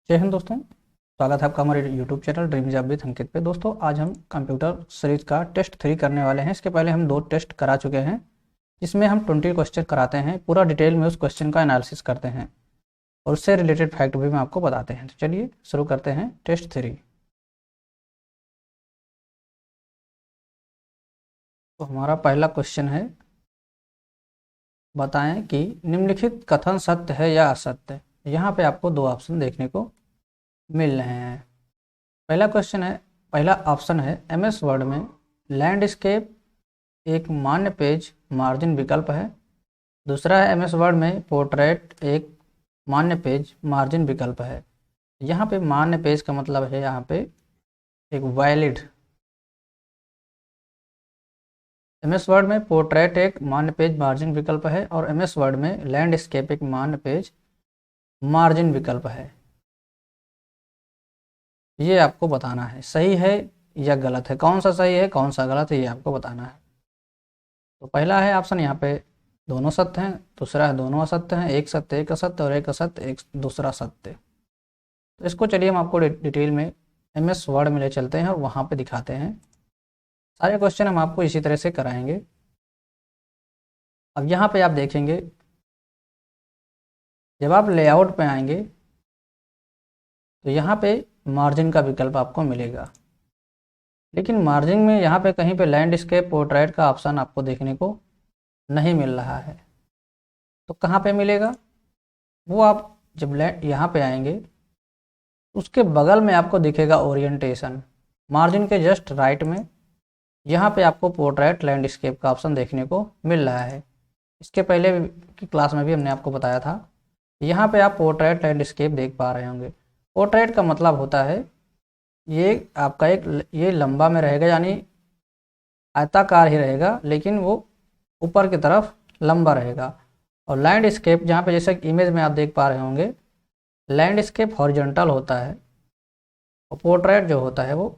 जय हिंद दोस्तों। स्वागत है आपका हमारे YouTube channel dream job with Ankit पे। दोस्तों आज हम कंप्यूटर सीरीज का टेस्ट 3 करने वाले हैं। इसके पहले हम 2 टेस्ट करा चुके हैं जिसमें हम 20 क्वेश्चन कराते हैं, पूरा डिटेल में उस क्वेश्चन का एनालिसिस करते हैं और उससे रिलेटेड फैक्ट भी हम आपको बताते हैं। तो चलिए शुरू करते हैं टेस्ट 3। तो हमारा पहला क्वेश्चन है, बताएं कि निम्नलिखित कथन सत्य है या असत्य। यहाँ पे आपको 2 ऑप्शन देखने को मिल रहे हैं। पहला ऑप्शन है MS वर्ड में लैंडस्केप एक मान्य पेज मार्जिन विकल्प है। दूसरा है MS वर्ड में पोर्ट्रेट एक मान्य पेज मार्जिन विकल्प है। यहाँ पे मान्य पेज का मतलब है यहाँ पे एक वैलिड। MS वर्ड में पोर्ट्रेट एक मान्य पेज मार्जिन विकल्प है और MS वर्ड में लैंडस्केप एक मान्य पेज मार्जिन विकल्प है। ये आपको बताना है सही है या गलत है, कौन सा सही है कौन सा गलत है, ये आपको बताना है। तो पहला है ऑप्शन, यहाँ पे दोनों सत्य हैं। दूसरा है दोनों असत्य हैं, एक सत्य एक असत्य और एक असत्य एक दूसरा सत्य। तो इसको चलिए हम आपको डिटेल में MS वर्ड में ले चलते हैं और वहाँ पे दिखाते हैं। सारे क्वेश्चन हम आपको इसी तरह से कराएंगे। अब यहाँ पे आप देखेंगे, जब आप लेआउट पे आएंगे तो यहाँ पे मार्जिन का विकल्प आपको मिलेगा, लेकिन मार्जिन में यहाँ पे कहीं पे लैंडस्केप पोर्ट्रेट का ऑप्शन आपको देखने को नहीं मिल रहा है। तो कहाँ पे मिलेगा वो, आप जब यहाँ पे आएंगे उसके बगल में आपको दिखेगा ओरिएंटेशन, मार्जिन के जस्ट राइट में यहाँ पे आपको पोर्ट्रेट लैंडस्केप का ऑप्शन देखने को मिल रहा है। इसके पहले की क्लास में भी हमने आपको बताया था। यहाँ पे आप पोर्ट्रेट लैंडस्केप देख पा रहे होंगे। पोर्ट्रेट का मतलब होता है ये आपका ये लंबा में रहेगा, यानी आयताकार ही रहेगा लेकिन वो ऊपर की तरफ लंबा रहेगा। और लैंडस्केप जहाँ पे जैसे इमेज में आप देख पा रहे होंगे, लैंडस्केप हॉरिजॉन्टल होता है और पोर्ट्रेट जो होता है वो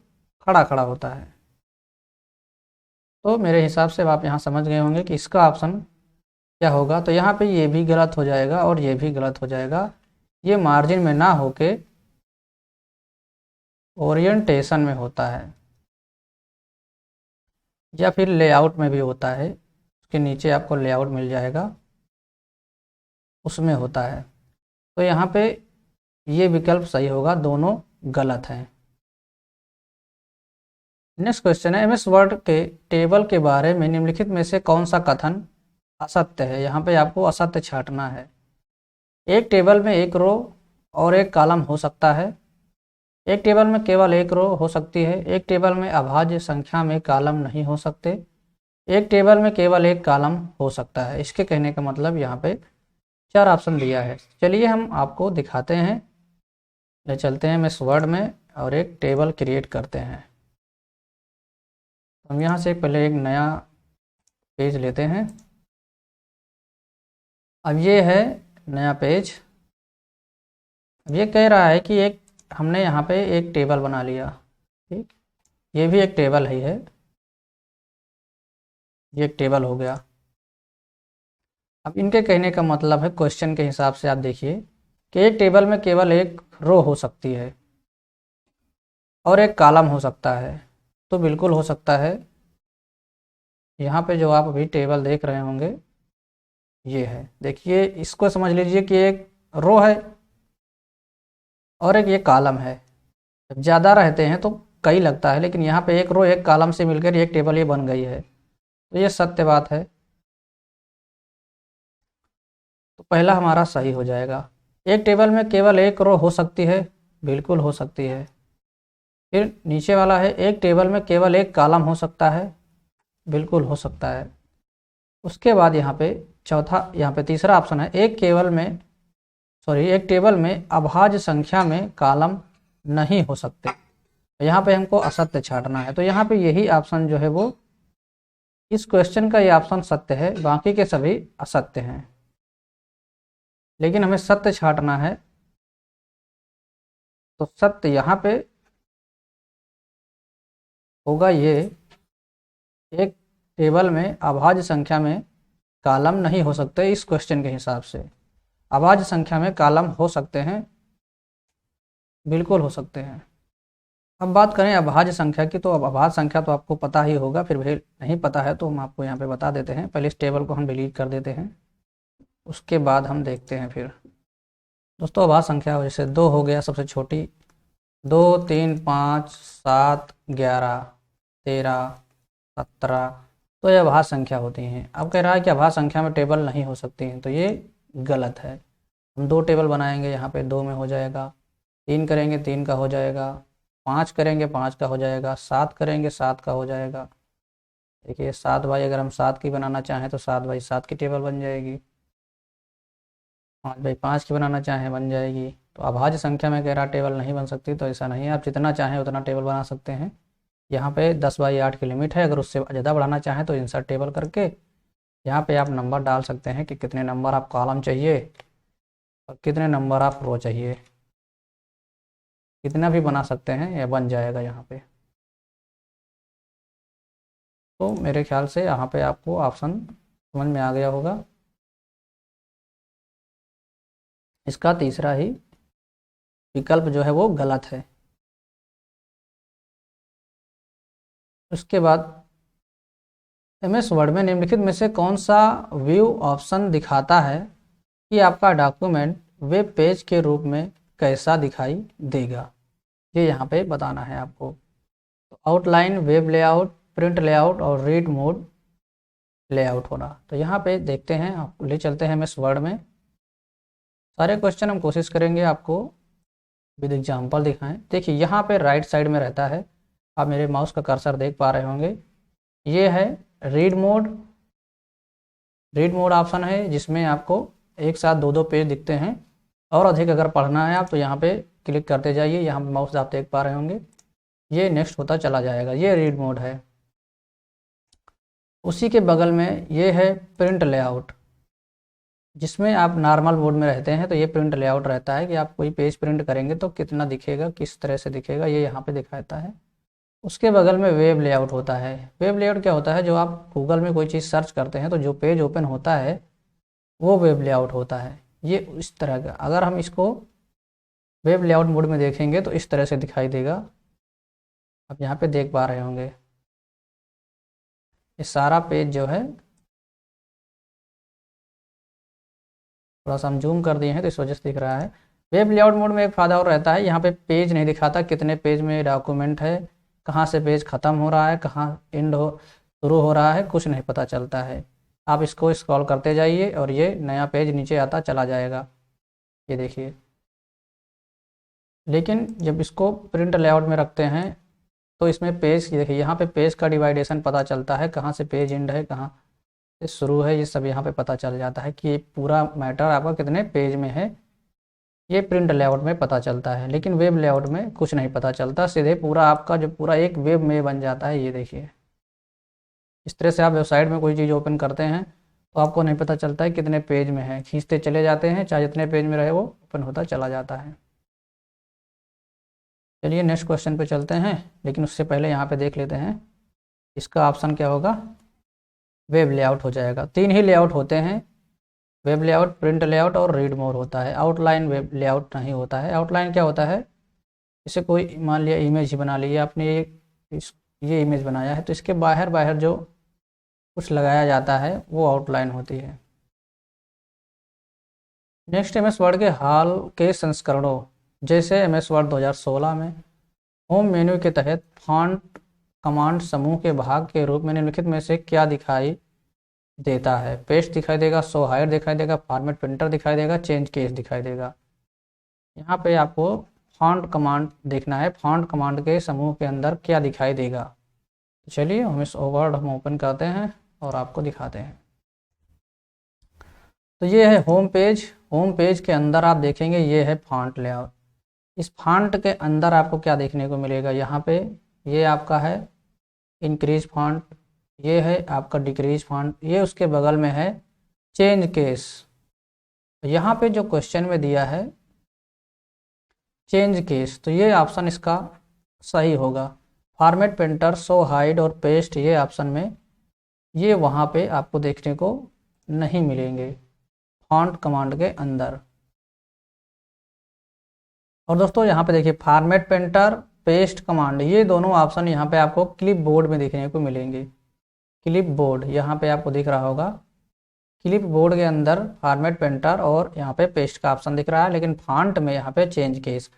खड़ा खड़ा होता है। तो मेरे हिसाब से आप यहाँ समझ गए होंगे कि इसका ऑप्शन क्या होगा। तो यहाँ पे ये भी गलत हो जाएगा और ये भी गलत हो जाएगा। ये मार्जिन में ना होके ओरिएंटेशन में होता है या फिर लेआउट में भी होता है। उसके नीचे आपको लेआउट मिल जाएगा, उसमें होता है। तो यहाँ पे ये विकल्प सही होगा, दोनों गलत हैं। नेक्स्ट क्वेश्चन है, MS वर्ड के टेबल के बारे में निम्नलिखित में से कौन सा कथन असत्य है। यहाँ पे आपको असत्य छांटना है। एक टेबल में एक रो और एक कॉलम हो सकता है। एक टेबल में केवल एक रो हो सकती है। एक टेबल में अभाज्य संख्या में कॉलम नहीं हो सकते। एक टेबल में केवल एक कॉलम हो सकता है। इसके कहने का मतलब यहाँ पे 4 ऑप्शन दिया है। चलिए हम आपको दिखाते हैं, ले चलते हैं MS वर्ड में और एक टेबल क्रिएट करते हैं। हम यहाँ से पहले एक नया पेज लेते हैं। अब ये है नया पेज। अब ये कह रहा है कि हमने यहाँ पे एक टेबल बना लिया, ठीक। ये भी एक टेबल ही है, ये एक टेबल हो गया। अब इनके कहने का मतलब है, क्वेश्चन के हिसाब से आप देखिए कि एक टेबल में केवल एक रो हो सकती है और एक कॉलम हो सकता है। तो बिल्कुल हो सकता है। यहाँ पे जो आप अभी टेबल देख रहे होंगे ये है, देखिए इसको समझ लीजिए कि एक रो है और एक ये कॉलम है। जब ज़्यादा रहते हैं तो कई लगता है, लेकिन यहाँ पे एक रो एक कॉलम से मिलकर एक टेबल ये बन गई है। तो ये सत्य बात है। तो पहला हमारा सही हो जाएगा। एक टेबल में केवल एक रो हो सकती है, बिल्कुल हो सकती है। फिर नीचे वाला है, एक टेबल में केवल एक कॉलम हो सकता है, बिल्कुल हो सकता है। उसके बाद यहाँ पे तीसरा ऑप्शन है, एक टेबल में अभाज्य संख्या में कॉलम नहीं हो सकते। यहाँ पे हमको असत्य छांटना है। तो यहाँ पे यही ऑप्शन जो है वो, इस क्वेश्चन का ये ऑप्शन सत्य है, बाकी के सभी असत्य हैं, लेकिन हमें सत्य छांटना है। तो सत्य यहाँ पे होगा ये, एक टेबल में अभाज्य संख्या में कॉलम नहीं हो सकते। इस क्वेश्चन के हिसाब से अभाज्य संख्या में कॉलम हो सकते हैं, बिल्कुल हो सकते हैं। अब बात करें अभाज्य संख्या की, तो अब अभाज्य संख्या तो आपको पता ही होगा, फिर भी नहीं पता है तो हम आपको यहाँ पे बता देते हैं। पहले इस टेबल को हम डिलीट कर देते हैं, उसके बाद हम देखते हैं। फिर दोस्तों अभाज्य संख्या जैसे 2 हो गया सबसे छोटी, 2, 3, 5, 7, 11, 13, 17, तो ये अभाज्य संख्या होती हैं। अब कह रहा है कि अभाज्य संख्या में टेबल नहीं हो सकती हैं, तो ये गलत है। हम 2 टेबल बनाएंगे, यहाँ पे 2 में हो जाएगा, 3 करेंगे 3 का हो जाएगा, 5 करेंगे 5 का हो जाएगा, 7 करेंगे 7 का हो जाएगा। देखिए 7 बाई अगर हम 7 की बनाना चाहें तो 7 बाई 7 की टेबल बन जाएगी, 5 बाई 5 की बनाना चाहें बन जाएगी। तो अभाज्य संख्या में कह रहा टेबल नहीं बन सकती, तो ऐसा नहीं है, आप जितना चाहें उतना टेबल बना सकते हैं। यहाँ पे 10 बाई 8 की लिमिट है, अगर उससे ज़्यादा बढ़ाना चाहें तो इंसर्ट टेबल करके यहाँ पे आप नंबर डाल सकते हैं कि कितने नंबर आप कॉलम चाहिए और कितने नंबर आप रो चाहिए, कितना भी बना सकते हैं, यह बन जाएगा यहाँ पे। तो मेरे ख्याल से यहाँ पे आपको ऑप्शन समझ में आ गया होगा। इसका तीसरा ही विकल्प जो है वो गलत है। उसके बाद MS वर्ड में निम्नलिखित में से कौन सा व्यू ऑप्शन दिखाता है कि आपका डॉक्यूमेंट वेब पेज के रूप में कैसा दिखाई देगा, ये यहाँ पे बताना है आपको। तो outline, web layout, print layout और रीड मोड लेआउट होना। तो यहाँ पे देखते हैं, आप ले चलते हैं MS वर्ड में। सारे क्वेश्चन हम कोशिश करेंगे आपको विद एग्जाम्पल दिखाएं। देखिए यहाँ पे राइट साइड में रहता है, आप मेरे माउस का कर्सर देख पा रहे होंगे, ये है read mode. Read mode option है जिसमें आपको एक साथ 2-2 पेज दिखते हैं, और अधिक अगर पढ़ना है आप तो यहाँ पे क्लिक करते जाइए, यहाँ पे माउस आप देख पा रहे होंगे, ये नेक्स्ट होता चला जाएगा, ये रीड मोड है। उसी के बगल में ये है प्रिंट लेआउट, जिसमें आप नॉर्मल मोड में रहते हैं तो ये प्रिंट लेआउट रहता है कि आप कोई पेज प्रिंट करेंगे तो कितना दिखेगा, किस तरह से दिखेगा, ये यहाँ पे दिखाता है। उसके बगल में वेब लेआउट होता है। वेब लेआउट क्या होता है, जो आप गूगल में कोई चीज़ सर्च करते हैं तो जो पेज ओपन होता है वो वेब लेआउट होता है। ये इस तरह का, अगर हम इसको वेब लेआउट मोड में देखेंगे तो इस तरह से दिखाई देगा, आप यहाँ पे देख पा रहे होंगे। ये सारा पेज जो है, थोड़ा सा हम जूम कर दिए हैं तो इस वजह से दिख रहा है। वेब लेआउट मोड में एक फ़ायदा और रहता है, यहाँ पे पेज नहीं दिखाता, कितने पेज में डॉक्यूमेंट है, कहाँ से पेज ख़त्म हो रहा है, कहाँ एंड हो शुरू हो रहा है, कुछ नहीं पता चलता है। आप इसको स्क्रॉल करते जाइए और ये नया पेज नीचे आता चला जाएगा, ये देखिए। लेकिन जब इसको प्रिंट लेआउट में रखते हैं तो इसमें पेज, देखिए यहाँ पे पेज का डिवाइडेशन पता चलता है, कहाँ से पेज एंड है, कहाँ से शुरू है, ये सब यहाँ पे पता चल जाता है कि ये पूरा मैटर आपका कितने पेज में है, ये प्रिंट लेआउट में पता चलता है। लेकिन वेब लेआउट में कुछ नहीं पता चलता, सीधे पूरा आपका जो पूरा एक वेब में बन जाता है, ये देखिए। इस तरह से आप वेबसाइट में कोई चीज़ ओपन करते हैं तो आपको नहीं पता चलता है कितने पेज में है, खींचते चले जाते हैं, चाहे जितने पेज में रहे वो ओपन होता चला जाता है। चलिए नेक्स्ट क्वेश्चन पे चलते हैं, लेकिन उससे पहले यहाँ पे देख लेते हैं इसका ऑप्शन क्या होगा। वेब लेआउट हो जाएगा। 3 ही लेआउट होते हैं, वेब लेआउट, प्रिंट लेआउट और रीड मोड होता है। आउटलाइन वेब लेआउट नहीं होता है। आउटलाइन क्या होता है, जैसे कोई मान लिया इमेज ही बना ली आपने, ये इमेज बनाया है तो इसके बाहर बाहर जो कुछ लगाया जाता है वो आउटलाइन होती है। नेक्स्ट MS वर्ड के हाल के संस्करणों, जैसे MS वर्ड 2016 में होम मेन्यू के तहत फॉन्ट कमांड समूह के भाग के रूप में निम्नलिखित में से क्या दिखाई देता है। पेस्ट दिखाई देगा, शो हाइड दिखाई देगा, फॉर्मेट प्रिंटर दिखाई देगा, चेंज केस दिखाई देगा। यहाँ पे आपको फॉन्ट कमांड देखना है, फॉन्ट कमांड के समूह के अंदर क्या दिखाई देगा। तो चलिए हम इस वर्ड हम ओपन करते हैं और आपको दिखाते हैं। तो ये है होम पेज। होम पेज के अंदर आप देखेंगे ये है फॉन्ट लेआउट। इस फॉन्ट के अंदर आपको क्या देखने को मिलेगा, यहाँ पे ये आपका है इंक्रीज फॉन्ट, ये है आपका डिक्रीज फॉन्ट, ये उसके बगल में है चेंज केस। यहाँ पे जो क्वेश्चन में दिया है चेंज केस, तो ये ऑप्शन इसका सही होगा। फॉर्मेट प्रिंटर, शो हाइड और पेस्ट, ये ऑप्शन में ये वहाँ पे आपको देखने को नहीं मिलेंगे फॉन्ट कमांड के अंदर। और दोस्तों यहाँ पे देखिए फॉर्मेट पेंटर, पेस्ट कमांड, ये दोनों ऑप्शन यहाँ पे आपको क्लिप बोर्ड में देखने को मिलेंगे। क्लिप बोर्ड यहाँ पे आपको दिख रहा होगा, क्लिप बोर्ड के अंदर फॉर्मेट पेंटर और यहाँ पे पेस्ट का ऑप्शन दिख रहा है, लेकिन फॉन्ट में यहाँ पे चेंज केस।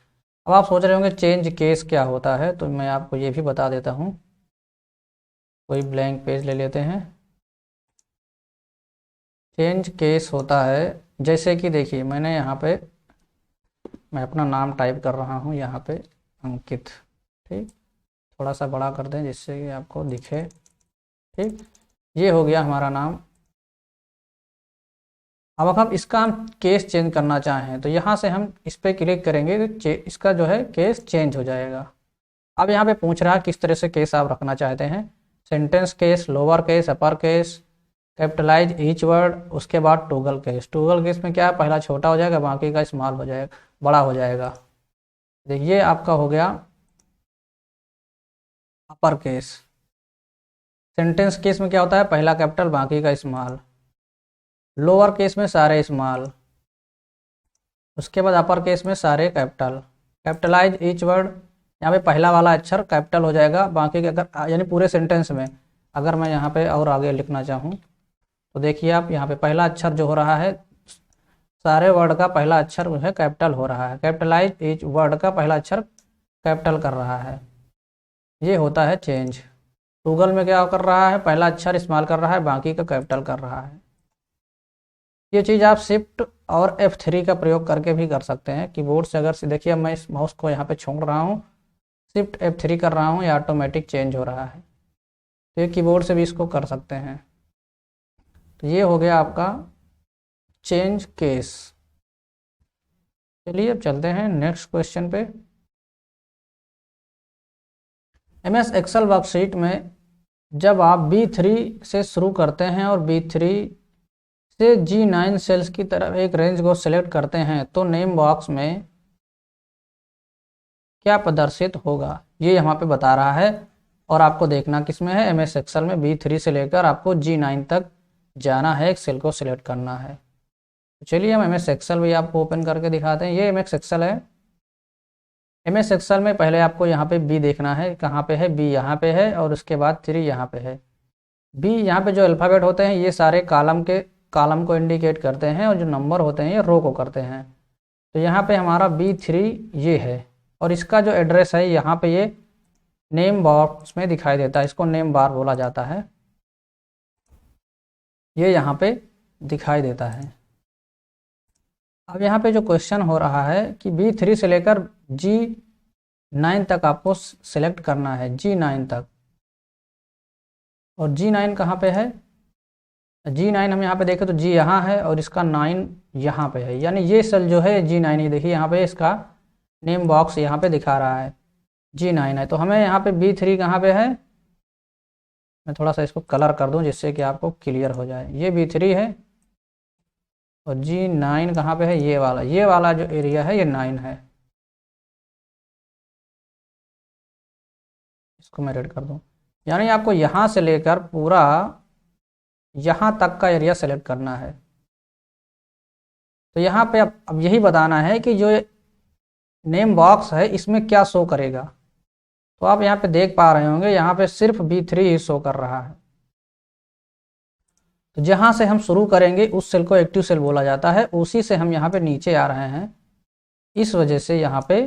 अब आप सोच रहे होंगे चेंज केस क्या होता है, तो मैं आपको ये भी बता देता हूँ। कोई ब्लैंक पेज ले लेते हैं। चेंज केस होता है, जैसे कि देखिए मैंने यहाँ पे मैं अपना नाम टाइप कर रहा हूँ यहाँ पे अंकित, ठीक, थोड़ा सा बड़ा कर दें जिससे कि आपको दिखे, ठीक, ये हो गया हमारा नाम। अब अगर हम इसका हम केस चेंज करना चाहें तो यहाँ से हम इस पर क्लिक करेंगे तो इसका जो है केस चेंज हो जाएगा। अब यहाँ पे पूछ रहा है किस तरह से केस आप रखना चाहते हैं, sentence case, lower case, upper case, capitalise each word, उसके बाद टोगल केस। टोगल केस में क्या है, पहला छोटा हो जाएगा, बाकी का स्मॉल हो जाएगा, बड़ा हो जाएगा। देखिए आपका हो गया अपर केस। सेंटेंस केस में क्या होता है, पहला कैपिटल बाकी का स्मॉल। लोअर केस में सारे स्मॉल, उसके बाद अपर केस में सारे कैपिटल। कैपिटलाइज ईच वर्ड, यहाँ पे पहला वाला अक्षर कैपिटल हो जाएगा, बाकी के अगर यानी पूरे सेंटेंस में अगर मैं यहाँ पे और आगे लिखना चाहूँ तो देखिए आप यहाँ पे पहला अक्षर जो हो रहा है, सारे वर्ड का पहला अक्षर जो है कैपिटल हो रहा है। कैपिटलाइज ईच वर्ड का पहला अक्षर कैपिटल कर रहा है, ये होता है चेंज। गूगल में क्या कर रहा है, पहला अक्षर स्मॉल कर रहा है, बाकी का कैपिटल कर रहा है। ये चीज़ आप शिफ्ट और F3 का प्रयोग करके भी कर सकते हैं कीबोर्ड से। अगर से देखिए मैं इस माउस को यहाँ पे छोड़ रहा हूँ, शिफ्ट F3 कर रहा हूँ, ये ऑटोमेटिक चेंज हो रहा है। तो ये कीबोर्ड से भी इसको कर सकते हैं। तो ये हो गया आपका चेंज केस। चलिए अब चलते हैं नेक्स्ट क्वेश्चन पे। MS एक्सेल वर्कशीट में जब आप B3 से शुरू करते हैं और B3 से G9 सेल्स की तरफ एक रेंज को सिलेक्ट करते हैं तो नेम बॉक्स में क्या प्रदर्शित होगा, ये यहाँ पे बता रहा है। और आपको देखना किस में है, MS एक्सेल में B3 से लेकर आपको G9 तक जाना है, एक सेल को सिलेक्ट करना है। तो चलिए हम MS एक्सेल भी आपको ओपन करके दिखाते हैं। ये MS एक्सेल है। MS एक्सेल में पहले आपको यहाँ पे B देखना है, कहाँ पे है, B यहाँ पे है और उसके बाद 3 यहाँ पे है। B यहाँ पे जो अल्फ़ाबेट होते हैं ये सारे कॉलम को इंडिकेट करते हैं और जो नंबर होते हैं ये रो को करते हैं। तो यहाँ पे हमारा B3 ये है और इसका जो एड्रेस है यहाँ पे ये नेम बॉक्स में दिखाई देता है, इसको नेम बार बोला जाता है, ये यहाँ पे दिखाई देता है। अब यहाँ पे जो क्वेश्चन हो रहा है कि B3 से लेकर G9 तक आपको सिलेक्ट करना है, G9 तक। और G9 कहाँ पे है, G9 हम यहाँ पे देखें तो G यहाँ है और इसका 9 यहाँ पे है, यानी ये सेल जो है G9 ही देखिए यहाँ पे इसका नेम बॉक्स यहाँ पे दिखा रहा है G9 है। तो हमें यहाँ पे B3 कहाँ पे है, मैं थोड़ा सा इसको कलर कर दूँ जिससे कि आपको क्लियर हो जाए। ये B3 है और G9 कहाँ पे है, ये वाला जो एरिया है ये 9 है। इसको मैं रेड कर दूँ, यानी आपको यहाँ से लेकर पूरा यहाँ तक का एरिया सेलेक्ट करना है। तो यहाँ पे अब यही बताना है कि जो नेम बॉक्स है इसमें क्या शो करेगा। तो आप यहाँ पे देख पा रहे होंगे यहाँ पे सिर्फ B3 ही शो कर रहा है। तो जहाँ से हम शुरू करेंगे उस सेल को एक्टिव सेल बोला जाता है, उसी से हम यहाँ पे नीचे आ रहे हैं, इस वजह से यहाँ पे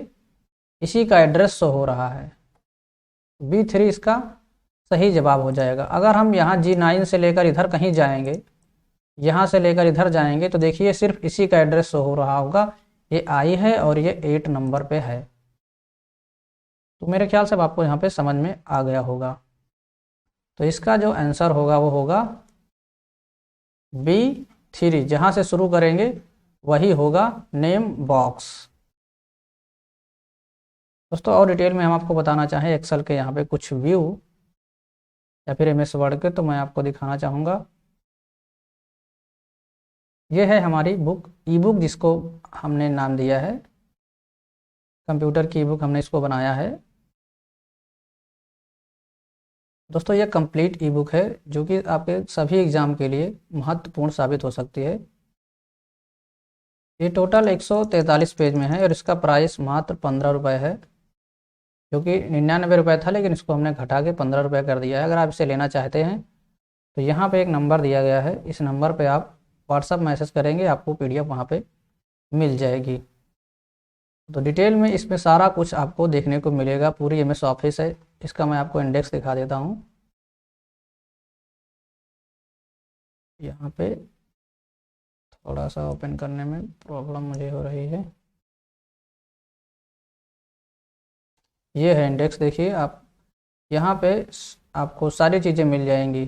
इसी का एड्रेस शो हो रहा है। B3 इसका सही जवाब हो जाएगा। अगर हम यहाँ G9 से लेकर इधर कहीं जाएंगे, यहाँ से लेकर इधर जाएंगे तो देखिए सिर्फ इसी का एड्रेस शो हो रहा होगा, ये I है और ये 8 नंबर पे है। तो मेरे ख्याल से आपको यहाँ पे समझ में आ गया होगा। तो इसका जो आंसर होगा वो होगा B3, जहाँ से शुरू करेंगे वही होगा नेम बॉक्स। दोस्तों और डिटेल में हम आपको बताना चाहें एक्सेल के यहाँ पे कुछ व्यू या फिर MS वर्ड के, तो मैं आपको दिखाना चाहूँगा। ये है हमारी बुक, ई बुक, जिसको हमने नाम दिया है कंप्यूटर की ई बुक, हमने इसको बनाया है। दोस्तों ये कंप्लीट ई बुक है जो कि आपके सभी एग्ज़ाम के लिए महत्वपूर्ण साबित हो सकती है। ये टोटल 143 पेज में है और इसका प्राइस मात्र 15 रुपये है, जो कि 99 रुपये था, लेकिन इसको हमने घटा के 15 रुपये कर दिया है। अगर आप इसे लेना चाहते हैं तो यहाँ पे एक नंबर दिया गया है, इस नंबर पे आप व्हाट्सअप मैसेज करेंगे, आपको PDF वहाँ पे मिल जाएगी। तो डिटेल में इसमें सारा कुछ आपको देखने को मिलेगा, पूरी MS ऑफिस है। इसका मैं आपको इंडेक्स दिखा देता हूँ। यहाँ पे थोड़ा सा ओपन करने में प्रॉब्लम मुझे हो रही है। ये है इंडेक्स, देखिए आप यहाँ पे आपको सारी चीज़ें मिल जाएंगी।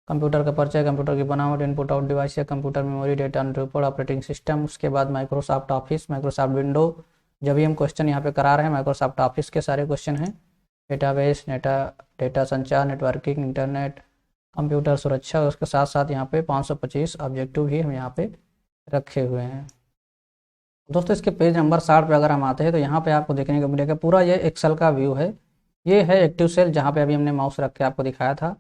कंप्यूटर का परिचय, कंप्यूटर की बनावट, इनपुट आउट डिवाइस या computer memory, data entry, operating system, उसके बाद माइक्रोसॉफ्ट ऑफिस, माइक्रोसॉफ्ट विंडो। जब भी हम क्वेश्चन यहाँ पे करा रहे हैं माइक्रोसॉफ्ट ऑफिस के सारे क्वेश्चन हैं। डेटाबेस, डेटा संचार, नेटवर्किंग, इंटरनेट, कंप्यूटर सुरक्षा, उसके साथ साथ यहाँ पे 525 ऑब्जेक्टिव भी हम यहाँ पे रखे हुए हैं। दोस्तों इसके पेज नंबर 60 पे अगर हम आते हैं तो यहाँ पे आपको देखने को मिलेगा पूरा ये एक्सेल का व्यू है। ये है एक्टिव सेल, जहाँ पे अभी हमने माउस रख के आपको दिखाया था।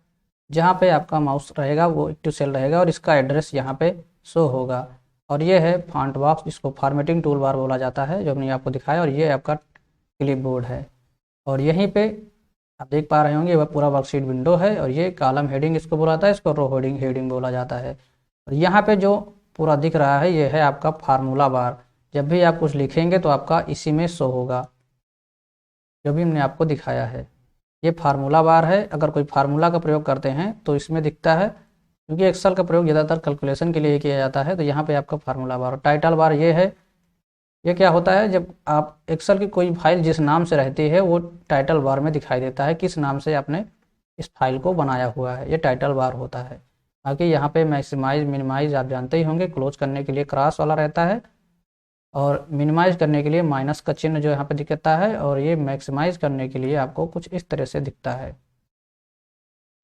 जहाँ पे आपका माउस रहेगा वो एक्टिव सेल रहेगा और इसका एड्रेस यहाँ पे शो होगा। और ये है फॉन्ट बॉक्स, जिसको फॉर्मेटिंग टूल बार बोला जाता है, जो हमने आपको दिखाया। और ये आपका क्लिप बोर्ड है और यहीं पे आप देख पा रहे होंगे वह पूरा वर्कशीट विंडो है। और ये कॉलम हेडिंग इसको बोला जाता है, इसको रो हेडिंग बोला जाता है। और यहाँ पे जो पूरा दिख रहा है ये है आपका फार्मूला बार। जब भी आप कुछ लिखेंगे तो आपका इसी में शो होगा, जो भी हमने आपको दिखाया है। ये फार्मूला बार है। अगर कोई फार्मूला का प्रयोग करते हैं तो इसमें दिखता है, क्योंकि एक्सेल का प्रयोग ज़्यादातर कैलकुलेशन के लिए किया जाता है। तो यहाँ पे आपका फार्मूला बार। टाइटल बार ये है। ये क्या होता है, जब आप एक्सेल की कोई फाइल जिस नाम से रहती है वो टाइटल बार में दिखाई देता है, किस नाम से आपने इस फाइल को बनाया हुआ है, ये टाइटल बार होता है। बाकी यहाँ पे मैक्सिमाइज मिनिमाइज आप जानते ही होंगे, क्लोज करने के लिए क्रॉस वाला रहता है और मिनिमाइज करने के लिए माइनस का चिन्ह जो यहाँ पे दिखता है। और ये मैक्सिमाइज करने के लिए आपको कुछ इस तरह से दिखता है।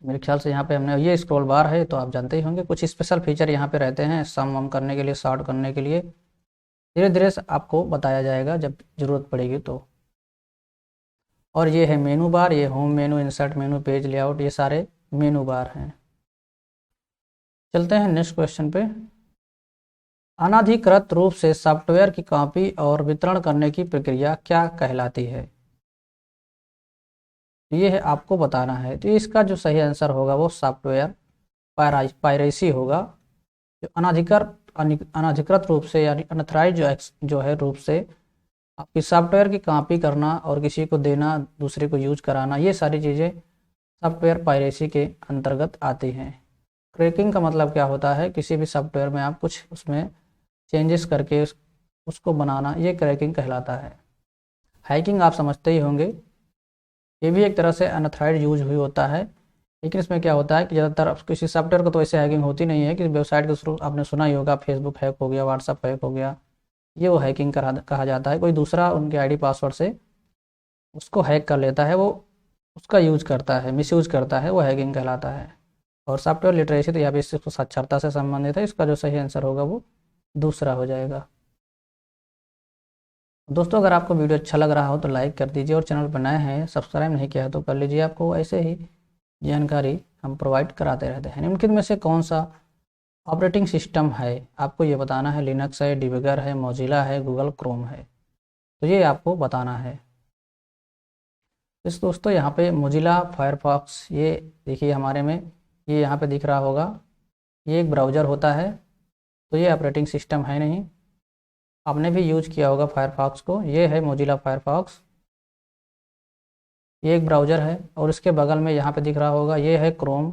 मेरे ख्याल से यहाँ पे हमने ये स्क्रॉल बार है, तो आप जानते ही होंगे। कुछ स्पेशल फीचर यहाँ पे रहते हैं, सम वम करने के लिए, सॉर्ट करने के लिए। धीरे धीरे आपको बताया जाएगा जब ज़रूरत पड़ेगी तो। और ये है मेनू बार, ये होम मेनू, इंसर्ट मेनू, पेज लेआउट, ये सारे मेनू बार हैं। चलते हैं नेक्स्ट क्वेश्चन पे। अनाधिकृत रूप से सॉफ्टवेयर की कॉपी और वितरण करने की प्रक्रिया क्या कहलाती है? ये है आपको बताना है। तो इसका जो सही आंसर होगा वो सॉफ्टवेयर पायरेसी होगा। जो अनाधिकृत रूप से यानी अनथराइज जो है रूप से आपकी सॉफ्टवेयर की कॉपी करना और किसी को देना, दूसरे को यूज कराना, ये सारी चीज़ें सॉफ्टवेयर पायरेसी के अंतर्गत आती हैं। क्रैकिंग का मतलब क्या होता है, किसी भी सॉफ्टवेयर में आप कुछ उसमें चेंजेस करके उसको बनाना, ये क्रैकिंग कहलाता है। हैकिंग आप समझते ही होंगे, ये भी एक तरह से अनथराइज्ड यूज हुई होता है। लेकिन इसमें क्या होता है कि ज़्यादातर किसी सॉफ्टवेयर को तो ऐसे हैकिंग होती नहीं है कि वेबसाइट के थ्रू, आपने सुना ही होगा फेसबुक हैक हो गया, व्हाट्सअप हैक हो गया, ये वो हैकिंग कहा जाता है। कोई दूसरा उनके आईडी पासवर्ड से उसको हैक कर लेता है, वो उसका यूज करता है, मिसयूज करता है, वो हैकिंग कहलाता है। और सॉफ्टवेयर लिटरेसी तो यहाँ पे इसको साक्षरता से संबंधित है। इसका जो सही आंसर होगा वो दूसरा हो जाएगा। दोस्तों अगर आपको वीडियो अच्छा लग रहा हो तो लाइक कर दीजिए और चैनल पर नए हैं सब्सक्राइब नहीं किया है तो कर लीजिए। आपको ऐसे ही जानकारी हम प्रोवाइड कराते रहते हैं। निम्नलिखित में से कौन सा ऑपरेटिंग सिस्टम है, आपको ये बताना है। लिनक्स है, डिबगर है, मोजिला है, गूगल क्रोम है, तो ये आपको बताना है। इस दोस्तों यहाँ पे मोजिला फायरफॉक्स, ये देखिए हमारे में ये यहाँ पे दिख रहा होगा, ये एक ब्राउज़र होता है। तो ये ऑपरेटिंग सिस्टम है नहीं, आपने भी यूज किया होगा फायरफॉक्स को। ये है मोजिला फायरफॉक्स, ये एक ब्राउज़र है। और इसके बगल में यहाँ पे दिख रहा होगा ये है क्रोम,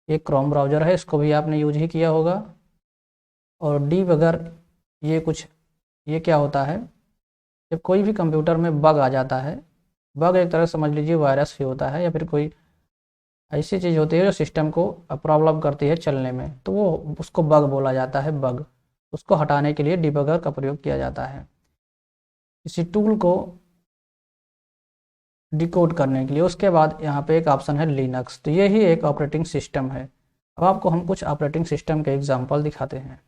ये क्रोम ब्राउज़र है, इसको भी आपने यूज ही किया होगा। और डीबगर, ये क्या होता है, जब कोई भी कंप्यूटर में बग आ जाता है, बग एक तरह समझ लीजिए वायरस ही होता है या फिर कोई ऐसी चीज़ होती है जो सिस्टम को प्रॉब्लम करती है चलने में, तो वो उसको बग बोला जाता है। बग, उसको हटाने के लिए डिबगर का प्रयोग किया जाता है, इसी टूल को डिकोड करने के लिए। उसके बाद यहाँ पे एक ऑप्शन है लिनक्स, तो ये ही एक ऑपरेटिंग सिस्टम है। अब आपको हम कुछ ऑपरेटिंग सिस्टम के एग्जाम्पल दिखाते हैं।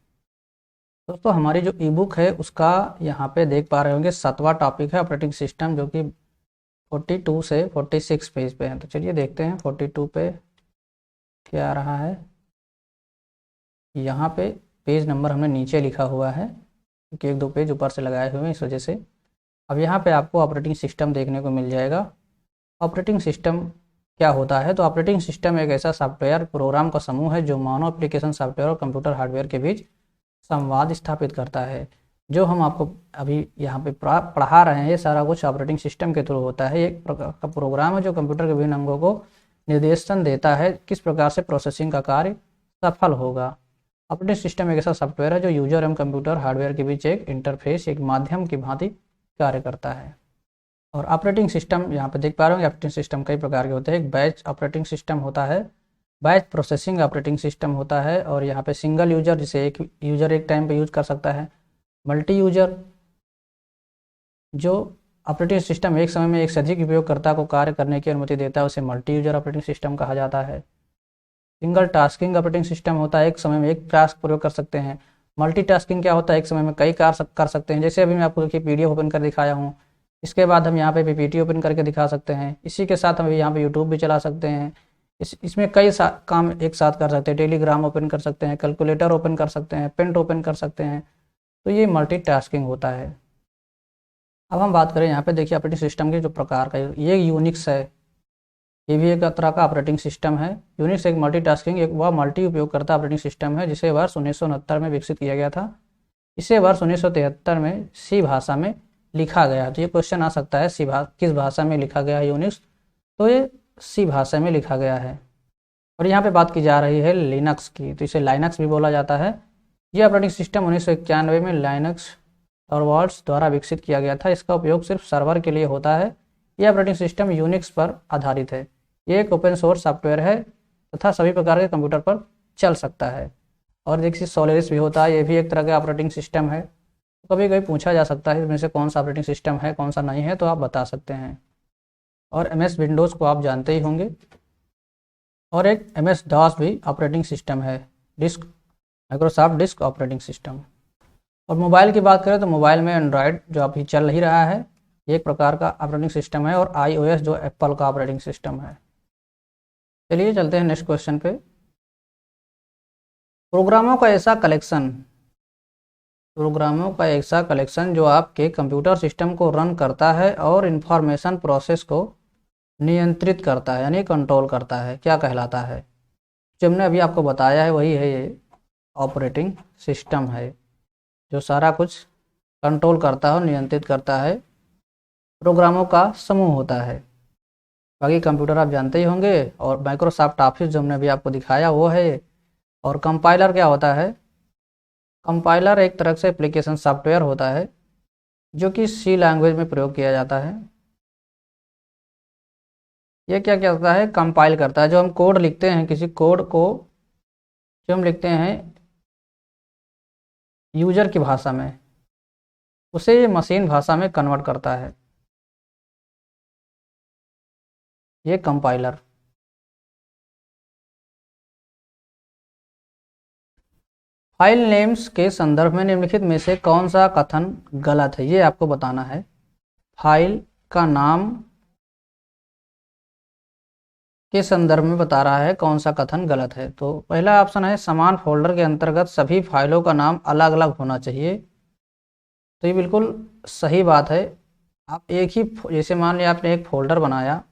दोस्तों हमारी जो ई बुक है उसका यहाँ पे देख पा रहे होंगे 7वां टॉपिक है ऑपरेटिंग सिस्टम, जो कि 42 से 46 पेज पे है। तो चलिए देखते हैं 42 पे क्या आ रहा है। यहाँ पे पेज नंबर हमने नीचे लिखा हुआ है क्योंकि 1-2 पेज ऊपर से लगाए हुए हैं इस वजह से। अब यहाँ पे आपको ऑपरेटिंग सिस्टम देखने को मिल जाएगा। ऑपरेटिंग सिस्टम क्या होता है? तो ऑपरेटिंग सिस्टम एक ऐसा सॉफ्टवेयर प्रोग्राम का समूह है जो मानव एप्लीकेशन सॉफ्टवेयर और कंप्यूटर हार्डवेयर के बीच संवाद स्थापित करता है। जो हम आपको अभी यहाँ पे पढ़ा रहे हैं ये सारा कुछ ऑपरेटिंग सिस्टम के थ्रू होता है। ये एक प्रकार का प्रोग्राम है जो कंप्यूटर के विभिन्न अंगों को निर्देशन देता है किस प्रकार से प्रोसेसिंग का कार्य सफल होगा। ऑपरेटिंग सिस्टम एक ऐसा सॉफ्टवेयर है जो यूजर एवं कंप्यूटर हार्डवेयर के बीच एक इंटरफेस, एक माध्यम की भांति कार्य करता है। और ऑपरेटिंग सिस्टम यहाँ पे देख पा रहे होंगे, ऑपरेटिंग सिस्टम कई प्रकार के होते हैं। एक बैच ऑपरेटिंग सिस्टम होता है, बैच प्रोसेसिंग ऑपरेटिंग सिस्टम होता है, और यहाँ पे सिंगल यूजर जिसे एक यूजर एक टाइम पे यूज कर सकता है। मल्टी यूजर जो ऑपरेटिंग सिस्टम एक समय में एक से अधिक उपयोगकर्ता को कार्य करने की अनुमति देता है उसे मल्टी यूजर ऑपरेटिंग सिस्टम कहा जाता है। सिंगल टास्किंग ऑपरेटिंग सिस्टम होता है, एक समय में एक टास्क प्रयोग कर सकते हैं। मल्टी टास्किंग क्या होता है? एक समय में कई कार्य कर सकते हैं। जैसे अभी मैं आपको देखिए PDF ओपन कर दिखाया हूँ, इसके बाद हम यहाँ पे PPT ओपन करके दिखा सकते हैं। इसी के साथ हम यहाँ पे YouTube भी चला सकते हैं। इसमें कई काम एक साथ कर सकते हैं। टेलीग्राम ओपन कर सकते हैं, कैलकुलेटर ओपन कर सकते हैं, पेंट ओपन कर सकते हैं। तो ये मल्टीटास्किंग होता है। अब हम बात करें यहाँ पे देखिए ऑपरेटिंग सिस्टम के जो प्रकार का, ये यूनिक्स है, ये भी एक तरह का ऑपरेटिंग सिस्टम है। यूनिक्स एक मल्टीटास्किंग एक वह मल्टी उपयोगकर्ता ऑपरेटिंग सिस्टम है जिसे वर्ष 1969 में विकसित किया गया था। इसे वर्ष 1973 में सी भाषा में लिखा गया। तो ये क्वेश्चन आ सकता है किस भाषा में लिखा गया है यूनिक्स? तो ये सी भाषा में लिखा गया है। और यहाँ पे बात की जा रही है लिनक्स की, तो इसे लाइनक्स भी बोला जाता है। ये ऑपरेटिंग सिस्टम 1991 में लाइनक्स टॉरवाल्ड्स द्वारा विकसित किया गया था। इसका उपयोग सिर्फ सर्वर के लिए होता है। यह ऑपरेटिंग सिस्टम यूनिक्स पर आधारित है। ये एक ओपन सोर्स सॉफ्टवेयर है तथा सभी प्रकार के कंप्यूटर पर चल सकता है। और देखिए सोलारिस भी होता है, ये भी एक तरह का ऑपरेटिंग सिस्टम है। तो कभी कभी पूछा जा सकता है इसमें से कौन सा ऑपरेटिंग सिस्टम है कौन सा नहीं है, तो आप बता सकते हैं। और MS विंडोज़ को आप जानते ही होंगे। और एक MS DOS भी ऑपरेटिंग सिस्टम है, माइक्रोसॉफ्ट डिस्क ऑपरेटिंग सिस्टम। और मोबाइल की बात करें तो मोबाइल में एंड्रॉयड जो अभी चल ही रहा है, ये एक प्रकार का ऑपरेटिंग सिस्टम है। और iOS जो एप्पल का ऑपरेटिंग सिस्टम है। चलिए चलते हैं नेक्स्ट क्वेश्चन पे। प्रोग्रामों का ऐसा कलेक्शन जो आपके कंप्यूटर सिस्टम को रन करता है और इंफॉर्मेशन प्रोसेस को नियंत्रित करता है यानी कंट्रोल करता है, क्या कहलाता है? जो हमने अभी आपको बताया है वही है, ये ऑपरेटिंग सिस्टम है जो सारा कुछ कंट्रोल करता है और नियंत्रित करता है। प्रोग्रामों का समूह होता है। बाकी कंप्यूटर आप जानते ही होंगे। और माइक्रोसॉफ्ट ऑफिस जो हमने अभी आपको दिखाया वो है। और कंपाइलर क्या होता है? कंपाइलर एक तरह से एप्लीकेशन सॉफ्टवेयर होता है जो कि C लैंग्वेज में प्रयोग किया जाता है। ये क्या क्या होता है? कंपाइल करता है। जो हम कोड लिखते हैं, किसी कोड को जो हम लिखते हैं यूजर की भाषा में, उसे ये मशीन भाषा में कन्वर्ट करता है, ये कंपाइलर। फाइल नेम्स के संदर्भ में निम्नलिखित में से कौन सा कथन गलत है, ये आपको बताना है। फाइल का नाम के संदर्भ में बता रहा है कौन सा कथन गलत है। तो पहला ऑप्शन है समान फोल्डर के अंतर्गत सभी फाइलों का नाम अलग अलग होना चाहिए। तो ये बिल्कुल सही बात है। आप एक ही, जैसे मान लिया आपने एक फोल्डर बनाया,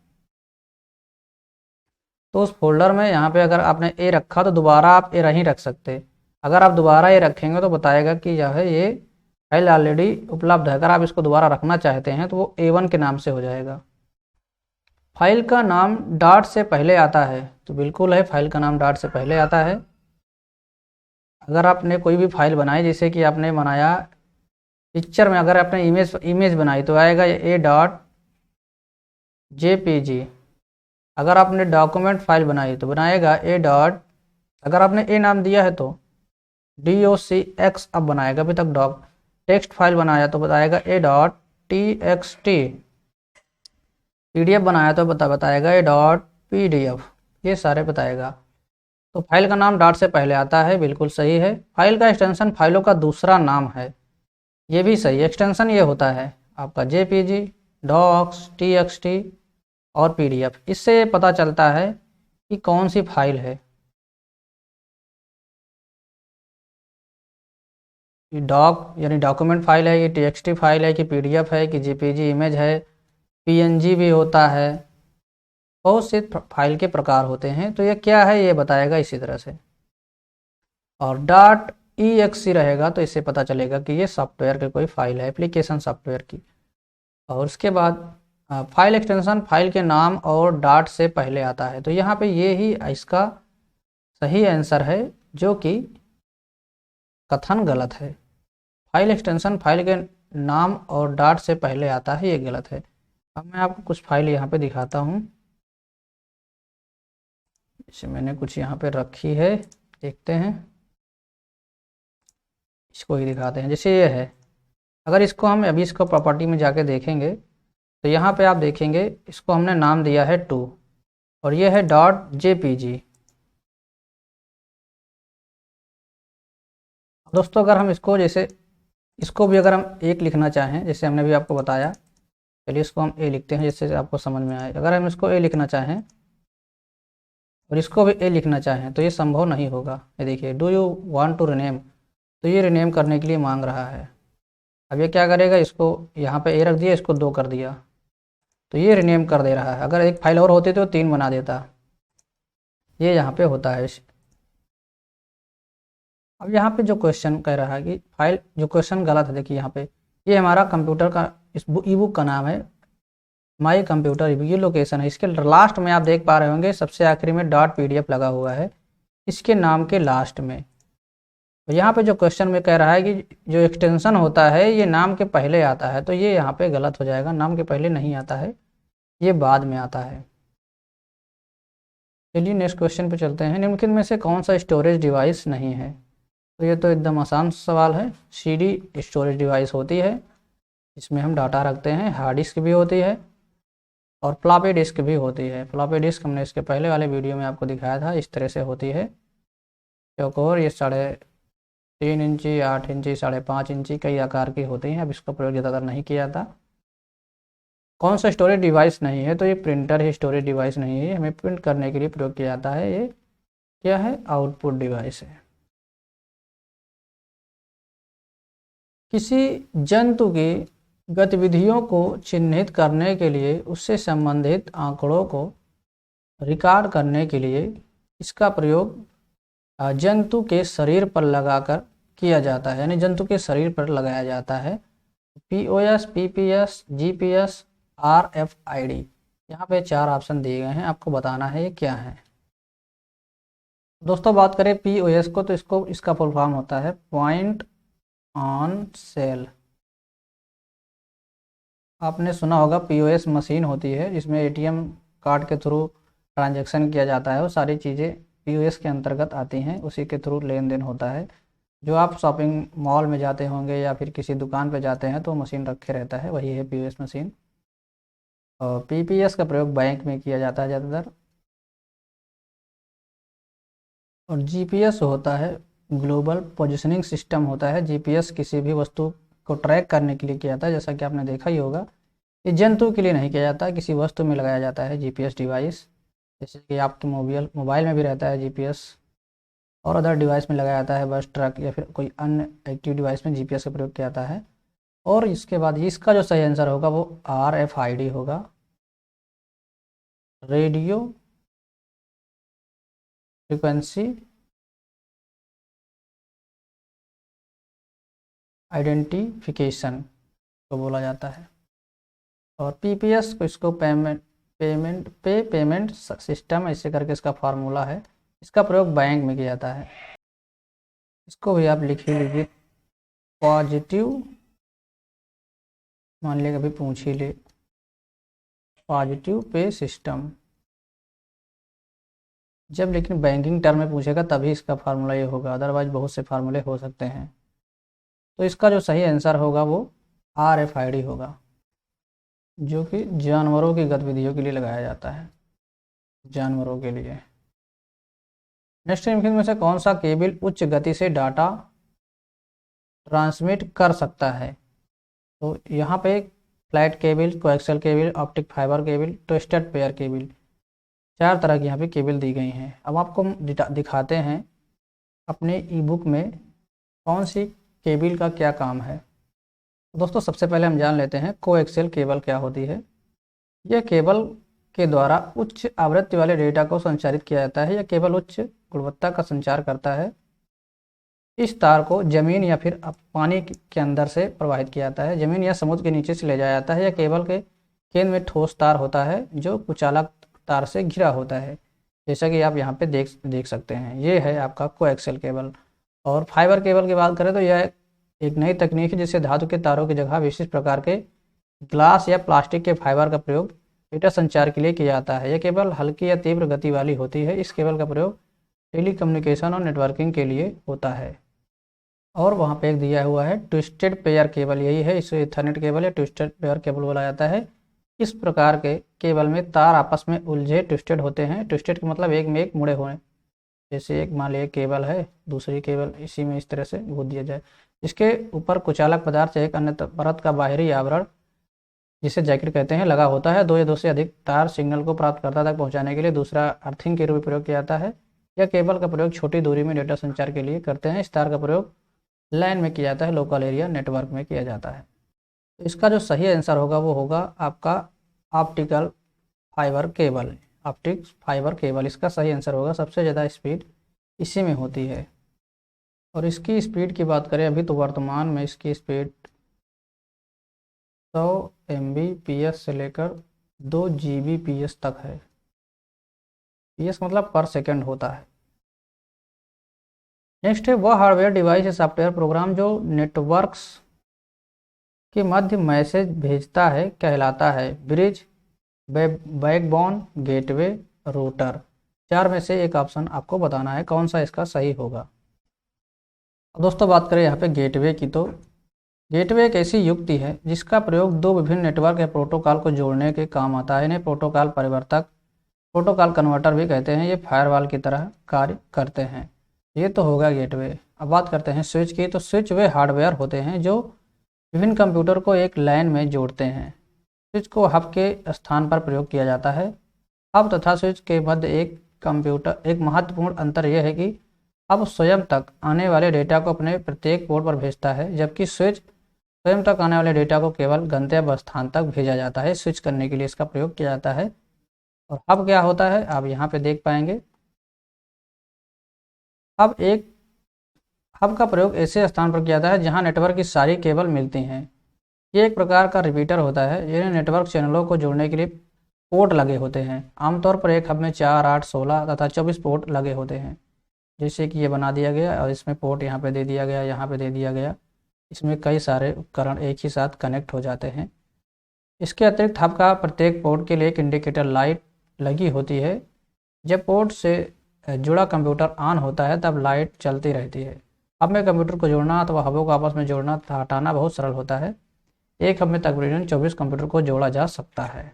तो उस फोल्डर में यहाँ पे अगर आपने A रखा तो दोबारा आप A नहीं रख सकते। अगर आप दोबारा A रखेंगे तो बताएगा कि यह ये फाइल ऑलरेडी उपलब्ध है। अगर आप इसको दोबारा रखना चाहते हैं तो वो A1 के नाम से हो जाएगा। फाइल का नाम डॉट से पहले आता है, तो बिल्कुल है, फाइल का नाम डॉट से पहले आता है। अगर आपने कोई भी फाइल बनाई, जैसे कि आपने बनाया पिक्चर में, अगर आपने इमेज बनाई तो आएगा A.jpg। अगर आपने डॉक्यूमेंट फाइल बनाई तो बनाएगा अगर आपने A नाम दिया है तो docx अब बनाएगा। अभी तक टेक्स्ट फाइल बनाया तो बताएगा A.txt। PDF बनाया तो बताएगा A.pdf। ये सारे बताएगा। तो फाइल का नाम डॉट से पहले आता है, बिल्कुल सही है। फाइल का एक्सटेंशन फाइलों का दूसरा नाम है, ये भी सही है। एक्सटेंशन ये होता है आपका JPG, docs, txt और PDF। इससे पता चलता है कि कौन सी फाइल है। डॉक यानी डॉक्यूमेंट फाइल है, ये टीएक्सटी फाइल है कि पीडीएफ है कि जेपीजी इमेज है, पीएनजी भी होता है, बहुत से फाइल के प्रकार होते हैं। तो ये क्या है ये बताएगा इसी तरह से। और डॉट EXE रहेगा तो इससे पता चलेगा कि ये सॉफ्टवेयर की कोई फाइल है, एप्लीकेशन सॉफ्टवेयर की। और उसके बाद फाइल एक्सटेंशन फाइल के नाम और डॉट से पहले आता है। तो यहाँ पे ये ही इसका सही आंसर है, जो कि कथन गलत है। फाइल एक्सटेंशन फाइल के नाम और डॉट से पहले आता है, ये गलत है। अब मैं आपको कुछ फाइल यहाँ पे दिखाता हूँ। इसे मैंने कुछ यहाँ पे रखी है, देखते हैं, इसको ही दिखाते हैं। जैसे ये है, अगर इसको हम अभी इसको प्रॉपर्टी में जाके देखेंगे तो यहाँ पे आप देखेंगे इसको हमने नाम दिया है 2 और ये है .jpg। दोस्तों अगर हम इसको जैसे इसको भी अगर हम एक लिखना चाहें, जैसे हमने भी आपको बताया, चलिए इसको हम ए लिखते हैं जिससे आपको समझ में आए। अगर हम इसको ए लिखना चाहें और इसको भी ए लिखना चाहें तो ये संभव नहीं होगा। ये देखिए, do you want to rename, तो ये रिनेम करने के लिए मांग रहा है। अब ये क्या करेगा, इसको यहाँ पे ए रख दिया, इसको 2 कर दिया, तो ये रिनेम कर दे रहा है। अगर एक फाइल और होती तो 3 बना देता, ये यहाँ पे होता है। अब यहाँ पे जो क्वेश्चन कह रहा है कि फाइल, जो क्वेश्चन गलत है, देखिए यहाँ पे ये हमारा कंप्यूटर का इस ई बुक का नाम है माई कंप्यूटर ई बुक, ये लोकेशन है। इसके लास्ट में आप देख पा रहे होंगे सबसे आखिरी में .pdf लगा हुआ है इसके नाम के लास्ट में। तो यहाँ पे जो क्वेश्चन में कह रहा है कि जो एक्सटेंशन होता है ये नाम के पहले आता है, तो ये यहाँ पे गलत हो जाएगा। नाम के पहले नहीं आता है, ये बाद में आता है। चलिए नेक्स्ट क्वेश्चन पे चलते हैं। निम्नलिखित में से कौन सा स्टोरेज डिवाइस नहीं है? तो ये तो एकदम आसान सवाल है। CD स्टोरेज डिवाइस होती है, इसमें हम डाटा रखते हैं। हार्ड डिस्क भी होती है और फ्लॉपी डिस्क भी होती है। फ्लॉपी डिस्क हमने इसके पहले वाले वीडियो में आपको दिखाया था, इस तरह से होती है चौकोर। ये 3.5 इंची, 8 इंची, 5.5 इंची, कई आकार की होती हैं। अब इसका प्रयोग ज़्यादातर नहीं किया जाता। कौन सा स्टोरेज डिवाइस नहीं है? तो ये प्रिंटर ही स्टोरेज डिवाइस नहीं है, हमें प्रिंट करने के लिए प्रयोग किया जाता है। ये क्या है? आउटपुट डिवाइस है। किसी जंतु की गतिविधियों को चिन्हित करने के लिए उससे संबंधित आंकड़ों को रिकॉर्ड करने के लिए इसका प्रयोग जंतु के शरीर पर लगाकर किया जाता है, यानी जंतु के शरीर पर लगाया जाता है। POS, PPS, GPS, RFID, यहाँ पे 4 ऑप्शन दिए गए हैं, आपको बताना है ये क्या है। दोस्तों बात करें POS को, तो इसका फुल फॉर्म होता है पॉइंट ऑन सेल। आपने सुना होगा POS मशीन होती है जिसमें ATM कार्ड के थ्रू ट्रांजैक्शन किया जाता है, वो सारी चीज़ें POS के अंतर्गत आती हैं, उसी के थ्रू लेन देन होता है। जो आप शॉपिंग मॉल में जाते होंगे या फिर किसी दुकान पे जाते हैं तो मशीन रखे रहता है, वही है POS मशीन। और PPS का प्रयोग बैंक में किया जाता है ज़्यादातर। और GPS होता है ग्लोबल पोजिशनिंग सिस्टम होता है। GPS किसी भी वस्तु को ट्रैक करने के लिए किया जाता है, जैसा कि आपने देखा ही होगा। ये जंतु के लिए नहीं किया जाता, किसी वस्तु में लगाया जाता है GPS डिवाइस। जैसे कि आपके मोबाइल में भी रहता है GPS, और अदर डिवाइस में लगाया जाता है, बस, ट्रक या फिर कोई अन्य एक्टिव डिवाइस में GPS का प्रयोग किया जाता है। और इसके बाद इसका जो सही आंसर होगा वो RFID होगा, रेडियो फ्रिक्वेंसी आइडेंटिफिकेशन को बोला जाता है। और PPS को इसको पेमेंट सिस्टम ऐसे करके इसका फार्मूला है। इसका प्रयोग बैंक में किया जाता है। इसको भी आप लिख ही लीजिए, पॉजिटिव, मान लिया कभी पूछ ही ले, पॉजिटिव पे सिस्टम। जब लेकिन बैंकिंग टर्म में पूछेगा तभी इसका फार्मूला ये होगा, अदरवाइज बहुत से फार्मूले हो सकते हैं। तो इसका जो सही आंसर होगा वो RFID होगा, जो कि जानवरों की गतिविधियों के लिए लगाया जाता है, जानवरों के लिए। नेक्स्ट निम्नलिखित में से कौन सा केबल उच्च गति से डाटा ट्रांसमिट कर सकता है? तो यहाँ पे flat cable, coaxial cable, optic fibre cable, twisted pair cable, 4 तरह की यहाँ पे केबल दी गई हैं। अब आपको दिखाते हैं अपने ई बुक में कौन सी केबल का क्या काम है। दोस्तों सबसे पहले हम जान लेते हैं कोएक्सियल केबल क्या होती है। यह केबल के द्वारा उच्च आवृत्ति वाले डेटा को संचारित किया जाता है। यह केबल उच्च गुणवत्ता का संचार करता है। इस तार को जमीन या फिर पानी के अंदर से प्रवाहित किया जाता है, जमीन या समुद्र के नीचे से ले जाया जाता है। यह केबल के केंद्र में ठोस तार होता है जो कुचालक तार से घिरा होता है, जैसा कि आप यहाँ पे देख सकते हैं। ये है आपका कोएक्सियल केबल। और फाइबर केबल की बात करें तो यह एक नई तकनीक है जिससे धातु के तारों की जगह विशिष्ट प्रकार के ग्लास या प्लास्टिक के फाइबर का प्रयोग डेटा संचार के लिए किया जाता है। यह केबल हल्की या तीव्र गति वाली होती है। इस केबल का प्रयोग टेलीकम्युनिकेशन और नेटवर्किंग के लिए होता है। और वहाँ पे एक दिया हुआ है ट्विस्टेड पेयर केबल, यही है, इसे इथरनेट केबल या ट्विस्टेड पेयर केबल बोला जाता है। इस प्रकार के केबल में तार आपस में उलझे ट्विस्टेड होते हैं। ट्विस्टेड का मतलब एक में एक मुड़े हुए, जैसे एक मान लीजिए केबल है, दूसरी केबल इसी में इस तरह से घुस दिया जाए। इसके ऊपर कुचालक पदार्थ एक अन्य परत का बाहरी आवरण, जिसे जैकेट कहते हैं, लगा होता है। दो या दो से अधिक तार सिग्नल को प्राप्तकर्ता तक पहुंचाने के लिए दूसरा अर्थिंग के रूप में प्रयोग किया जाता है। यह केबल का प्रयोग छोटी दूरी में डेटा संचार के लिए करते हैं। इस तार का प्रयोग लैन में किया जाता है, लोकल एरिया नेटवर्क में किया जाता है। तो इसका जो सही आंसर होगा वो होगा आपका optical fibre cable. Optic fibre cable इसका सही आंसर होगा। सबसे ज़्यादा स्पीड इसी में होती है। और इसकी स्पीड की बात करें अभी तो वर्तमान में इसकी स्पीड 100 Mbps से लेकर 2 Gbps तक है। PS मतलब पर सेकंड होता है। नेक्स्ट है वह हार्डवेयर डिवाइस या सॉफ्टवेयर प्रोग्राम जो नेटवर्क्स के मध्य मैसेज भेजता है कहलाता है ब्रिज, बैकबोन, गेटवे, रूटर। चार में से एक ऑप्शन आपको बताना है कौन सा इसका सही होगा। दोस्तों बात करें यहाँ पे गेटवे की, तो गेटवे एक ऐसी युक्ति है जिसका प्रयोग दो विभिन्न नेटवर्क या प्रोटोकॉल को जोड़ने के काम आता है। इन्हें प्रोटोकॉल परिवर्तक, प्रोटोकॉल कन्वर्टर भी कहते हैं। ये फायरवॉल की तरह कार्य करते हैं। ये तो होगा गेटवे। अब बात करते हैं स्विच की, तो स्विच वे हार्डवेयर होते हैं जो विभिन्न कंप्यूटर को एक लाइन में जोड़ते हैं। स्विच को हब के स्थान पर प्रयोग किया जाता है। हब तथा स्विच के मध्य एक महत्वपूर्ण अंतर यह है कि हब स्वयं तक आने वाले डेटा को अपने प्रत्येक पोर्ट पर भेजता है, जबकि स्विच स्वयं तक आने वाले डेटा को केवल गंतव्य स्थान तक भेजा जाता है। स्विच करने के लिए इसका प्रयोग किया जाता है। और हब क्या होता है आप यहाँ पे देख पाएंगे। हब का प्रयोग ऐसे स्थान पर किया जाता है जहाँ नेटवर्क की सारी केबल मिलती हैं। ये एक प्रकार का रिपीटर होता है। ये नेटवर्क चैनलों को जोड़ने के लिए पोर्ट लगे होते हैं। आमतौर पर एक हब में 4, 8, 16 तथा 24 पोर्ट लगे होते हैं, जैसे कि ये बना दिया गया और इसमें पोर्ट यहाँ पे दे दिया गया, यहाँ पे दे दिया गया। इसमें कई सारे उपकरण एक ही साथ कनेक्ट हो जाते हैं। इसके अतिरिक्त हब का प्रत्येक पोर्ट के लिए एक इंडिकेटर लाइट लगी होती है। जब पोर्ट से जुड़ा कंप्यूटर ऑन होता है तब लाइट चलती रहती है। हब में कंप्यूटर को जोड़ना अथवा हबों को आपस में जोड़ना तथा हटाना बहुत सरल होता है। एक हब में तकरीबन 24 कंप्यूटर को जोड़ा जा सकता है।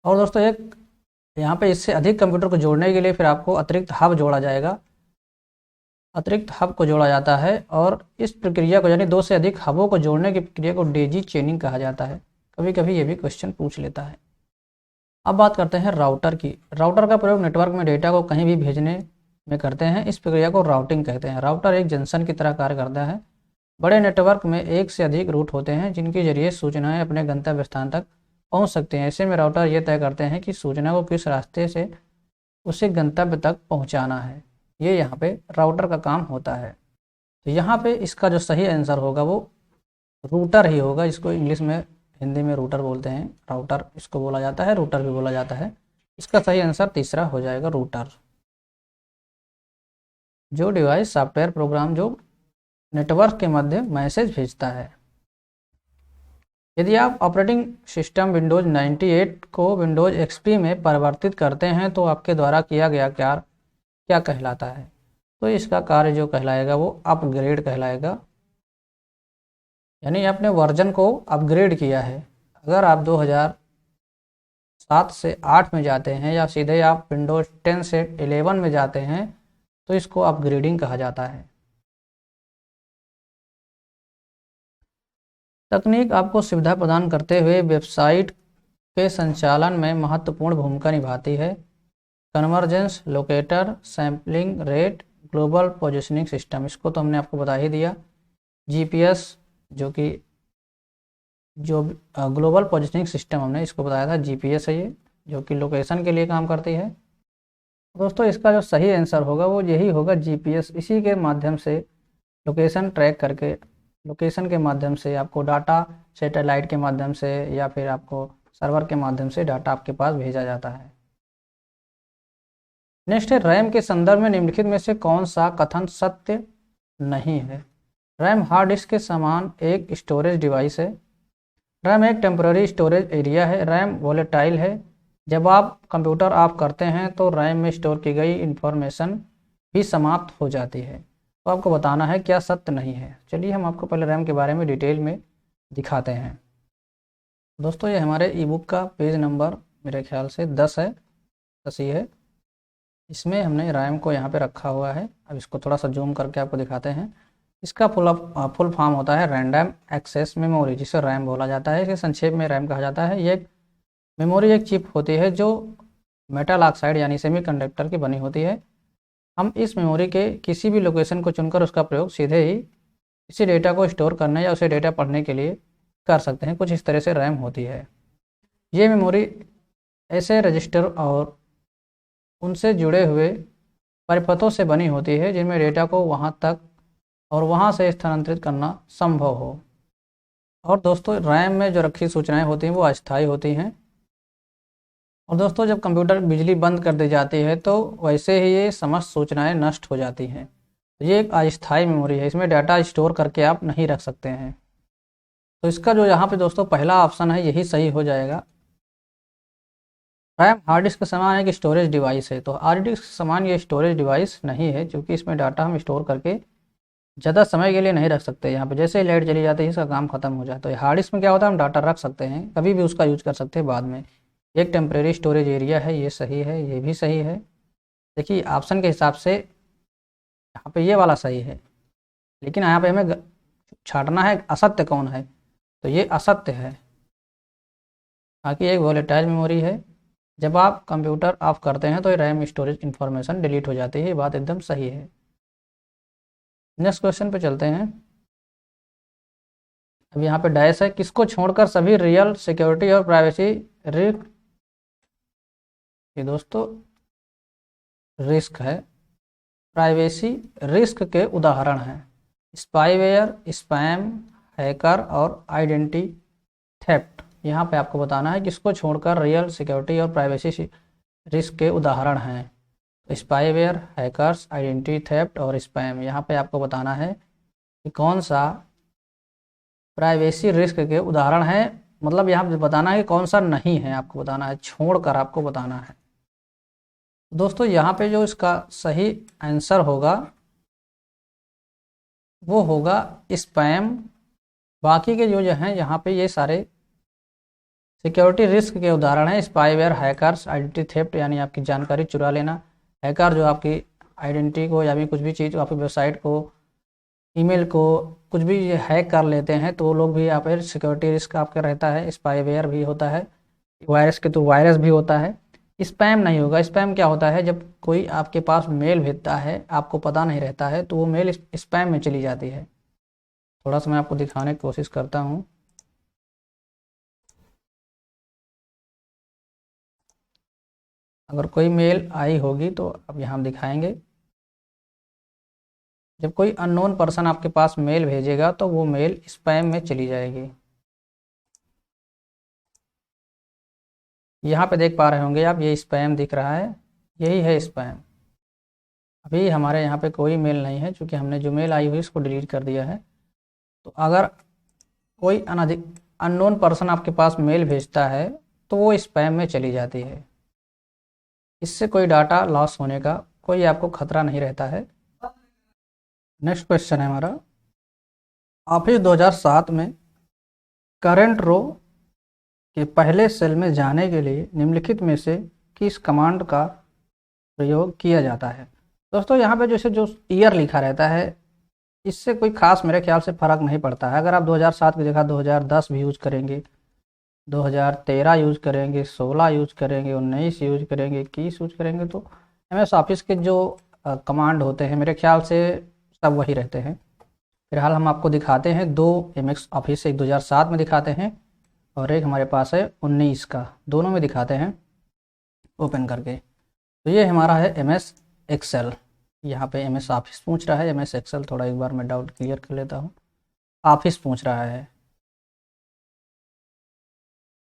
और दोस्तों एक यहाँ पे इससे अधिक कंप्यूटर को जोड़ने के लिए फिर आपको अतिरिक्त हब जोड़ा जाएगा। अतिरिक्त हब को जोड़ा जाता है और इस प्रक्रिया को यानी 2 से अधिक हबों को जोड़ने की प्रक्रिया को डेजी चेनिंग कहा जाता है। कभी कभी ये भी क्वेश्चन पूछ लेता है। अब बात करते हैं राउटर की। राउटर का प्रयोग नेटवर्क में डेटा को कहीं भी भेजने में करते हैं। इस प्रक्रिया को राउटिंग कहते हैं। राउटर एक जंक्शन की तरह कार्य करता है। बड़े नेटवर्क में एक से अधिक रूट होते हैं जिनके जरिए सूचनाएं अपने गंतव्य स्थान तक पहुंच सकते हैं। ऐसे में राउटर ये तय करते हैं कि सूचना को किस रास्ते से उसे गंतव्य तक पहुंचाना है। ये यहाँ पे राउटर का काम होता है। तो यहाँ पे इसका जो सही आंसर होगा वो रूटर ही होगा। इसको इंग्लिश में, हिंदी में रूटर बोलते हैं। राउटर इसको बोला जाता है, रूटर भी बोला जाता है। इसका सही आंसर तीसरा हो जाएगा, रूटर। जो डिवाइस सॉफ्टवेयर प्रोग्राम जो नेटवर्क के मध्य मैसेज भेजता है। यदि आप ऑपरेटिंग सिस्टम विंडोज 98 को विंडोज एक्सपी में परिवर्तित करते हैं तो आपके द्वारा किया गया कार्य क्या कहलाता है। तो इसका कार्य जो कहलाएगा वो अपग्रेड कहलाएगा। यानी आपने वर्जन को अपग्रेड किया है। अगर आप 2007 से 8 में जाते हैं या सीधे आप विंडोज 10 से 11 में जाते हैं तो इसको अपग्रेडिंग कहा जाता है। तकनीक आपको सुविधा प्रदान करते हुए वेबसाइट के संचालन में महत्वपूर्ण भूमिका निभाती है। Convergence, locator, sampling rate, global positioning system, इसको तो हमने आपको बता ही दिया। GPS जो ग्लोबल पोजिशनिंग सिस्टम हमने इसको बताया था, GPS है ये, जो कि लोकेशन के लिए काम करती है। दोस्तों इसका जो सही आंसर होगा वो यही होगा, GPS। इसी के माध्यम से लोकेशन ट्रैक करके, लोकेशन के माध्यम से आपको डाटा सैटेलाइट के माध्यम से या फिर आपको सर्वर के माध्यम से डाटा आपके पास भेजा जाता है। नेक्स्ट है, रैम के संदर्भ में निम्नलिखित में से कौन सा कथन सत्य नहीं है। रैम हार्ड डिस्क के समान एक स्टोरेज डिवाइस है। रैम एक टेम्पररी स्टोरेज एरिया है। रैम वोलेटाइल है। जब आप कंप्यूटर ऑफ करते हैं तो रैम में स्टोर की गई इंफॉर्मेशन भी समाप्त हो जाती है। तो आपको बताना है क्या सत्य नहीं है। चलिए हम आपको पहले रैम के बारे में डिटेल में दिखाते हैं। दोस्तों ये हमारे ई बुक का पेज नंबर मेरे ख्याल से 10 है, 10 ही है। इसमें हमने रैम को यहाँ पे रखा हुआ है। अब इसको थोड़ा सा जूम करके आपको दिखाते हैं। इसका फुल फॉर्म होता है रैंडम एक्सेस मेमोरी, जिसे रैम बोला जाता है। इसे संक्षेप में रैम कहा जाता है। ये एक मेमोरी, एक चिप होती है जो मेटल ऑक्साइड यानी सेमीकंडक्टर की बनी होती है। हम इस मेमोरी के किसी भी लोकेशन को चुनकर उसका प्रयोग सीधे ही इसी डेटा को स्टोर करने या उसे डेटा पढ़ने के लिए कर सकते हैं। कुछ इस तरह से रैम होती है। ये मेमोरी ऐसे रजिस्टर और उनसे जुड़े हुए परिपथों से बनी होती है जिनमें डेटा को वहाँ तक और वहाँ से स्थानांतरित करना संभव हो। और दोस्तों रैम में जो रखी सूचनाएं होती हैं वो अस्थायी होती हैं। और दोस्तों जब कंप्यूटर बिजली बंद कर दी जाती है तो वैसे ही ये समस्त सूचनाएं नष्ट हो जाती हैं। तो ये एक अस्थायी मेमोरी है। इसमें डाटा स्टोर करके आप नहीं रख सकते हैं। तो इसका जो यहाँ पे दोस्तों पहला ऑप्शन है यही सही हो जाएगा। रैम हार्ड डिस्क के समान एक स्टोरेज डिवाइस है। तो हार्ड डिस्क के समान ये स्टोरेज डिवाइस नहीं है, क्योंकि इसमें डाटा हम स्टोर करके ज़्यादा समय के लिए नहीं रख सकते। यहाँ पे जैसे ही लाइट चली जाती है इसका काम खत्म हो जाता है। तो हार्ड डिस्क में क्या होता है, हम डाटा रख सकते हैं, कभी भी उसका यूज कर सकते हैं बाद में। एक टेम्परेरी स्टोरेज एरिया है, ये सही है, ये भी सही है। देखिए ऑप्शन के हिसाब से यहाँ पे ये वाला सही है, लेकिन यहाँ पे हमें छांटना है असत्य कौन है। तो ये असत्य है। बाकी एक वोलेटाइल मेमोरी है। जब आप कंप्यूटर ऑफ करते हैं तो रैम स्टोरेज इंफॉर्मेशन डिलीट हो जाती है। ये बात एकदम सही है। नेक्स्ट क्वेश्चन पे चलते हैं। अब यहाँ पे डैश है, किसको छोड़कर सभी रियल सिक्योरिटी और प्राइवेसी रिस्क, ये दोस्तों रिस्क है, प्राइवेसी रिस्क के उदाहरण हैं स्पाईवेयर, स्पैम, हैकर और आइडेंटिटी थेफ्ट। यहाँ पे आपको बताना है किसको छोड़कर रियल सिक्योरिटी और प्राइवेसी रिस्क के उदाहरण हैं। स्पाईवेयर, हैकर्स, आइडेंटिटी थेफ्ट और स्पैम। यहाँ पे आपको बताना है कि कौन सा प्राइवेसी रिस्क के उदाहरण है। मतलब यहाँ पे बताना है कि कौन सा नहीं है, आपको बताना है, छोड़कर आपको बताना है। दोस्तों यहाँ पे जो इसका सही आंसर होगा वो होगा स्पैम। बाकी के जो हैं यहाँ पे ये सारे सिक्योरिटी रिस्क के उदाहरण हैं। स्पाईवेयर, हैकर्स, आइडेंटिटी थेफ्ट यानी आपकी जानकारी चुरा लेना, हैकर जो आपकी आइडेंटिटी को या भी कुछ भी चीज़, आपकी वेबसाइट को, ईमेल को, कुछ भी हैक कर लेते हैं तो वो लोग भी यहाँ पर सिक्योरिटी रिस्क आपका रहता है। स्पाईवेयर भी होता है, वायरस के तो वायरस भी होता है। स्पैम नहीं होगा। स्पैम क्या होता है, जब कोई आपके पास मेल भेजता है आपको पता नहीं रहता है तो वो मेल स्पैम में चली जाती है। थोड़ा सा मैं आपको दिखाने की कोशिश करता हूँ। अगर कोई मेल आई होगी तो अब यहाँ दिखाएंगे। जब कोई अननोन पर्सन आपके पास मेल भेजेगा तो वो मेल स्पैम में चली जाएगी। यहाँ पे देख पा रहे होंगे आप, ये स्पैम दिख रहा है, यही है स्पैम। अभी हमारे यहाँ पे कोई मेल नहीं है, क्योंकि हमने जो मेल आई हुई इसको डिलीट कर दिया है। तो अगर कोई अननोन पर्सन आपके पास मेल भेजता है तो वो स्पैम में चली जाती है। इससे कोई डाटा लॉस होने का कोई आपको खतरा नहीं रहता है। नेक्स्ट क्वेश्चन है हमारा, ऑफिस 2007 में करंट रो के पहले सेल में जाने के लिए निम्नलिखित में से किस कमांड का प्रयोग किया जाता है। दोस्तों यहाँ पे जैसे जो ईयर लिखा रहता है इससे कोई खास मेरे ख्याल से फ़र्क नहीं पड़ता है। अगर आप 2007 की जगह 2010 भी यूज़ करेंगे, 2013 यूज़ करेंगे, 16 यूज़ करेंगे, 19 यूज़ करेंगे, 21 यूज़ करेंगे, तो MS ऑफिस के जो कमांड होते हैं मेरे ख्याल से सब वही रहते हैं। फिलहाल हम आपको दिखाते हैं 2 MX ऑफिस, एक 2007 में दिखाते हैं और एक हमारे पास है 19 का, दोनों में दिखाते हैं ओपन करके। तो ये हमारा है MS एक्सेल। यहाँ पे MS ऑफिस पूछ रहा है, MS एक्सेल थोड़ा एक बार मैं डाउट क्लियर कर लेता हूँ। ऑफिस पूछ रहा है,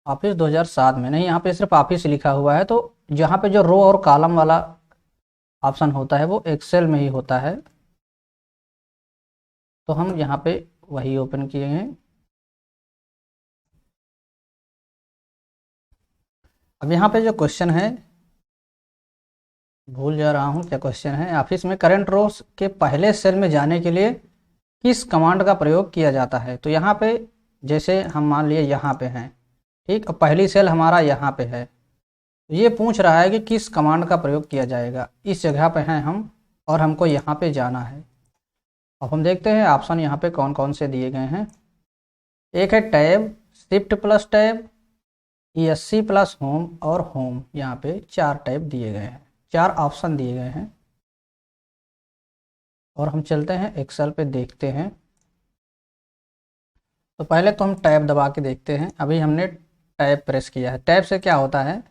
ऑफिस 2007 में नहीं, यहाँ पे सिर्फ ऑफिस लिखा हुआ है। तो जहाँ पे जो रो और कॉलम वाला ऑप्शन होता है वो एक्सेल में ही होता है, तो हम यहाँ पे वही ओपन किए हैं। अब यहाँ पे जो क्वेश्चन है, भूल जा रहा हूँ क्या क्वेश्चन है। ऑफिस में करंट रो के पहले सेल में जाने के लिए किस कमांड का प्रयोग किया जाता है। तो यहाँ पे जैसे हम मान लिए यहाँ पे हैं, ठीक, और पहली सेल हमारा यहाँ पे है, ये पूछ रहा है कि किस कमांड का प्रयोग किया जाएगा। इस जगह पे हैं हम और हमको यहाँ पे जाना है। अब हम देखते हैं ऑप्शन यहाँ पे कौन कौन से दिए गए हैं। एक है tab, shift plus tab, ESC plus home और होम। यहाँ पे 4 टैब दिए गए हैं, 4 ऑप्शन दिए गए हैं। और हम चलते हैं एक्सेल पे देखते हैं। तो पहले तो हम टैब दबा के देखते हैं। अभी हमने टैब प्रेस किया है। टैब से क्या होता है,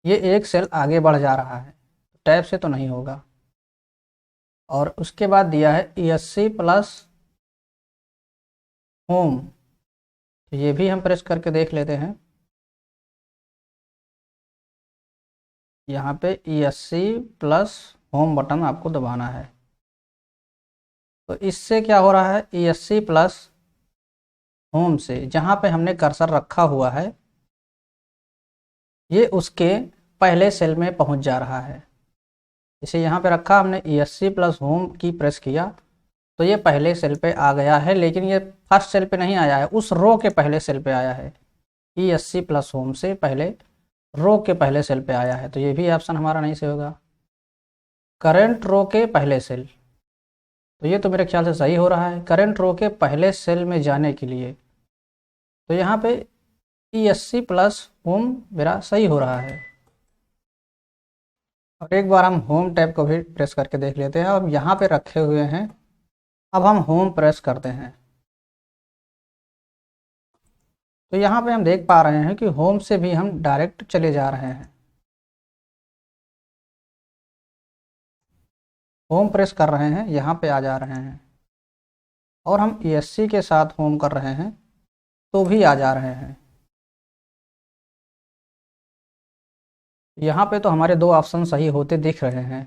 ये एक सेल आगे बढ़ जा रहा है, टैब से तो नहीं होगा। और उसके बाद दिया है ESC प्लस होम, तो ये भी हम प्रेस करके देख लेते हैं। यहाँ पे ESC प्लस होम बटन आपको दबाना है। तो इससे क्या हो रहा है, ESC प्लस होम से जहाँ पे हमने कर्सर रखा हुआ है ये उसके पहले सेल में पहुँच जा रहा है। इसे यहाँ पे रखा हमने, ESC प्लस होम की प्रेस किया तो ये पहले सेल पे आ गया है, लेकिन ये फर्स्ट सेल पे नहीं आया है, उस रो के पहले सेल पे आया है। ESC प्लस होम से पहले रो के पहले सेल पे आया है, तो ये भी ऑप्शन हमारा नहीं से होगा। करंट रो के पहले सेल, तो ये तो मेरे ख्याल से सही हो रहा है। करंट रो के पहले सेल में जाने के लिए तो यहाँ पे ESC प्लस होम मेरा सही हो रहा है। और एक बार हम होम टैब को भी प्रेस करके देख लेते हैं। अब यहाँ पे रखे हुए हैं, अब हम होम प्रेस करते हैं तो यहाँ पे हम देख पा रहे हैं कि होम से भी हम डायरेक्ट चले जा रहे हैं। होम प्रेस कर रहे हैं, यहाँ पे आ जा रहे हैं, और हम ESC के साथ होम कर रहे हैं तो भी आ जा रहे हैं। यहाँ पे तो हमारे 2 ऑप्शन सही होते दिख रहे हैं,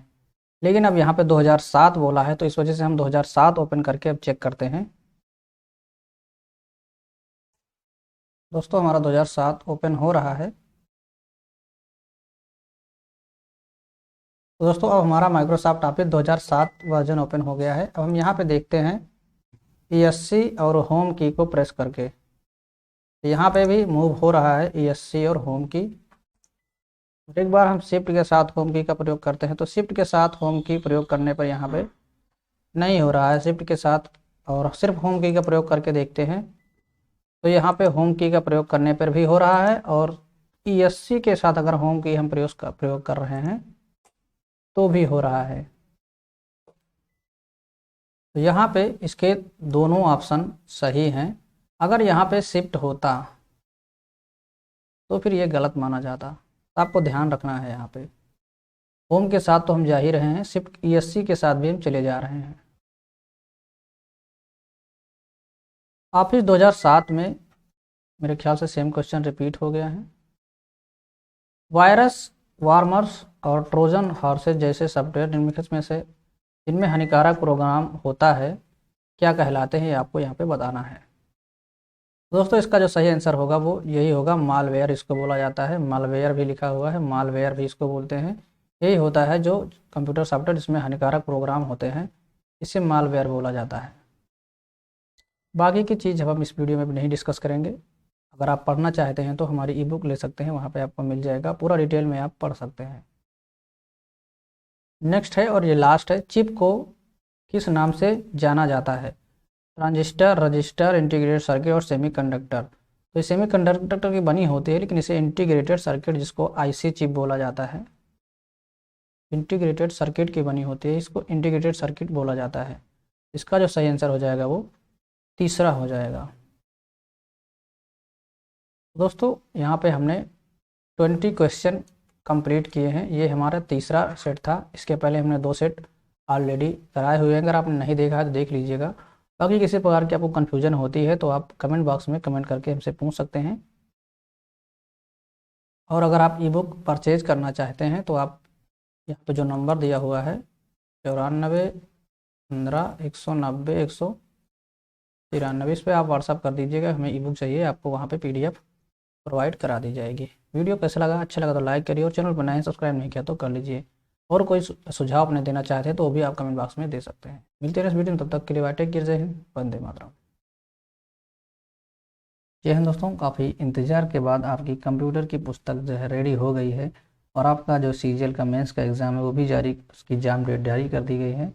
लेकिन अब यहाँ पे 2007 बोला है तो इस वजह से हम 2007 ओपन करके अब चेक करते हैं। दोस्तों हमारा 2007 ओपन हो रहा है। तो दोस्तों अब हमारा माइक्रोसॉफ्ट ऑफिस 2007 वर्जन ओपन हो गया है। अब हम यहाँ पे देखते हैं ESC और होम की को प्रेस करके, यहाँ पे भी मूव हो रहा है ESC और होम की। एक बार हम शिफ्ट के साथ होम की का प्रयोग करते हैं तो शिफ्ट के साथ होम की प्रयोग करने पर यहाँ पे नहीं हो रहा है। शिफ्ट के साथ और सिर्फ होम की का प्रयोग करके देखते हैं तो यहाँ पे होम की का प्रयोग करने पर भी हो रहा है, और ESC के साथ अगर होम की हम प्रयोग कर रहे हैं तो भी हो रहा है। तो यहाँ पे इसके दोनों ऑप्शन सही हैं। अगर यहाँ पे शिफ्ट होता तो फिर ये गलत माना जाता, तो आपको ध्यान रखना है। यहाँ पे होम के साथ तो हम जा ही रहे हैं, शिफ्ट ESC के साथ भी हम चले जा रहे हैं। ऑफिस 2007 में मेरे ख्याल से सेम क्वेश्चन रिपीट हो गया है। वायरस, वार्मर्स और ट्रोजन हॉर्सेज जैसे सॉफ्टवेयर निम्नलिखित में से जिनमें हानिकारक प्रोग्राम होता है क्या कहलाते हैं, आपको यहाँ पे बताना है। दोस्तों इसका जो सही आंसर होगा वो यही होगा, मालवेयर इसको बोला जाता है। मालवेयर भी लिखा हुआ है, मालवेयर भी इसको बोलते हैं। यही होता है जो कंप्यूटर सॉफ्टवेयर जिसमें हानिकारक प्रोग्राम होते हैं, इसे मालवेयर बोला जाता है। बाकी की चीज़ हम इस वीडियो में भी नहीं डिस्कस करेंगे। अगर आप पढ़ना चाहते हैं तो हमारी ई-बुक ले सकते हैं, वहाँ पे आपको मिल जाएगा, पूरा डिटेल में आप पढ़ सकते हैं। नेक्स्ट है और ये लास्ट है, चिप को किस नाम से जाना जाता है। ट्रांजिस्टर, रजिस्टर, इंटीग्रेटेड सर्किट और सेमीकंडक्टर। तो ये सेमीकंडक्टर की बनी होती है, लेकिन इसे इंटीग्रेटेड सर्किट जिसको IC चिप बोला जाता है, इंटीग्रेटेड सर्किट की बनी होती है, इसको इंटीग्रेटेड सर्किट बोला जाता है। इसका जो सही आंसर हो जाएगा वो तीसरा हो जाएगा। दोस्तों यहाँ पे हमने 20 क्वेश्चन कंप्लीट किए हैं। ये हमारा तीसरा सेट था। इसके पहले हमने 2 सेट ऑलरेडी कराए हुए हैं। अगर आपने नहीं देखा है तो देख लीजिएगा। बाकी किसी प्रकार की आपको कन्फ्यूजन होती है तो आप कमेंट बॉक्स में कमेंट करके हमसे पूछ सकते हैं। और अगर आप ई बुक परचेज करना चाहते हैं तो आप यहाँ पे जो नंबर दिया हुआ है 9415 190 193, इस पर आप व्हाट्सअप कर दीजिएगा। हमें ई बुक चाहिए, आपको वहाँ पे PDF प्रोवाइड करा दी जाएगी। वीडियो कैसा लगा? अच्छा लगा तो लाइक करिए, और चैनल बनाएं सब्सक्राइब नहीं किया तो कर लीजिए। और कोई सुझाव अपने देना चाहते हैं तो वो भी आप कमेंट बॉक्स में दे सकते हैं। मिलते हैं इस वीडियो में, तब तक के लिए बाय, टेक केयर, जय हिंद, वंदे मातरम। जय हिंद दोस्तों, काफ़ी इंतज़ार के बाद आपकी कंप्यूटर की पुस्तक जो है रेडी हो गई है, और आपका जो CGL का मेंस का एग्ज़ाम है वो भी जारी, उसकी एग्ज़ाम डेट जारी कर दी गई है।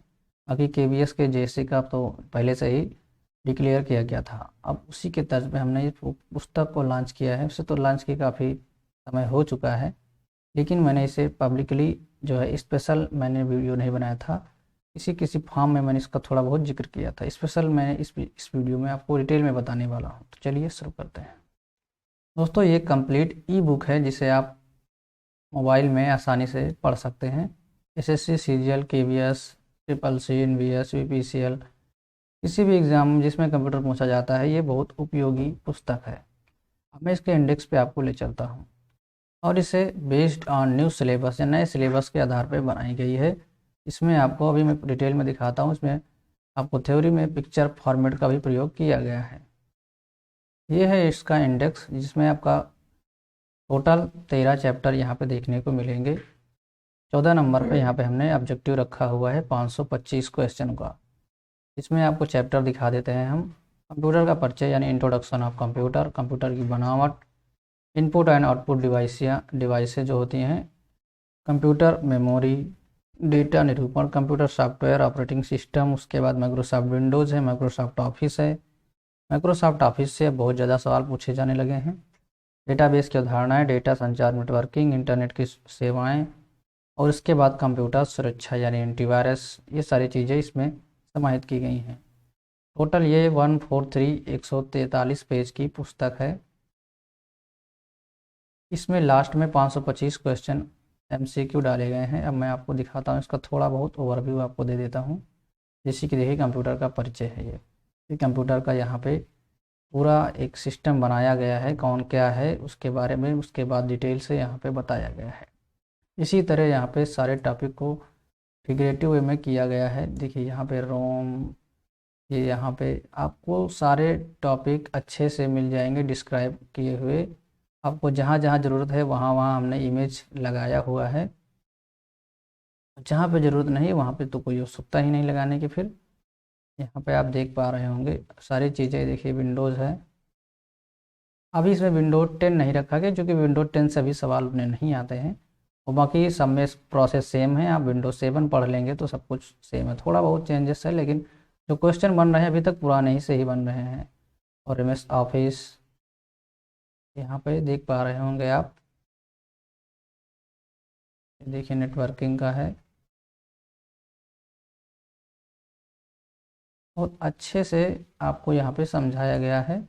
बाकी KVS के JC का तो पहले से ही डिक्लेयर किया गया था। अब उसी के तर्ज पे हमने इस पुस्तक को लॉन्च किया है। उसे तो लॉन्च किए काफ़ी समय हो चुका है, लेकिन मैंने इसे पब्लिकली जो है स्पेशल मैंने वीडियो नहीं बनाया था। किसी फॉर्म में मैंने इसका थोड़ा बहुत जिक्र किया था। स्पेशल मैंने इस वीडियो में आपको डिटेल में बताने वाला हूँ। तो चलिए शुरू करते हैं। दोस्तों ये कंप्लीट ई बुक है जिसे आप मोबाइल में आसानी से पढ़ सकते हैं। SSC CGL KVS SSC NVS VPCL किसी भी एग्ज़ाम जिसमें कंप्यूटर पूछा जाता है, ये बहुत उपयोगी पुस्तक है। अब मैं इसके इंडेक्स पे आपको ले चलता हूँ, और इसे बेस्ड ऑन न्यू सिलेबस या नए सिलेबस के आधार पर बनाई गई है। इसमें आपको अभी मैं डिटेल में दिखाता हूँ। इसमें आपको थ्योरी में पिक्चर फॉर्मेट का भी प्रयोग किया गया है। ये है इसका इंडेक्स, जिसमें आपका टोटल 13 चैप्टर यहाँ पे देखने को मिलेंगे। 14 नंबर पे यहाँ पे हमने ऑब्जेक्टिव रखा हुआ है 525 क्वेश्चन का। इसमें आपको चैप्टर दिखा देते हैं हम। कंप्यूटर का परिचय यानी इंट्रोडक्शन ऑफ कंप्यूटर, कंप्यूटर की बनावट, इनपुट एंड आउटपुट डिवाइसें जो होती हैं, कंप्यूटर मेमोरी, डेटा निरूपण, कंप्यूटर सॉफ्टवेयर ऑपरेटिंग सिस्टम। उसके बाद माइक्रोसॉफ्ट विंडोज़ है, माइक्रोसॉफ्ट ऑफिस है। माइक्रोसॉफ्ट ऑफिस से बहुत ज़्यादा सवाल पूछे जाने लगे हैं। डेटाबेस की अवधारणाएँ, डेटा संचार नेटवर्किंग, इंटरनेट की सेवाएं, और इसके बाद कंप्यूटर सुरक्षा यानी एंटीवायरस। ये सारी चीज़ें इसमें समाहित की गई हैं। टोटल ये 143 पेज की पुस्तक है। इसमें लास्ट में 525 क्वेश्चन MCQ डाले गए हैं। अब मैं आपको दिखाता हूँ, इसका थोड़ा बहुत ओवरव्यू आपको दे देता हूँ। जैसे कि देखिए कंप्यूटर का परिचय है। ये कंप्यूटर का यहाँ पे पूरा एक सिस्टम बनाया गया है, कौन क्या है उसके बारे में, उसके बाद डिटेल से यहाँ पे बताया गया है। इसी तरह यहाँ पे सारे टॉपिक को फिगरेटिव वे में किया गया है। देखिए यहाँ पे रोम, ये यहाँ पे आपको सारे टॉपिक अच्छे से मिल जाएंगे डिस्क्राइब किए हुए। आपको जहाँ जहाँ ज़रूरत है वहाँ वहाँ हमने इमेज लगाया हुआ है। जहाँ पे ज़रूरत नहीं वहाँ पे तो कोई आवश्यकता ही नहीं लगाने की। फिर यहाँ पे आप देख पा रहे होंगे सारी चीज़ें। देखिए विंडोज़ है, अभी इसमें विंडोज 10 नहीं रखा गया क्योंकि विंडोज 10 से अभी सवाल उन्हें नहीं आते हैं। और बाकी सब में प्रोसेस सेम है। आप विंडोज 7 पढ़ लेंगे तो सब कुछ सेम है। थोड़ा बहुत चेंजेस है, लेकिन जो क्वेश्चन बन रहे हैं अभी तक पुराने ही से ही बन रहे हैं। और MS ऑफिस यहाँ पे देख पा रहे होंगे आप। देखिए नेटवर्किंग का है, बहुत अच्छे से आपको यहाँ पे समझाया गया है।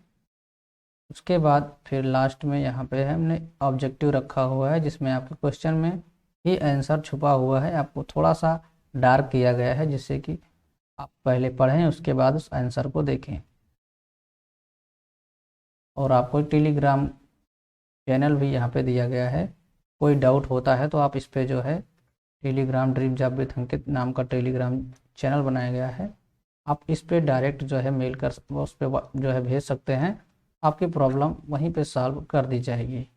उसके बाद फिर लास्ट में यहाँ पे हमने ऑब्जेक्टिव रखा हुआ है, जिसमें आपके क्वेश्चन में ही आंसर छुपा हुआ है। आपको थोड़ा सा डार्क किया गया है, जिससे कि आप पहले पढ़ें उसके बाद उस आंसर को देखें। और आपको टेलीग्राम चैनल भी यहाँ पे दिया गया है। कोई डाउट होता है तो आप इस पे जो है टेलीग्राम ड्रीम जॉब विद अंकित नाम का टेलीग्राम चैनल बनाया गया है। आप इस पे डायरेक्ट जो है मेल कर उस पर जो है भेज सकते हैं। आपकी प्रॉब्लम वहीं पे सॉल्व कर दी जाएगी।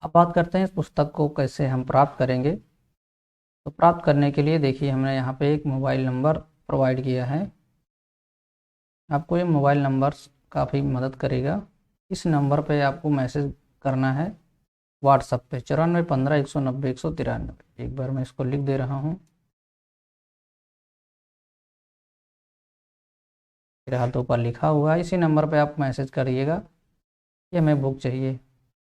अब बात करते हैं इस पुस्तक को कैसे हम प्राप्त करेंगे। तो प्राप्त करने के लिए देखिए हमने यहाँ पे एक मोबाइल नंबर प्रोवाइड किया है। आपको ये मोबाइल नंबर काफ़ी मदद करेगा। इस नंबर पे आपको मैसेज करना है व्हाट्सएप पे 9415 190 193। एक बार मैं इसको लिख दे रहा हूँ। मेरे हाथों पर लिखा हुआ है, इसी नंबर पे आप मैसेज करिएगा कि हमें बुक चाहिए।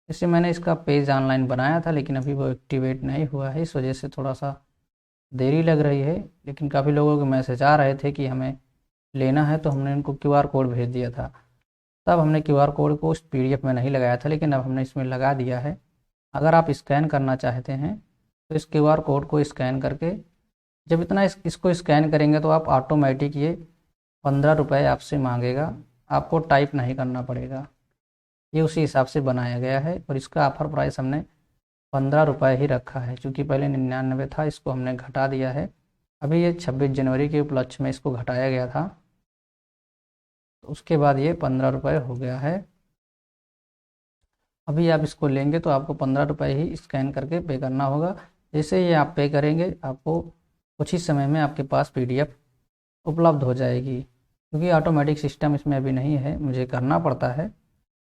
इससे मैंने इसका पेज ऑनलाइन बनाया था, लेकिन अभी वो एक्टिवेट नहीं हुआ है, इस वजह से थोड़ा सा देरी लग रही है। लेकिन काफ़ी लोगों के मैसेज आ रहे थे कि हमें लेना है तो हमने इनको QR कोड भेज दिया था। तब हमने QR कोड को उस PDF में नहीं लगाया था, लेकिन अब हमने इसमें लगा दिया है। अगर आप स्कैन करना चाहते हैं तो इस QR कोड को स्कैन करके जब इतना इसको स्कैन करेंगे तो आप ऑटोमेटिक ये 15 रुपये आपसे मांगेगा, आपको टाइप नहीं करना पड़ेगा। ये उसी हिसाब से बनाया गया है और इसका ऑफर प्राइस हमने 15 रुपये ही रखा है, क्योंकि पहले 99 था, इसको हमने घटा दिया है। अभी ये 26 जनवरी के उपलक्ष्य में इसको घटाया गया था, तो उसके बाद ये 15 रुपये हो गया है। अभी आप इसको लेंगे तो आपको 15 रुपये ही स्कैन करके पे करना होगा। जैसे ही आप पे करेंगे आपको कुछ ही समय में आपके पास PDF उपलब्ध हो जाएगी, क्योंकि ऑटोमेटिक सिस्टम इसमें अभी नहीं है, मुझे करना पड़ता है।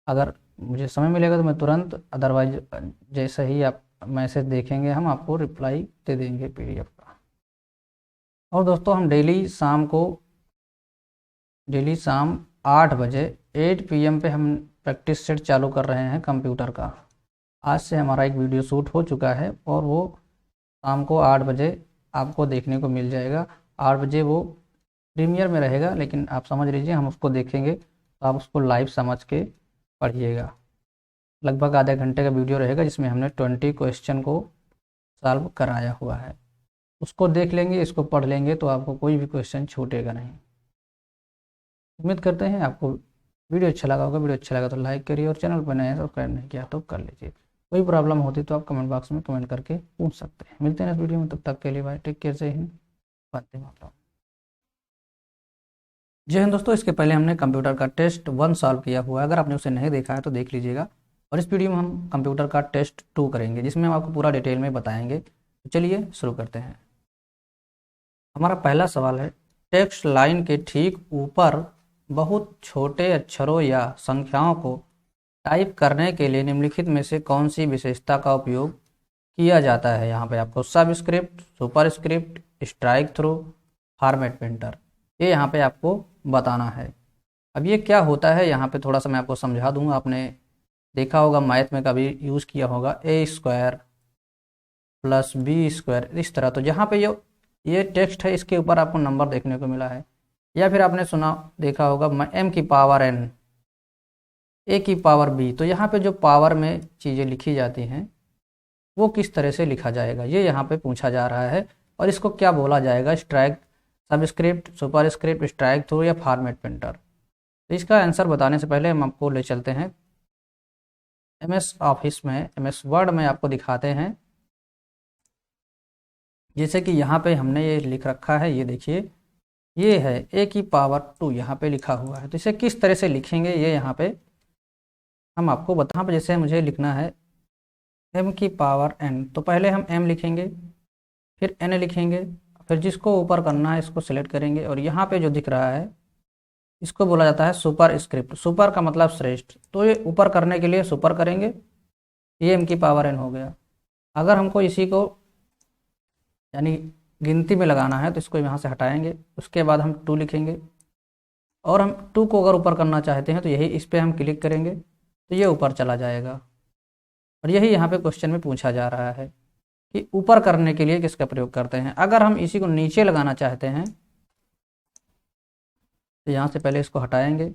अगर मुझे समय मिलेगा तो मैं तुरंत, अदरवाइज जैसे ही आप मैसेज देखेंगे हम आपको रिप्लाई दे देंगे PDF का। और दोस्तों हम डेली शाम 8 बजे 8 PM पे हम प्रैक्टिस सेट चालू कर रहे हैं कंप्यूटर का। आज से हमारा एक वीडियो शूट हो चुका है और वो शाम को 8 बजे आपको देखने को मिल जाएगा। 8 बजे वो प्रीमियर में रहेगा, लेकिन आप समझ लीजिए हम उसको देखेंगे तो आप उसको लाइव समझ के पढ़िएगा। लगभग आधे घंटे का वीडियो रहेगा, जिसमें हमने 20 क्वेश्चन को सॉल्व कराया हुआ है। उसको देख लेंगे, इसको पढ़ लेंगे तो आपको कोई भी क्वेश्चन छूटेगा नहीं। उम्मीद करते हैं आपको वीडियो अच्छा लगा होगा। वीडियो अच्छा लगा तो लाइक करिए और चैनल पर नए हैं सब्सक्राइब नहीं किया तो कर लीजिए। कोई प्रॉब्लम होती तो आप कमेंट बॉक्स में कमेंट करके पूछ सकते हैं। मिलते हैं इस वीडियो में, तब तक के लिए बाय, टेक केयर, जय हिंद, वंदे मातरम। जय हिंद दोस्तों, इसके पहले हमने कंप्यूटर का टेस्ट 1 सॉल्व किया हुआ है, अगर आपने उसे नहीं देखा है तो देख लीजिएगा। और इस वीडियो में हम कंप्यूटर का टेस्ट 2 करेंगे, जिसमें हम आपको पूरा डिटेल में बताएंगे। तो चलिए शुरू करते हैं। हमारा पहला सवाल है, टेक्स्ट लाइन के ठीक ऊपर बहुत छोटे अक्षरों या संख्याओं को टाइप करने के लिए निम्नलिखित में से कौन सी विशेषता का उपयोग किया जाता है। यहाँ पे आपको subscript, superscript, strike through, format printer, ये यहाँ पे आपको बताना है। अब ये क्या होता है, यहाँ पे थोड़ा सा मैं आपको समझा दूँगा। आपने देखा होगा मैथ में कभी यूज़ किया होगा A² + B², इस तरह। तो जहाँ पे ये टेक्स्ट है, इसके ऊपर आपको नंबर देखने को मिला है, या फिर आपने सुना देखा होगा m की पावर n, a की पावर b। तो यहाँ पे जो पावर में चीज़ें लिखी जाती हैं वो किस तरह से लिखा जाएगा, ये यहाँ पे पूछा जा रहा है। और इसको क्या बोला जाएगा, strike, subscript, superscript, strike through या फॉर्मेट प्रिंटर। तो इसका आंसर बताने से पहले हम आपको ले चलते हैं MS ऑफिस में, MS वर्ड में आपको दिखाते हैं। जैसे कि यहाँ पे हमने ये लिख रखा है, ये देखिए, ये है a की पावर 2 यहाँ पे लिखा हुआ है। तो इसे किस तरह से लिखेंगे ये यहाँ पे हम आपको बता। जैसे मुझे लिखना है m की पावर n, तो पहले हम m लिखेंगे, फिर n लिखेंगे, फिर जिसको ऊपर करना है इसको सिलेक्ट करेंगे। और यहाँ पे जो दिख रहा है इसको बोला जाता है सुपर स्क्रिप्ट। सुपर का मतलब श्रेष्ठ, तो ये ऊपर करने के लिए सुपर करेंगे, ये m की पावर n हो गया। अगर हमको इसी को यानी गिनती में लगाना है तो इसको यहाँ से हटाएंगे, उसके बाद हम 2 लिखेंगे। और हम 2 को अगर ऊपर करना चाहते हैं तो यही इस पर हम क्लिक करेंगे तो ये ऊपर चला जाएगा। और यही यहाँ पे क्वेश्चन में पूछा जा रहा है कि ऊपर करने के लिए किसका प्रयोग करते हैं। अगर हम इसी को नीचे लगाना चाहते हैं तो यहाँ से पहले इसको हटाएंगे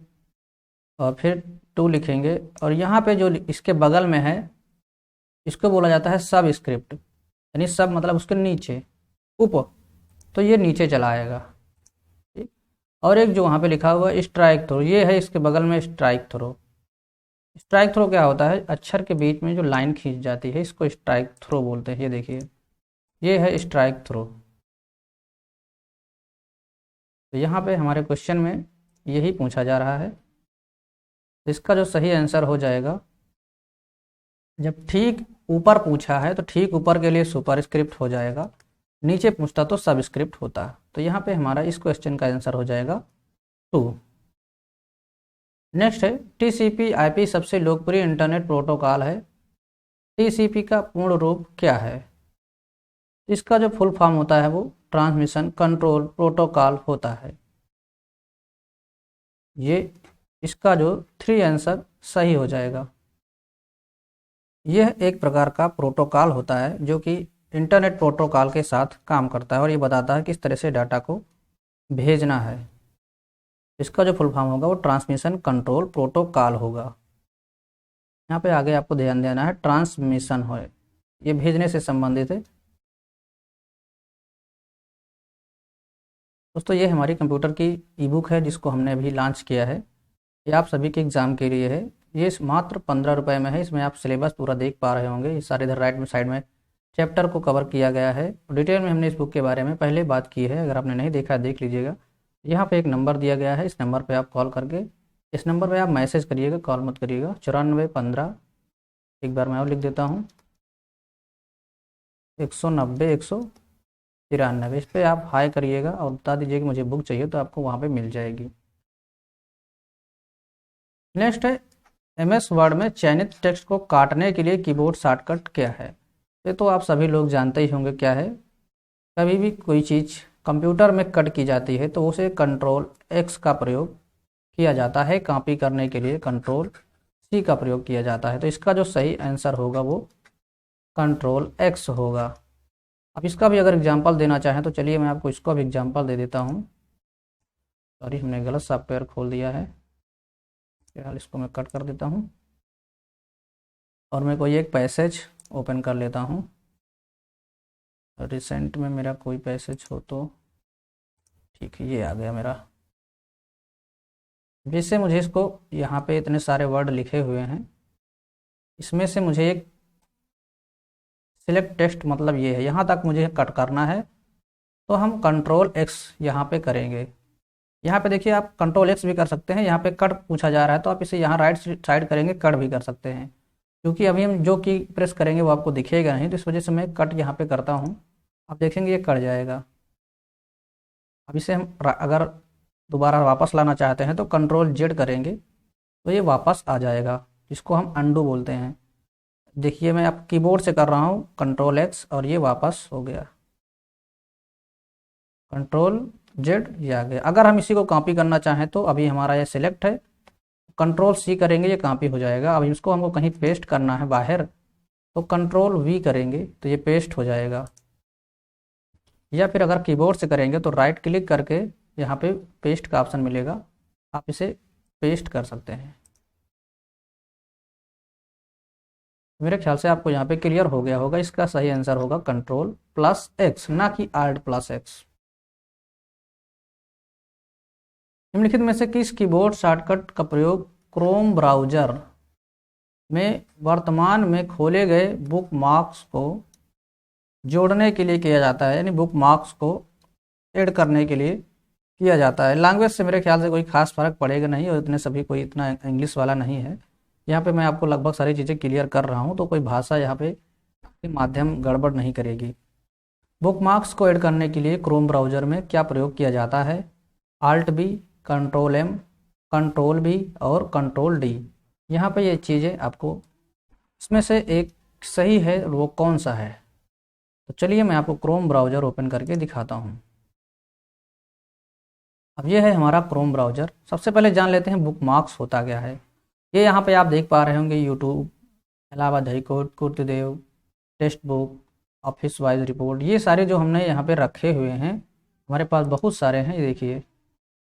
और फिर 2 लिखेंगे, और यहाँ पे जो इसके बगल में है इसको बोला जाता है सब स्क्रिप्ट, यानी सब मतलब उसके नीचे, ऊपर, तो ये नीचे चला आएगा। ठीक। और एक जो वहाँ पे लिखा हुआ है स्ट्राइक थ्रो, ये है इसके बगल में स्ट्राइक थ्रो। स्ट्राइक थ्रो क्या होता है, अक्षर के बीच में जो लाइन खींच जाती है इसको स्ट्राइक थ्रो बोलते हैं। ये देखिए, ये है स्ट्राइक थ्रो। तो यहाँ पे हमारे क्वेश्चन में यही पूछा जा रहा है। तो इसका जो सही आंसर हो जाएगा, जब ठीक ऊपर पूछा है तो ठीक ऊपर के लिए सुपरस्क्रिप्ट हो जाएगा, नीचे पूछता तो सबस्क्रिप्ट होता। तो यहाँ पे हमारा इस क्वेश्चन का आंसर हो जाएगा 2। नेक्स्ट है, TCP/IP सबसे लोकप्रिय इंटरनेट प्रोटोकॉल है। TCP का पूर्ण रूप क्या है। इसका जो फुल फॉर्म होता है वो ट्रांसमिशन कंट्रोल प्रोटोकॉल होता है। ये इसका जो 3 आंसर सही हो जाएगा। यह एक प्रकार का प्रोटोकॉल होता है जो कि इंटरनेट प्रोटोकॉल के साथ काम करता है और ये बताता है किस तरह से डाटा को भेजना है। इसका जो फुल फॉर्म होगा वो ट्रांसमिशन कंट्रोल प्रोटोकॉल होगा। यहाँ पे आगे आपको ध्यान देना है, ट्रांसमिशन है, ये भेजने से संबंधित है। दोस्तों ये हमारी कंप्यूटर की ई बुक है जिसको हमने अभी लॉन्च किया है। ये आप सभी के एग्ज़ाम के लिए है। ये मात्र 15 रुपये में है। इसमें आप सिलेबस पूरा देख पा रहे होंगे। ये सारे इधर राइट में साइड में चैप्टर को कवर किया गया है। डिटेल में हमने इस बुक के बारे में पहले बात की है, अगर आपने नहीं देखा देख लीजिएगा। यहाँ पे एक नंबर दिया गया है, इस नंबर पे आप कॉल करके, इस नंबर पे आप मैसेज करिएगा, कॉल मत करिएगा। 9415, एक बार मैं और लिख देता हूँ, 190 193। इस पर आप हाई करिएगा और बता दीजिए कि मुझे बुक चाहिए, तो आपको वहाँ पे मिल जाएगी। नेक्स्ट है MS वर्ड में चयनित टेक्स्ट को काटने के लिए कीबोर्ड शॉर्टकट क्या है। ये तो आप सभी लोग जानते ही होंगे क्या है। कभी भी कोई चीज़ कंप्यूटर में कट की जाती है तो उसे Ctrl+X का प्रयोग किया जाता है। कॉपी करने के लिए Ctrl+C का प्रयोग किया जाता है। तो इसका जो सही आंसर होगा वो Ctrl+X होगा। अब इसका भी अगर एग्जांपल देना चाहें तो चलिए मैं आपको इसका भी एग्जांपल दे देता हूँ। सॉरी, हमने गलत सॉफ्टवेयर खोल दिया है। फिलहाल इसको मैं कट कर देता हूँ और मैं कोई एक पैसेज ओपन कर लेता हूँ। रिसेंट में मेरा कोई पैसेज हो तो ठीक है, ये आ गया मेरा। वैसे मुझे इसको, यहाँ पे इतने सारे वर्ड लिखे हुए हैं, इसमें से मुझे एक सिलेक्ट टेक्स्ट, मतलब ये है, यहाँ तक मुझे कट करना है। तो हम Ctrl+X यहाँ पे करेंगे। यहाँ पे देखिए आप Ctrl+X भी कर सकते हैं। यहाँ पे कट पूछा जा रहा है तो आप इसे यहाँ राइट साइड करेंगे, कट भी कर सकते हैं। क्योंकि अभी हम जो की प्रेस करेंगे वो आपको दिखेगा नहीं, तो इस वजह से मैं कट यहाँ पे करता हूँ। आप देखेंगे ये कट जाएगा। अब इसे हम अगर दोबारा वापस लाना चाहते हैं तो Ctrl+Z करेंगे तो ये वापस आ जाएगा, जिसको हम अंडू बोलते हैं। देखिए मैं अब कीबोर्ड से कर रहा हूँ Ctrl+X और ये वापस हो गया, Ctrl+Z, ये आ गया। अगर हम इसी को कॉपी करना चाहें तो अभी हमारा ये सिलेक्ट है, Ctrl+C करेंगे, ये कॉपी हो जाएगा। अब इसको हमको कहीं पेस्ट करना है बाहर तो Ctrl+V करेंगे तो ये पेस्ट हो जाएगा। या फिर अगर कीबोर्ड से करेंगे तो राइट क्लिक करके यहाँ पे पेस्ट का ऑप्शन मिलेगा, आप इसे पेस्ट कर सकते हैं। मेरे ख्याल से आपको यहाँ पे क्लियर हो गया होगा। इसका सही आंसर होगा Ctrl+X, ना कि Alt+X। निम्नलिखित में से किस कीबोर्ड शॉर्टकट का प्रयोग क्रोम ब्राउज़र में वर्तमान में खोले गए बुकमार्क्स को जोड़ने के लिए किया जाता है, यानी बुकमार्क्स को ऐड करने के लिए किया जाता है। लैंग्वेज से मेरे ख्याल से कोई खास फर्क पड़ेगा नहीं, और इतने सभी कोई इतना इंग्लिश वाला नहीं है। यहाँ पे मैं आपको लगभग सारी चीज़ें क्लियर कर रहा हूँ, तो कोई भाषा यहाँ पे माध्यम गड़बड़ नहीं करेगी। बुकमार्क्स को ऐड करने के लिए क्रोम ब्राउज़र में क्या प्रयोग किया जाता है? Alt+B, Ctrl+M, Ctrl+V और Ctrl+D। यहाँ पे ये चीज़ें आपको, इसमें से एक सही है, वो कौन सा है? तो चलिए मैं आपको क्रोम ब्राउज़र ओपन करके दिखाता हूँ। अब ये है हमारा क्रोम ब्राउज़र। सबसे पहले जान लेते हैं बुकमार्क्स होता क्या है। ये यहाँ पे आप देख पा रहे होंगे यूट्यूब, इलाहाबाद हाई कोर्ट, कुर्तदेव, textbook, office wise report, ये सारे जो हमने यहाँ पे रखे हुए हैं, हमारे पास बहुत सारे हैं। ये देखिए,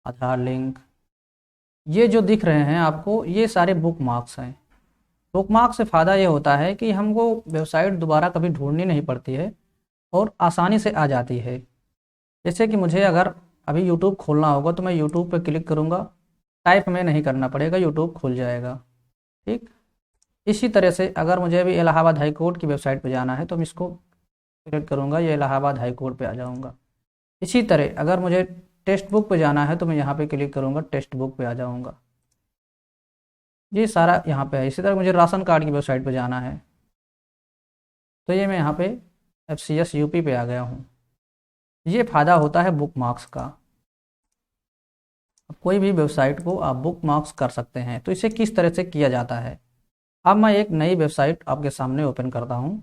आधार लिंक, ये जो दिख रहे हैं आपको, ये सारे बुकमार्क्स हैं। बुकमार्क्स से फ़ायदा ये होता है कि हमको वेबसाइट दोबारा कभी ढूंढनी नहीं पड़ती है और आसानी से आ जाती है। जैसे कि मुझे अगर अभी यूट्यूब खोलना होगा तो मैं यूट्यूब पर क्लिक करूँगा, टाइप में नहीं करना पड़ेगा, यूट्यूब खुल जाएगा। ठीक इसी तरह से अगर मुझे अभी इलाहाबाद हाई कोर्ट की वेबसाइट पर जाना है तो मैं इसको सिलेक्ट करूँगा, ये इलाहाबाद हाई कोर्ट पे आ जाऊँगा। इसी तरह अगर मुझे टेक्स्ट बुक पे जाना है तो मैं यहाँ पे क्लिक करूँगा, टेक्स्ट बुक पे आ जाऊँगा। ये सारा यहाँ पे है। इसी तरह मुझे राशन कार्ड की वेबसाइट पे जाना है तो ये मैं यहाँ पे FCS UP पे आ गया हूँ। ये फ़ायदा होता है बुकमार्क्स का। अब कोई भी वेबसाइट को आप बुकमार्क्स कर सकते हैं। तो इसे किस तरह से किया जाता है? अब मैं एक नई वेबसाइट आपके सामने ओपन करता हूँ।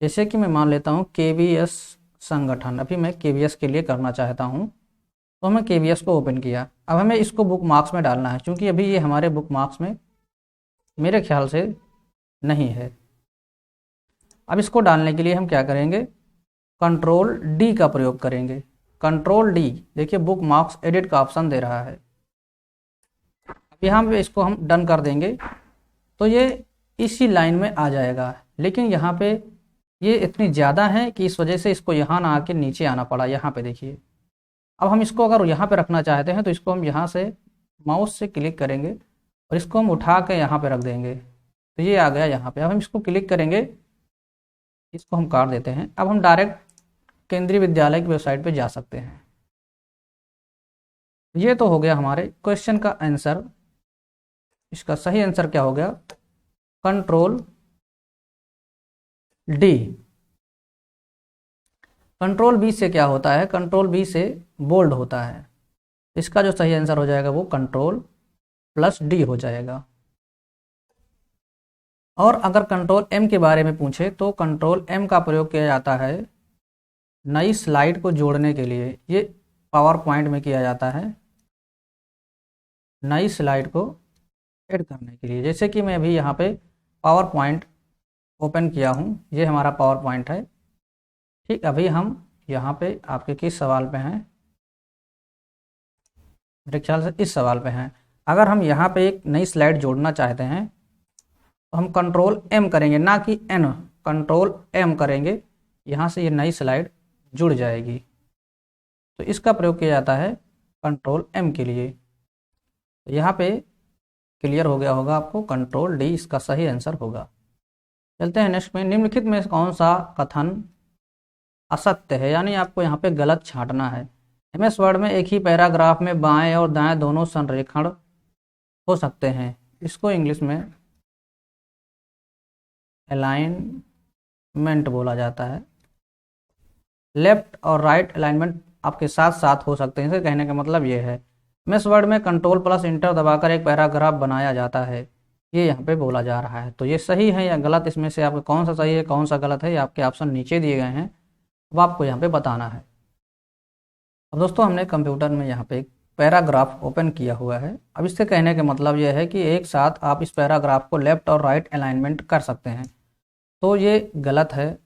जैसे कि मैं मान लेता हूँ KVS संगठन, अभी मैं KVS के लिए करना चाहता हूँ तो मैं KVS को ओपन किया। अब हमें इसको बुकमार्क्स में डालना है, क्योंकि अभी ये हमारे बुकमार्क्स में मेरे ख्याल से नहीं है। अब इसको डालने के लिए हम क्या करेंगे? Ctrl+D का प्रयोग करेंगे। Ctrl+D, देखिए बुकमार्क्स एडिट का ऑप्शन दे रहा है। यहाँ पे इसको हम डन कर देंगे तो ये इसी लाइन में आ जाएगा, लेकिन यहाँ पे ये इतनी ज़्यादा है कि इस वजह से इसको यहाँ ना आके नीचे आना पड़ा। यहाँ पे देखिए, अब हम इसको अगर यहाँ पे रखना चाहते हैं तो इसको हम यहाँ से माउस से क्लिक करेंगे और इसको हम उठा के यहाँ पे रख देंगे, तो ये आ गया यहाँ पे। अब हम इसको क्लिक करेंगे, इसको हम काट देते हैं। अब हम डायरेक्ट केंद्रीय विद्यालय की वेबसाइट पे जा सकते हैं। ये तो हो गया हमारे क्वेश्चन का आंसर। इसका सही आंसर क्या हो गया? Control D. कंट्रोल बी से क्या होता है? कंट्रोल बी से बोल्ड होता है। इसका जो सही आंसर हो जाएगा वो कंट्रोल प्लस डी हो जाएगा। और अगर कंट्रोल एम के बारे में पूछे तो कंट्रोल एम का प्रयोग किया जाता है नई स्लाइड को जोड़ने के लिए। ये पावर पॉइंट में किया जाता है नई स्लाइड को ऐड करने के लिए। जैसे कि मैं अभी यहाँ पे पावर पॉइंट ओपन किया हूँ, ये हमारा पावर पॉइंट है। ठीक, अभी हम यहाँ पे आपके किस सवाल पे हैं? मेरे ख्याल से इस सवाल पे हैं। अगर हम यहाँ पे एक नई स्लाइड जोड़ना चाहते हैं तो हम कंट्रोल एम करेंगे, ना कि एन, कंट्रोल एम करेंगे। यहाँ से ये नई स्लाइड जुड़ जाएगी। तो इसका प्रयोग किया जाता है कंट्रोल एम के लिए। तो यहाँ पे क्लियर हो गया होगा आपको, कंट्रोल डी इसका सही आंसर होगा। चलते हैं नेक्स्ट में। निम्नलिखित में कौन सा कथन असत्य है? यानी आपको यहाँ पे गलत छांटना है। एमएस वर्ड में एक ही पैराग्राफ में बाएं और दाएं दोनों संरेखण हो सकते हैं। इसको इंग्लिश में अलाइनमेंट बोला जाता है। लेफ्ट और राइट अलाइनमेंट आपके साथ साथ हो सकते हैं। इसे कहने का मतलब ये है, एमएस वर्ड में कंट्रोल प्लस इंटर दबाकर एक पैराग्राफ बनाया जाता है, ये यहाँ पे बोला जा रहा है। तो ये सही है या गलत, इसमें से आपका कौन सा सही है कौन सा गलत है, ये आपके ऑप्शन नीचे दिए गए हैं, अब आपको यहाँ पे बताना है। अब दोस्तों हमने कंप्यूटर में यहाँ पे एक पैराग्राफ ओपन किया हुआ है। अब इससे कहने का मतलब यह है कि एक साथ आप इस पैराग्राफ को लेफ्ट और राइट अलाइनमेंट कर सकते हैं। तो ये गलत है।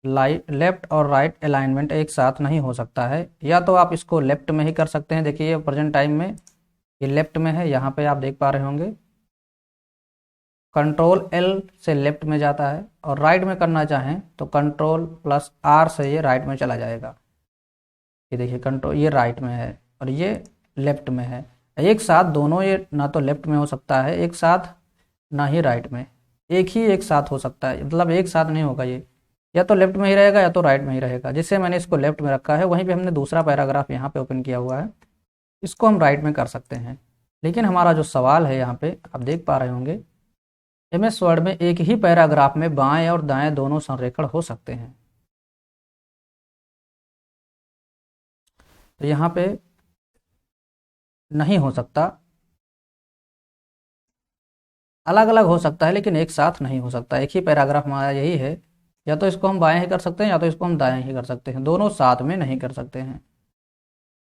लेफ्ट और राइट अलाइनमेंट एक साथ नहीं हो सकता है। या तो आप इसको लेफ्ट में ही कर सकते हैं। देखिए प्रेजेंट टाइम में ये लेफ्ट में है, यहाँ पे आप देख पा रहे होंगे कंट्रोल एल से लेफ्ट में जाता है, और राइट में करना चाहें तो कंट्रोल प्लस आर से ये राइट में चला जाएगा। ये देखिए कंट्रोल, ये राइट में है और ये लेफ्ट में है। एक साथ दोनों ये ना तो लेफ्ट में हो सकता है एक साथ, ना ही राइट में, एक ही एक साथ हो सकता है। मतलब एक साथ नहीं होगा, ये या तो लेफ्ट में ही रहेगा या तो राइट में ही रहेगा। जिससे मैंने इसको लेफ्ट में रखा है, वहीं पे हमने दूसरा पैराग्राफ यहाँ पे ओपन किया हुआ है, इसको हम राइट में कर सकते हैं। लेकिन हमारा जो सवाल है यहाँ पे आप देख पा रहे होंगे, एमएस वर्ड में एक ही पैराग्राफ में बाएं और दाएं दोनों संरेखण हो सकते हैं। तो यहाँ पे नहीं हो सकता, अलग अलग हो सकता है लेकिन एक साथ नहीं हो सकता। एक ही पैराग्राफ हमारा यही है, या तो इसको हम बाएं ही कर सकते हैं या तो इसको हम दाएं ही कर सकते हैं, दोनों साथ में नहीं कर सकते हैं।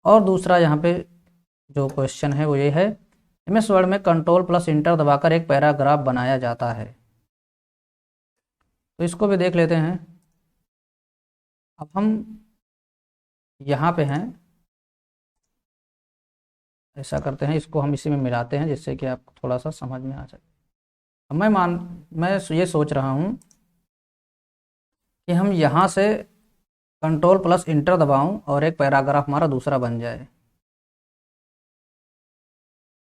और दूसरा यहाँ पे जो क्वेश्चन है वो ये है, एमएस वर्ड में कंट्रोल प्लस इंटर दबाकर एक पैराग्राफ बनाया जाता है। तो इसको भी देख लेते हैं। अब हम यहाँ पे हैं, ऐसा करते हैं, इसको हम इसी में मिलाते हैं जिससे कि आपको थोड़ा सा समझ में आ जाए। अब मैं ये सोच रहा हूँ कि हम यहाँ से कंट्रोल प्लस इंटर दबाऊं और एक पैराग्राफ हमारा दूसरा बन जाए।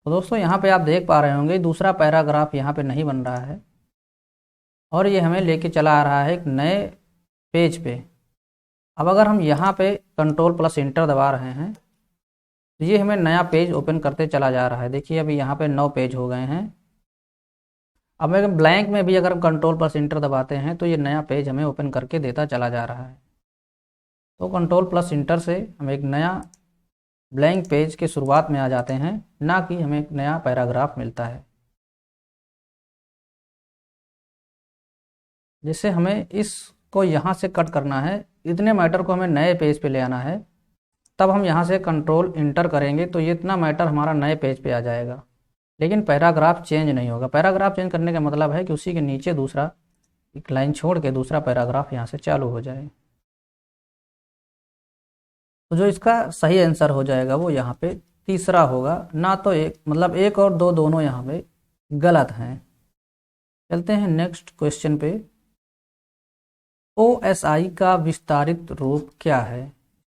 तो दोस्तों यहाँ पे आप देख पा रहे होंगे दूसरा पैराग्राफ यहाँ पे नहीं बन रहा है और ये हमें लेके चला आ रहा है एक नए पेज पे। अब अगर हम यहाँ पे कंट्रोल प्लस इंटर दबा रहे हैं तो ये हमें नया पेज ओपन करते चला जा रहा है। देखिए अभी यहाँ पे 9 पेज हो गए हैं। अब अगर ब्लैंक में भी अगर हम कंट्रोल प्लस इंटर दबाते हैं तो ये नया पेज हमें ओपन करके देता चला जा रहा है। तो कंट्रोल प्लस इंटर से हम एक नया ब्लैंक पेज के शुरुआत में आ जाते हैं, ना कि हमें एक नया पैराग्राफ मिलता है। जिससे हमें इसको यहाँ से कट करना है, इतने मैटर को हमें नए पेज पे ले आना है। तब हम यहाँ से कंट्रोल इंटर करेंगे तो ये इतना मैटर हमारा नए पेज पे आ जाएगा, लेकिन पैराग्राफ चेंज नहीं होगा। पैराग्राफ चेंज करने का मतलब है कि उसी के नीचे दूसरा एक लाइन छोड़ के दूसरा पैराग्राफ यहाँ से चालू हो जाए। तो जो इसका सही आंसर हो जाएगा वो यहाँ पे तीसरा होगा ना, तो एक मतलब एक और दो दोनों यहाँ पे गलत हैं। चलते हैं नेक्स्ट क्वेश्चन पे। OSI का विस्तारित रूप क्या है?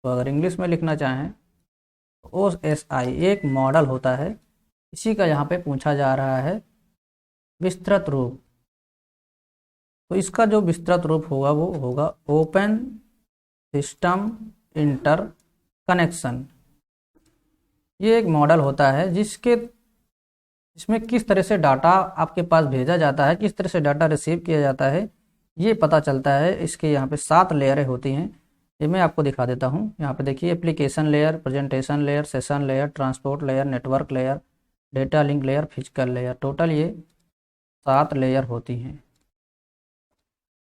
तो अगर इंग्लिश में लिखना चाहें तो OSI एक मॉडल होता है, इसी का यहाँ पे पूछा जा रहा है विस्तृत रूप। तो इसका जो विस्तृत रूप होगा वो होगा ओपन सिस्टम इंटर कनेक्शन। ये एक मॉडल होता है इसमें किस तरह से डाटा आपके पास भेजा जाता है, किस तरह से डाटा रिसीव किया जाता है, ये पता चलता है। इसके यहाँ पे 7 लेयरें होती हैं, ये मैं आपको दिखा देता हूँ। यहाँ पे देखिए, application layer, presentation layer, session layer, transport layer, network layer, data link layer, physical layer. Total ये 7 लेयर होती हैं।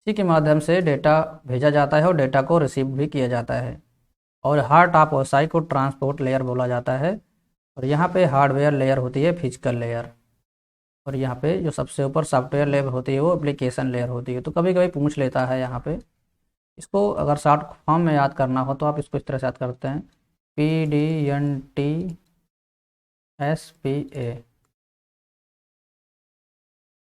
इसी के माध्यम से डेटा भेजा जाता है और डेटा को रिसीव भी किया जाता है। और हार्ट ऑफ OSI को ट्रांसपोर्ट लेयर बोला जाता है। और यहाँ पे हार्डवेयर लेयर होती है फिजिकल लेयर। और यहाँ पे जो सबसे ऊपर सॉफ्टवेयर लेयर होती है वो एप्लीकेशन लेयर होती है। तो कभी कभी पूछ लेता है यहाँ पे, इसको अगर शॉर्ट फॉर्म में याद करना हो तो आप इसको इस तरह से याद करते हैं, PDNTSPA।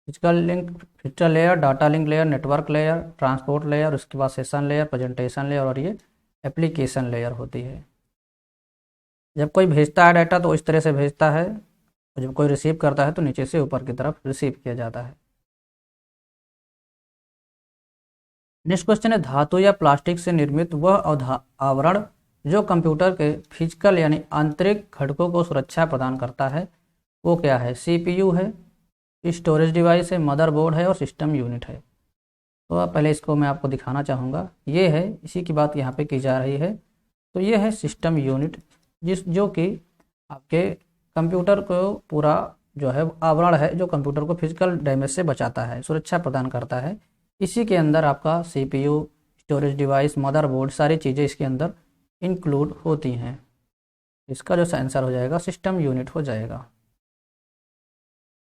Physical layer, data link layer, network layer, transport layer, उसके बाद सेशन लेयर, प्रेजेंटेशन लेयर और ये एप्लीकेशन लेयर होती है। जब कोई भेजता है डाटा तो इस तरह से भेजता है, और जब कोई रिसीव करता है तो नीचे से ऊपर की तरफ रिसीव किया जाता है। नेक्स्ट क्वेश्चन है, धातु या प्लास्टिक से निर्मित वह आवरण जो कंप्यूटर के फिजिकल यानी आंतरिक घटकों को सुरक्षा प्रदान करता है, वो क्या है? CPU है, स्टोरेज डिवाइस है, मदरबोर्ड है और सिस्टम यूनिट है। तो पहले इसको मैं आपको दिखाना चाहूँगा। ये है, इसी की बात यहाँ पे की जा रही है। तो ये है सिस्टम यूनिट, जो कि आपके कंप्यूटर को पूरा जो है आवरण है, जो कंप्यूटर को फिजिकल डैमेज से बचाता है, सुरक्षा प्रदान करता है। इसी के अंदर आपका CPU, स्टोरेज डिवाइस, मदरबोर्ड, सारी चीज़ें इसके अंदर इंक्लूड होती हैं। इसका जो आंसर हो जाएगा सिस्टम यूनिट हो जाएगा।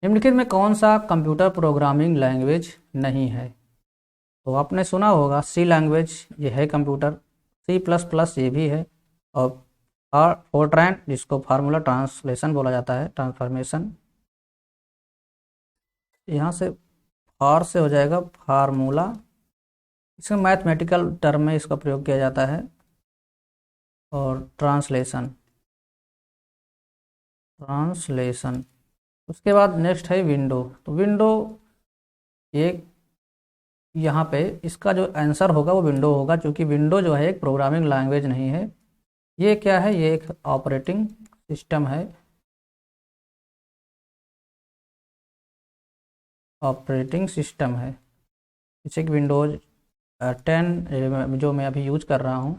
निम्नलिखित में कौन सा कंप्यूटर प्रोग्रामिंग लैंग्वेज नहीं है? तो आपने सुना होगा C लैंग्वेज, ये है कंप्यूटर। C++ ये भी है। और फोर्ट्रैन, जिसको फार्मूला ट्रांसलेशन बोला जाता है, ट्रांसफॉर्मेशन। यहाँ से फार से हो जाएगा फार्मूला। इसमें मैथमेटिकल टर्म में इसका प्रयोग किया जाता है। और ट्रांसलेशन, उसके बाद नेक्स्ट है विंडो। तो विंडो एक, यहाँ पे इसका जो आंसर होगा वो विंडो होगा, क्योंकि विंडो जो है एक प्रोग्रामिंग लैंग्वेज नहीं है। ये क्या है? ये एक ऑपरेटिंग सिस्टम है। ऑपरेटिंग सिस्टम है, जैसे कि विंडोज़ 10 जो मैं अभी यूज़ कर रहा हूँ,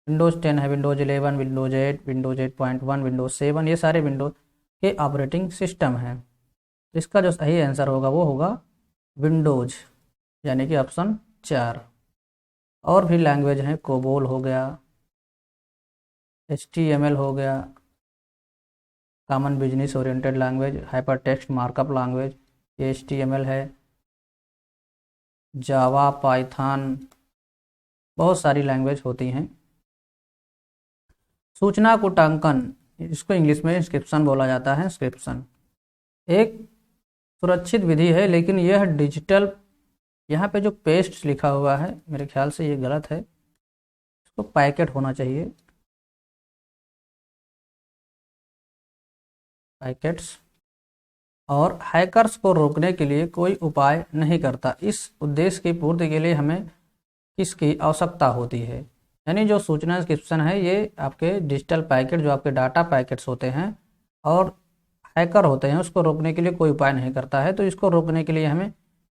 विंडोज़ 10 है, विंडोज़ 11, विंडोज़ 8, विंडोज़ 8.1, विंडोज़ 7, ये सारे विंडोज़ के ऑपरेटिंग सिस्टम हैं। इसका जो सही आंसर होगा वो होगा विंडोज़, यानी कि ऑप्शन 4। और भी लैंग्वेज हैं, कोबोल हो गया, HTML हो गया, common business oriented language, hyper text markup language, ये HTML है, जावा, पाइथन, बहुत सारी लैंग्वेज होती हैं। सूचना कूटांकन, इसको इंग्लिश में इंस्क्रिप्शन बोला जाता है। इंस्क्रिप्शन एक सुरक्षित विधि है, लेकिन यह डिजिटल, यहाँ पे जो पेस्ट लिखा हुआ है मेरे ख्याल से ये गलत है, इसको पैकेट होना चाहिए, पैकेट्स। और हैकर्स को रोकने के लिए कोई उपाय नहीं करता। इस उद्देश्य की पूर्ति के लिए हमें किसकी आवश्यकता होती है? यानी जो सूचना इंस्क्रिप्शन है ये आपके डिजिटल पैकेट, जो आपके डाटा पैकेट्स होते हैं और हैकर होते हैं, उसको रोकने के लिए कोई उपाय नहीं करता है। तो इसको रोकने के लिए हमें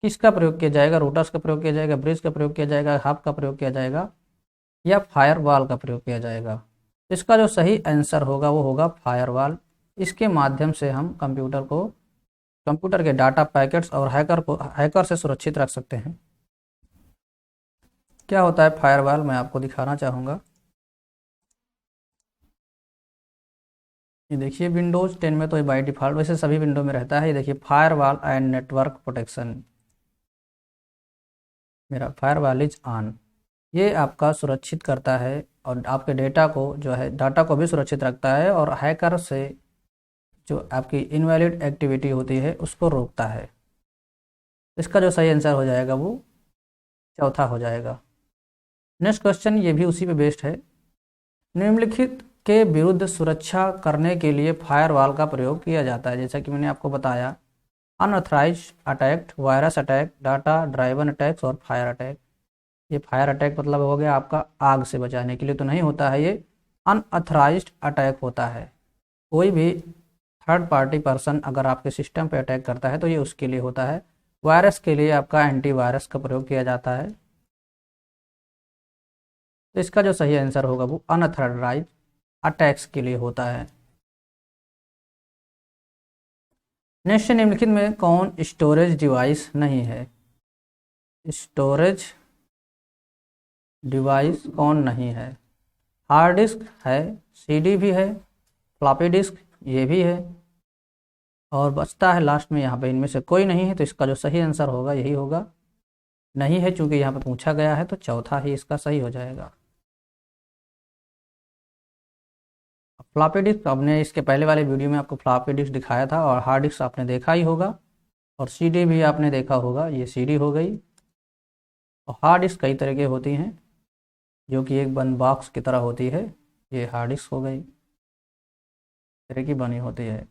किसका प्रयोग किया जाएगा? रूटर्स का प्रयोग किया जाएगा, ब्रिज का प्रयोग किया जाएगा, हब का प्रयोग किया जाएगा, या फायरवॉल का प्रयोग किया जाएगा? इसका जो सही आंसर होगा वो होगा फायरवॉल। इसके माध्यम से हम कंप्यूटर के डाटा पैकेट्स और हैकर से सुरक्षित रख सकते हैं। क्या होता है फायरवॉल, मैं आपको दिखाना चाहूँगा। ये देखिए, विंडोज़ 10 में तो ये बाय डिफ़ॉल्ट, वैसे सभी विंडो में रहता है। ये देखिए, फायरवॉल एंड नेटवर्क प्रोटेक्शन, मेरा फायरवॉल इज ऑन। ये आपका सुरक्षित करता है और आपके डेटा को जो है डाटा को भी सुरक्षित रखता है और हैकर से जो आपकी इनवैलिड एक्टिविटी होती है उसको रोकता है। इसका जो सही आंसर हो जाएगा वो चौथा हो जाएगा। नेक्स्ट क्वेश्चन ये भी उसी पे बेस्ड है। निम्नलिखित के विरुद्ध सुरक्षा करने के लिए फायरवॉल का प्रयोग किया जाता है। जैसा कि मैंने आपको बताया, unauthorised attack, virus attack, data driven attacks और फायर अटैक। ये फायर अटैक मतलब हो गया आपका आग से बचाने के लिए तो नहीं होता है, ये अनऑथराइज्ड अटैक होता है। कोई भी थर्ड पार्टी पर्सन अगर आपके सिस्टम पे अटैक करता है तो ये उसके लिए होता है। वायरस के लिए आपका एंटीवायरस का प्रयोग किया जाता है। तो इसका जो सही आंसर होगा वो अनऑथराइज्ड अटैक्स के लिए होता है। नेक्स्ट, निम्नलिखित में कौन स्टोरेज डिवाइस नहीं है? स्टोरेज डिवाइस कौन नहीं है? हार्ड डिस्क है, सीडी भी है, फ्लॉपी डिस्क ये भी है, और बचता है लास्ट में यहाँ पे इनमें से कोई नहीं है। तो इसका जो सही आंसर होगा यही होगा, नहीं है, चूंकि यहाँ पे पूछा गया है तो चौथा ही इसका सही हो जाएगा। फ्लॉपी डिस्क आपने इसके पहले वाले वीडियो में आपको फ्लॉपी डिस्क दिखाया था, और हार्ड डिस्क आपने देखा ही होगा, और सीडी भी आपने देखा होगा। ये सीडी हो गई, और हार्ड डिस्क कई तरह की होती हैं जो कि एक बंद बॉक्स की तरह होती है। ये हार्ड डिस्क हो गई, तरह की बनी होती है।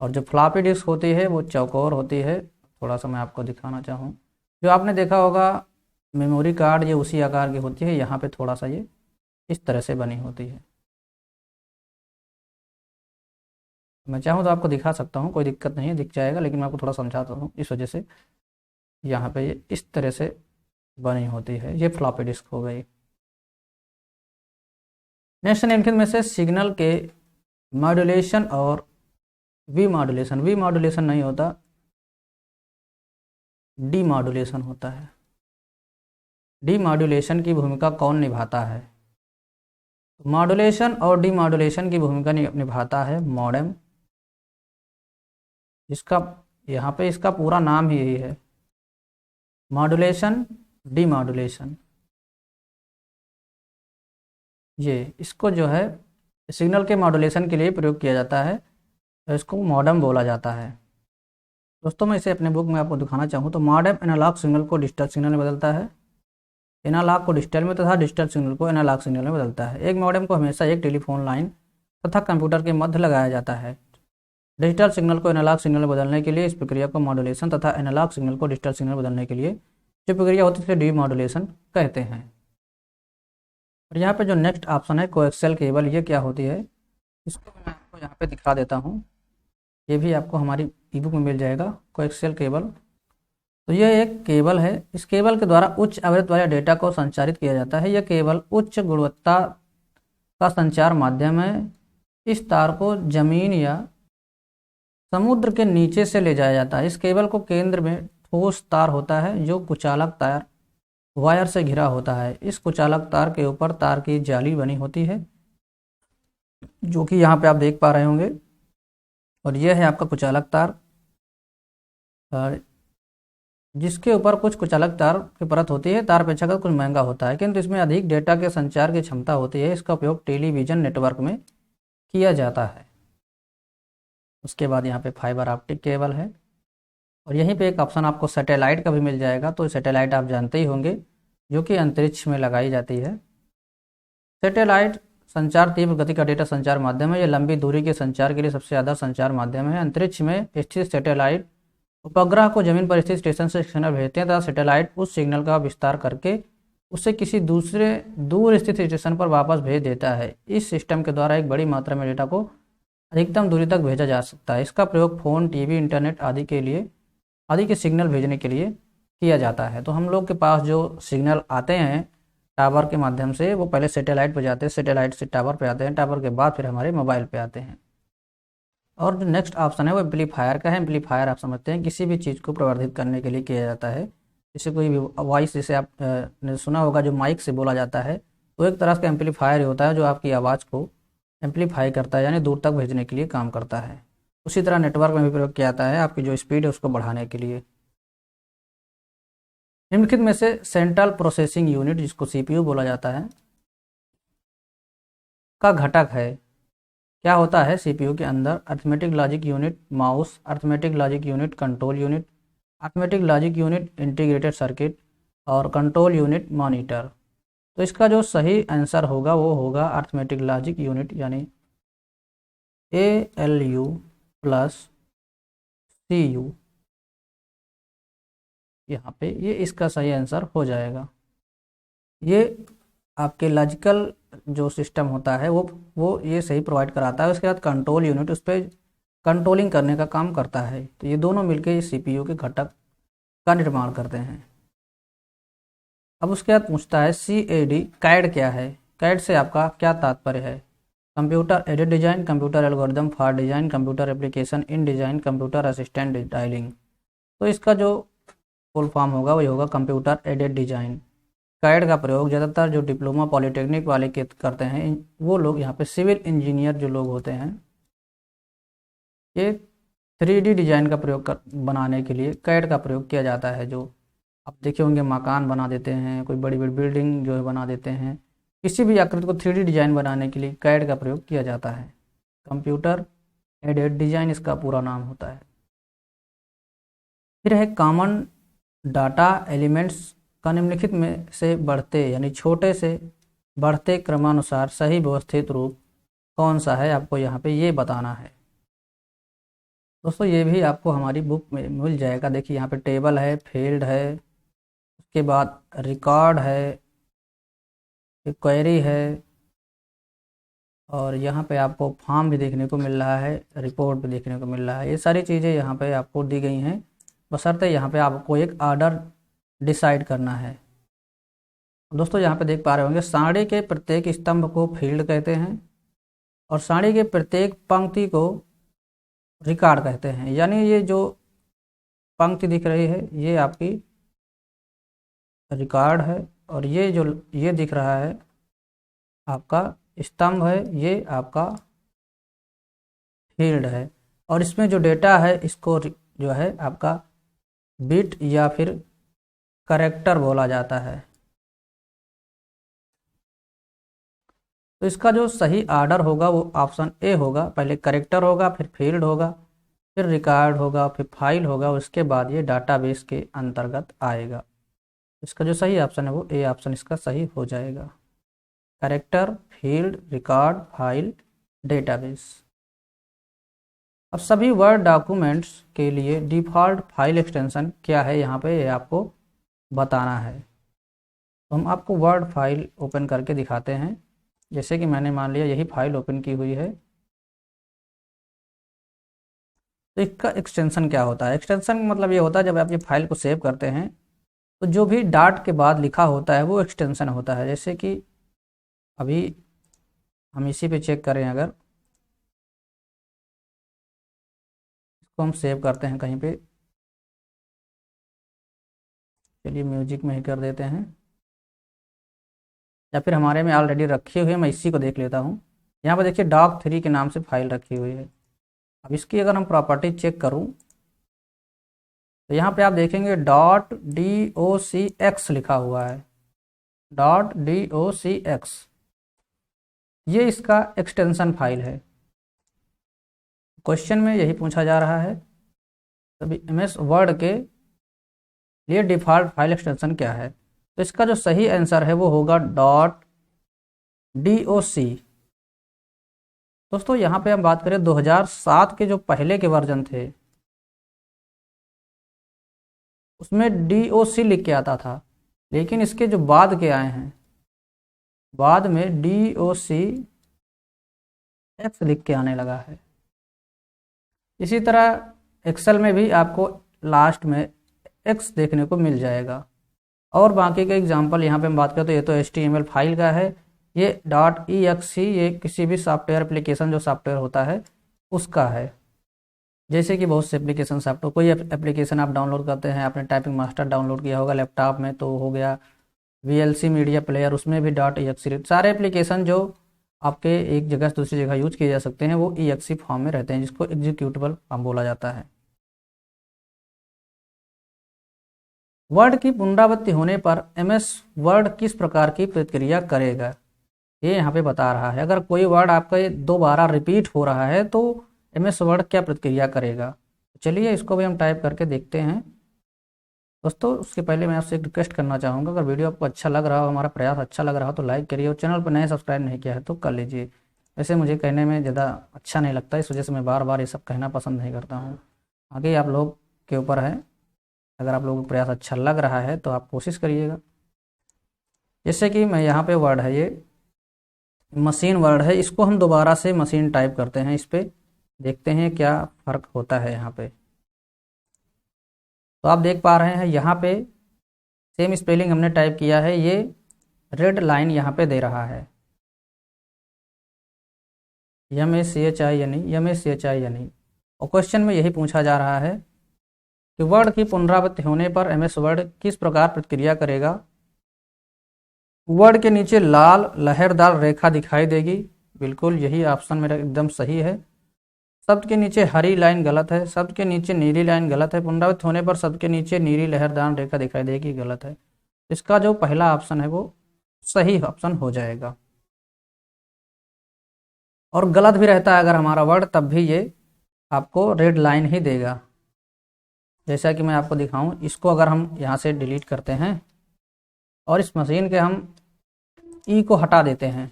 और जो फ्लॉपी डिस्क होती है वो चौकोर होती है। थोड़ा सा मैं आपको दिखाना चाहूँ, जो आपने देखा होगा मेमोरी कार्ड, ये उसी आकार की होती है। यहाँ पे थोड़ा सा ये इस तरह से बनी होती है। मैं चाहूँ तो आपको दिखा सकता हूँ, कोई दिक्कत नहीं है, दिख जाएगा, लेकिन मैं आपको थोड़ा समझाता हूँ। इस वजह से यहाँ पे ये इस तरह से बनी होती है। ये फ्लॉपी डिस्क हो गई। नेक्स्ट, निम्नलिखित में से सिग्नल के मॉड्यूलेशन और वी मॉड्यूलेशन नहीं होता, डी मॉड्यूलेशन होता है। डी मॉड्यूलेशन की भूमिका कौन निभाता है? मॉड्यूलेशन और डी मॉड्यूलेशन की भूमिका निभाता है मॉडेम, जिसका यहाँ पे इसका पूरा नाम ही यही है, मॉड्यूलेशन डी मॉड्यूलेशन। ये इसको जो है सिग्नल के मॉड्यूलेशन के लिए प्रयोग किया जाता है, तो इसको मॉडेम बोला जाता है। दोस्तों, मैं इसे अपने बुक में आपको दिखाना चाहूँ तो मॉडेम एनालॉग सिग्नल को डिजिटल सिग्नल में बदलता है, एनालॉग को डिजिटल में तथा डिजिटल सिग्नल को एनालॉग सिग्नल में बदलता है। एक मॉडेम को हमेशा एक टेलीफोन लाइन तथा कंप्यूटर के मध्य लगाया जाता है। डिजिटल सिग्नल को एनालॉग सिग्नल में बदलने के लिए इस प्रक्रिया को मॉड्यूलेशन तथा एनालॉग सिग्नल को डिजिटल सिग्नल में बदलने के लिए जो प्रक्रिया होती है उसे डी मॉड्यूलेशन कहते हैं। और यहाँ पे जो नेक्स्ट ऑप्शन है कोएक्सियल केबल, ये क्या होती है? इसको मैं आपको यहाँ पे दिखा देता हूँ। ये भी आपको हमारी ई बुक में मिल जाएगा, कोएक्सियल केबल। तो यह एक केबल है। इस केबल के द्वारा उच्च आवृत्ति वाले डेटा को संचारित किया जाता है। यह केबल उच्च गुणवत्ता का संचार माध्यम है। इस तार को जमीन या समुद्र के नीचे से ले जाया जाता है। इस केबल को केंद्र में ठोस तार होता है जो कुचालक तार वायर से घिरा होता है। इस कुचालक तार के ऊपर तार की जाली बनी होती है, जो कि यहाँ पे आप देख पा रहे होंगे। और यह है आपका कुचालक तार, जिसके ऊपर कुछ कुचालक तार की परत होती है। तार अपेक्षाकृत कुछ महंगा होता है, किंतु इसमें अधिक डेटा के संचार की क्षमता होती है। इसका उपयोग टेलीविजन नेटवर्क में किया जाता है। उसके बाद यहाँ पे फाइबर ऑप्टिक केबल है, और यहीं पे एक ऑप्शन आपको सैटेलाइट का भी मिल जाएगा। तो सैटेलाइट आप जानते ही होंगे, जो कि अंतरिक्ष में लगाई जाती है। सैटेलाइट संचार तीव्र गति का डेटा संचार माध्यम है। यह लंबी दूरी के संचार के लिए सबसे ज़्यादा संचार माध्यम है। अंतरिक्ष में स्थित सैटेलाइट उपग्रह को जमीन पर स्थित स्टेशन से सिग्नल भेजते हैं तथा सैटेलाइट उस सिग्नल का विस्तार करके उसे किसी दूसरे दूर स्थित स्टेशन पर वापस भेज देता है। इस सिस्टम के द्वारा एक बड़ी मात्रा में डेटा को अधिकतम दूरी तक भेजा जा सकता है। इसका प्रयोग फ़ोन, टीवी, इंटरनेट आदि के सिग्नल भेजने के लिए किया जाता है। तो हम लोग के पास जो सिग्नल आते हैं टावर के माध्यम से, वो पहले सैटेलाइट पर जाते हैं, सैटेलाइट से टावर पे आते हैं, टावर के बाद फिर हमारे मोबाइल पे आते हैं। और जो नेक्स्ट ऑप्शन है वो एम्पलीफायर का है। एम्पलीफायर आप समझते हैं किसी भी चीज़ को प्रवर्धित करने के लिए किया जाता है। जैसे कोई भी वॉइस, जैसे आप ने सुना होगा जो माइक से बोला जाता है, तो एक तरह का एम्पलीफायर ही होता है जो आपकी आवाज़ को एम्पलीफाई करता है, यानी दूर तक भेजने के लिए काम करता है। उसी तरह नेटवर्क में भी प्रयोग किया जाता है आपकी जो स्पीड है उसको बढ़ाने के लिए। निम्नलिखित में से सेंट्रल प्रोसेसिंग यूनिट, जिसको सीपीयू बोला जाता है, का घटक है। क्या होता है सीपीयू के अंदर? Arithmetic logic unit mouse, arithmetic logic unit control unit, arithmetic logic unit integrated circuit और कंट्रोल यूनिट मॉनिटर। तो इसका जो सही आंसर होगा वो होगा अरिथमेटिक लॉजिक यूनिट यानी ALU प्लस CU। यहाँ पे ये इसका सही आंसर हो जाएगा। ये आपके लॉजिकल जो सिस्टम होता है वो ये सही प्रोवाइड कराता है। उसके बाद कंट्रोल यूनिट उस पर कंट्रोलिंग करने का काम करता है। तो ये दोनों मिलकर सीपीयू के घटक का निर्माण करते हैं। अब उसके बाद पूछता है CAD कैड क्या है? कैड से आपका क्या तात्पर्य है? Computer aided design, computer algorithm for design, computer application in design, computer assistant designing. तो इसका जो फुल फॉर्म होगा वही होगा कंप्यूटर एडेड डिजाइन। कैड का प्रयोग ज़्यादातर जो डिप्लोमा पॉलिटेक्निक वाले के करते हैं, वो लोग यहाँ पे सिविल इंजीनियर जो लोग होते हैं ये 3D डिजाइन का प्रयोग बनाने के लिए कैड का प्रयोग किया जाता है। जो आप देखे होंगे मकान बना देते हैं, कोई बड़ी बड़ी बिल्डिंग जो है बना देते हैं, किसी भी आकृति को 3D डिजाइन बनाने के लिए कैड का प्रयोग किया जाता है। कंप्यूटर एडेड डिजाइन इसका पूरा नाम होता है। फिर है कॉमन डाटा एलिमेंट्स का निम्नलिखित में से बढ़ते यानी छोटे से बढ़ते क्रमानुसार सही व्यवस्थित रूप कौन सा है? आपको यहाँ पे ये बताना है। दोस्तों ये भी आपको हमारी बुक में मिल जाएगा। देखिए यहाँ पे टेबल है, फील्ड है, उसके बाद रिकॉर्ड है, क्वेरी है, और यहाँ पे आपको फॉर्म भी देखने को मिल रहा है, रिपोर्ट भी देखने को मिल रहा है। ये सारी चीज़ें यहाँ पे आपको दी गई हैं, बशर्ते यहाँ पे आपको एक ऑर्डर डिसाइड करना है। दोस्तों यहाँ पे देख पा रहे होंगे सारणी के प्रत्येक स्तंभ को फील्ड कहते हैं और सारणी के प्रत्येक पंक्ति को रिकॉर्ड कहते हैं। यानी ये जो पंक्ति दिख रही है ये आपकी रिकॉर्ड है और ये जो ये दिख रहा है आपका स्तंभ है, ये आपका फील्ड है। और इसमें जो डेटा है इसको जो है आपका बिट या फिर कैरेक्टर बोला जाता है। तो इसका जो सही ऑर्डर होगा वो ऑप्शन ए होगा। पहले कैरेक्टर होगा, फिर फील्ड होगा, फिर रिकॉर्ड होगा, फिर फाइल होगा, उसके बाद ये डाटाबेस के अंतर्गत आएगा। इसका जो सही ऑप्शन है वो ए ऑप्शन इसका सही हो जाएगा। Character, field, record, file, database. अब सभी वर्ड डॉक्यूमेंट्स के लिए डिफ़ॉल्ट फाइल एक्सटेंशन क्या है यहाँ पे ये आपको बताना है। तो हम आपको वर्ड फाइल ओपन करके दिखाते हैं। जैसे कि मैंने मान लिया यही फाइल ओपन की हुई है। तो इसका एक्सटेंशन क्या होता है? एक्सटेंशन का मतलब ये होता है जब आप ये फाइल को सेव करते हैं तो जो भी डॉट के बाद लिखा होता है वो एक्सटेंशन होता है। जैसे कि अभी हम इसी पे चेक करें, अगर इसको हम सेव करते हैं कहीं पे, चलिए म्यूजिक में ही कर देते हैं, या फिर हमारे में ऑलरेडी रखी हुई है, मैं इसी को देख लेता हूँ। यहाँ पर देखिए doc3 के नाम से फाइल रखी हुई है। अब इसकी अगर हम प्रॉपर्टी चेक करूँ तो यहाँ पे आप देखेंगे .docx लिखा हुआ है, .docx, ये इसका एक्सटेंशन फाइल है। क्वेश्चन में यही पूछा जा रहा है तभी MS वर्ड के लिए डिफ़ॉल्ट फाइल एक्सटेंशन क्या है? तो इसका जो सही आंसर है वो होगा .doc। दोस्तों यहाँ पे हम बात करें 2007 के जो पहले के वर्जन थे उसमें DOC लिख के आता था, लेकिन इसके जो बाद के आए हैं बाद में DOCX लिख के आने लगा है। इसी तरह एक्सेल में भी आपको लास्ट में X देखने को मिल जाएगा। और बाकी का एग्जांपल यहाँ पे हम बात करें तो ये तो HTML फाइल का है, ये .exe ये किसी भी सॉफ्टवेयर एप्लीकेशन जो सॉफ्टवेयर होता है उसका है। जैसे कि बहुत से एप्लीकेशन सॉफ्टवेयर, कोई एप्लीकेशन आप डाउनलोड करते हैं, आपने टाइपिंग मास्टर डाउनलोड किया होगा लैपटॉप में तो हो गया, VLC मीडिया प्लेयर उसमें भी .exe, सारे एप्लीकेशन जो आपके एक जगह से दूसरी जगह यूज किए जा सकते हैं वो exe फॉर्म में रहते हैं, जिसको एग्जीक्यूटेबल फॉर्म बोला जाता है। वर्ड की पुनरावृत्ति होने पर MS वर्ड किस प्रकार की प्रतिक्रिया करेगा? ये यहाँ पे बता रहा है। अगर कोई वर्ड आपका ये दोबारा रिपीट हो रहा है तो एमएस वर्ड क्या प्रतिक्रिया करेगा। चलिए इसको भी हम टाइप करके देखते हैं। दोस्तों उसके पहले मैं आपसे एक रिक्वेस्ट करना चाहूँगा, अगर वीडियो आपको अच्छा लग रहा हो, हमारा प्रयास अच्छा लग रहा हो तो लाइक करिए, और चैनल पर नए सब्सक्राइब नहीं किया है तो कर लीजिए। वैसे मुझे कहने में ज़्यादा अच्छा नहीं लगता, इस वजह से मैं बार बार ये सब कहना पसंद नहीं करता हूँ। आगे आप लोग के ऊपर है, अगर आप लोगों को प्रयास अच्छा लग रहा है तो आप कोशिश करिएगा। जैसे कि मैं यहाँ पे वर्ड है, ये मशीन वर्ड है, इसको हम दोबारा से मशीन टाइप करते हैं इस पर, देखते हैं क्या फ़र्क होता है यहाँ पे। तो आप देख पा रहे हैं यहाँ पे सेम स्पेलिंग हमने टाइप किया है, ये रेड लाइन यहाँ पे दे रहा है, MACHI और क्वेश्चन में यही पूछा जा रहा है कि वर्ड की पुनरावृत्ति होने पर एमएस वर्ड किस प्रकार प्रतिक्रिया करेगा। वर्ड के नीचे लाल लहरदार रेखा दिखाई देगी, बिल्कुल यही ऑप्शन मेरा एकदम सही है। शब्द के नीचे हरी लाइन गलत है, शब्द के नीचे नीली लाइन गलत है, पुनरावृत्ति होने पर शब्द के नीचे नीली लहरदार रेखा दिखाई देगी, गलत है। इसका जो पहला ऑप्शन है वो सही ऑप्शन हो जाएगा। और गलत भी रहता है अगर हमारा वर्ड, तब भी ये आपको रेड लाइन ही देगा। जैसा कि मैं आपको दिखाऊं, इसको अगर हम यहाँ से डिलीट करते हैं और इस मशीन के हम ई को हटा देते हैं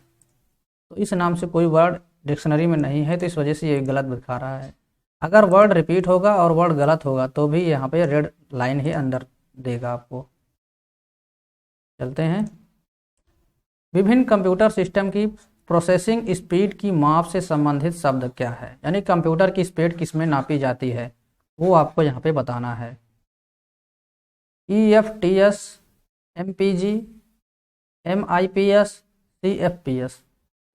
तो इस नाम से कोई वर्ड डिक्शनरी में नहीं है, तो इस वजह से ये गलत दिखा रहा है। अगर वर्ड रिपीट होगा और वर्ड गलत होगा तो भी यहाँ पे रेड लाइन ही अंदर देगा आपको। चलते हैं, विभिन्न कंप्यूटर सिस्टम की प्रोसेसिंग स्पीड की माप से संबंधित शब्द क्या है, यानी कंप्यूटर की स्पीड किस में नापी जाती है वो आपको यहाँ पे बताना है। EFTS, MPG, MIPS, CFPS।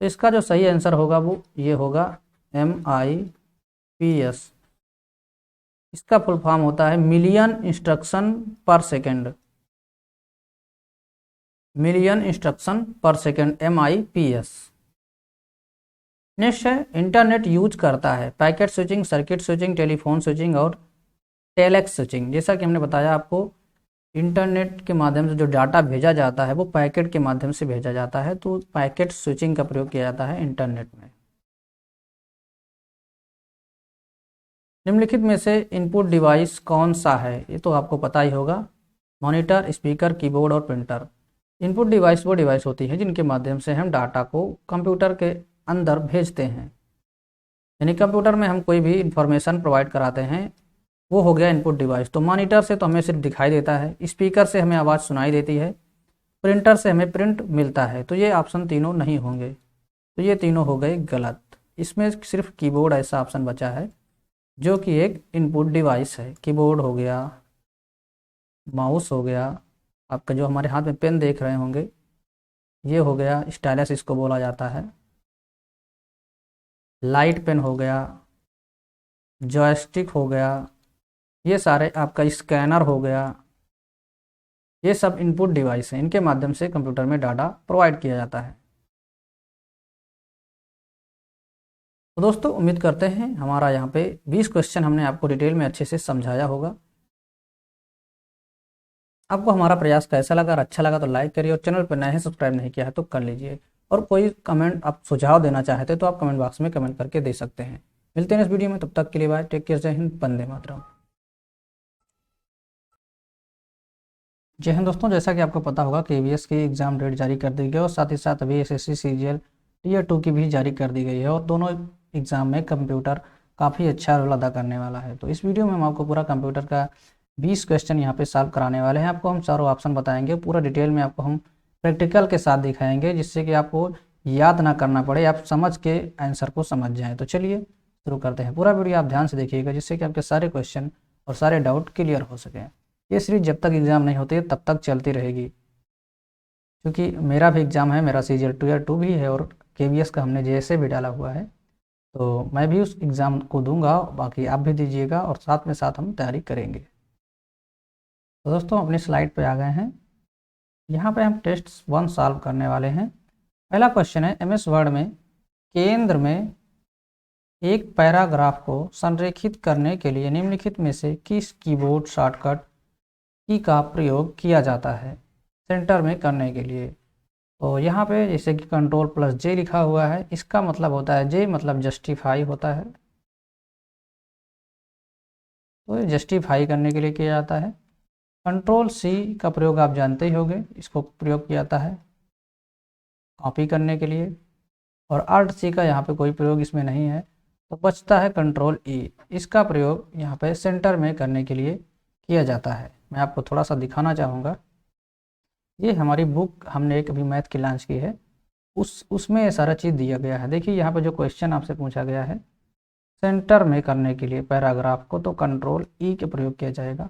तो इसका जो सही आंसर होगा वो ये होगा MIPS। इसका फुल फॉर्म होता है मिलियन इंस्ट्रक्शन पर सेकेंड, मिलियन इंस्ट्रक्शन पर सेकेंड, MIPS। नेक्स्ट है, इंटरनेट यूज करता है packet switching, circuit switching, telephone switching और टेलेक्स स्विचिंग। जैसा कि हमने बताया आपको, इंटरनेट के माध्यम से जो डाटा भेजा जाता है वो पैकेट के माध्यम से भेजा जाता है, तो पैकेट स्विचिंग का प्रयोग किया जाता है इंटरनेट में। निम्नलिखित में से इनपुट डिवाइस कौन सा है, ये तो आपको पता ही होगा, मॉनिटर, स्पीकर, कीबोर्ड और प्रिंटर। इनपुट डिवाइस वो डिवाइस होती है जिनके माध्यम से हम डाटा को कंप्यूटर के अंदर भेजते हैं, यानी कंप्यूटर में हम कोई भी इंफॉर्मेशन प्रोवाइड कराते हैं, वो हो गया इनपुट डिवाइस। तो मॉनिटर से तो हमें सिर्फ दिखाई देता है, स्पीकर से हमें आवाज़ सुनाई देती है, प्रिंटर से हमें प्रिंट मिलता है, तो ये ऑप्शन तीनों नहीं होंगे, तो ये तीनों हो गए गलत। इसमें सिर्फ कीबोर्ड ऐसा ऑप्शन बचा है जो कि एक इनपुट डिवाइस है। कीबोर्ड हो गया, माउस हो गया, आपका जो हमारे हाथ में पेन देख रहे होंगे ये हो गया, स्टाइलस इसको बोला जाता है, लाइट पेन हो गया, जॉयस्टिक हो गया, ये सारे आपका स्कैनर हो गया, ये सब इनपुट डिवाइस हैं, इनके माध्यम से कंप्यूटर में डाटा प्रोवाइड किया जाता है। तो दोस्तों उम्मीद करते हैं हमारा यहाँ पे 20 क्वेश्चन हमने आपको डिटेल में अच्छे से समझाया होगा। आपको हमारा प्रयास कैसा लगा, और अच्छा लगा तो लाइक करिए, और चैनल पर नए हैं सब्सक्राइब नहीं किया है तो कर लीजिए। और कोई कमेंट आप सुझाव देना चाहते तो आप कमेंट बॉक्स में कमेंट करके दे सकते हैं। मिलते हैं इस वीडियो में, तब तक के लिए बाय, टेक केयर, जय हिंद, वंदे मातरम। जय हिंद दोस्तों, जैसा कि आपको पता होगा KVS की एग्ज़ाम डेट जारी कर दी गई है, और साथ ही साथ अभी SSC CGL Tier 2 की भी जारी कर दी गई है, और दोनों एग्ज़ाम में कंप्यूटर काफ़ी अच्छा रोल अदा करने वाला है। तो इस वीडियो में हम आपको पूरा कंप्यूटर का 20 क्वेश्चन यहाँ पे सॉल्व कराने वाले हैं। आपको हम चारों ऑप्शन बताएंगे, पूरा डिटेल में आपको हम प्रैक्टिकल के साथ दिखाएंगे, जिससे कि आपको याद ना करना पड़े, आप समझ के आंसर को समझ जाएँ। तो चलिए शुरू करते हैं। पूरा वीडियो आप ध्यान से देखिएगा, जिससे कि आपके सारे क्वेश्चन और सारे डाउट क्लियर हो सकें। ये सीरीज जब तक एग्ज़ाम नहीं होती तब तक चलती रहेगी, क्योंकि मेरा भी एग्ज़ाम है, मेरा CGL Tier 2 भी है, और KVS का हमने JSA भी डाला हुआ है, तो मैं भी उस एग्ज़ाम को दूंगा, बाकी आप भी दीजिएगा, और साथ में साथ हम तैयारी करेंगे। तो दोस्तों अपनी स्लाइड पे आ गए हैं, यहाँ पे हम टेस्ट 1 सॉल्व करने वाले हैं। पहला क्वेश्चन है, MS वर्ड में केंद्र में एक पैराग्राफ को संरेखित करने के लिए निम्नलिखित में से किस कीबोर्ड शॉर्टकट की का प्रयोग किया जाता है सेंटर में करने के लिए। तो यहाँ पे जैसे कि कंट्रोल प्लस जे लिखा हुआ है, इसका मतलब होता है जे मतलब जस्टिफाई होता है। तो ये जस्टिफाई करने के लिए किया जाता है। कंट्रोल सी का प्रयोग आप जानते ही होंगे, इसको प्रयोग किया जाता है कॉपी करने के लिए। और आल्ट सी का यहाँ पे कोई प्रयोग इसमें नहीं है, तो बचता है कंट्रोल ई। इसका प्रयोग यहाँ पे सेंटर में करने के लिए किया जाता है। मैं आपको थोड़ा सा दिखाना चाहूँगा। ये हमारी बुक हमने एक अभी मैथ की लॉन्च की है, उसमें ये सारा चीज़ दिया गया है। देखिए यहाँ पे जो क्वेश्चन आपसे पूछा गया है, सेंटर में करने के लिए पैराग्राफ को तो कंट्रोल ई के प्रयोग किया जाएगा।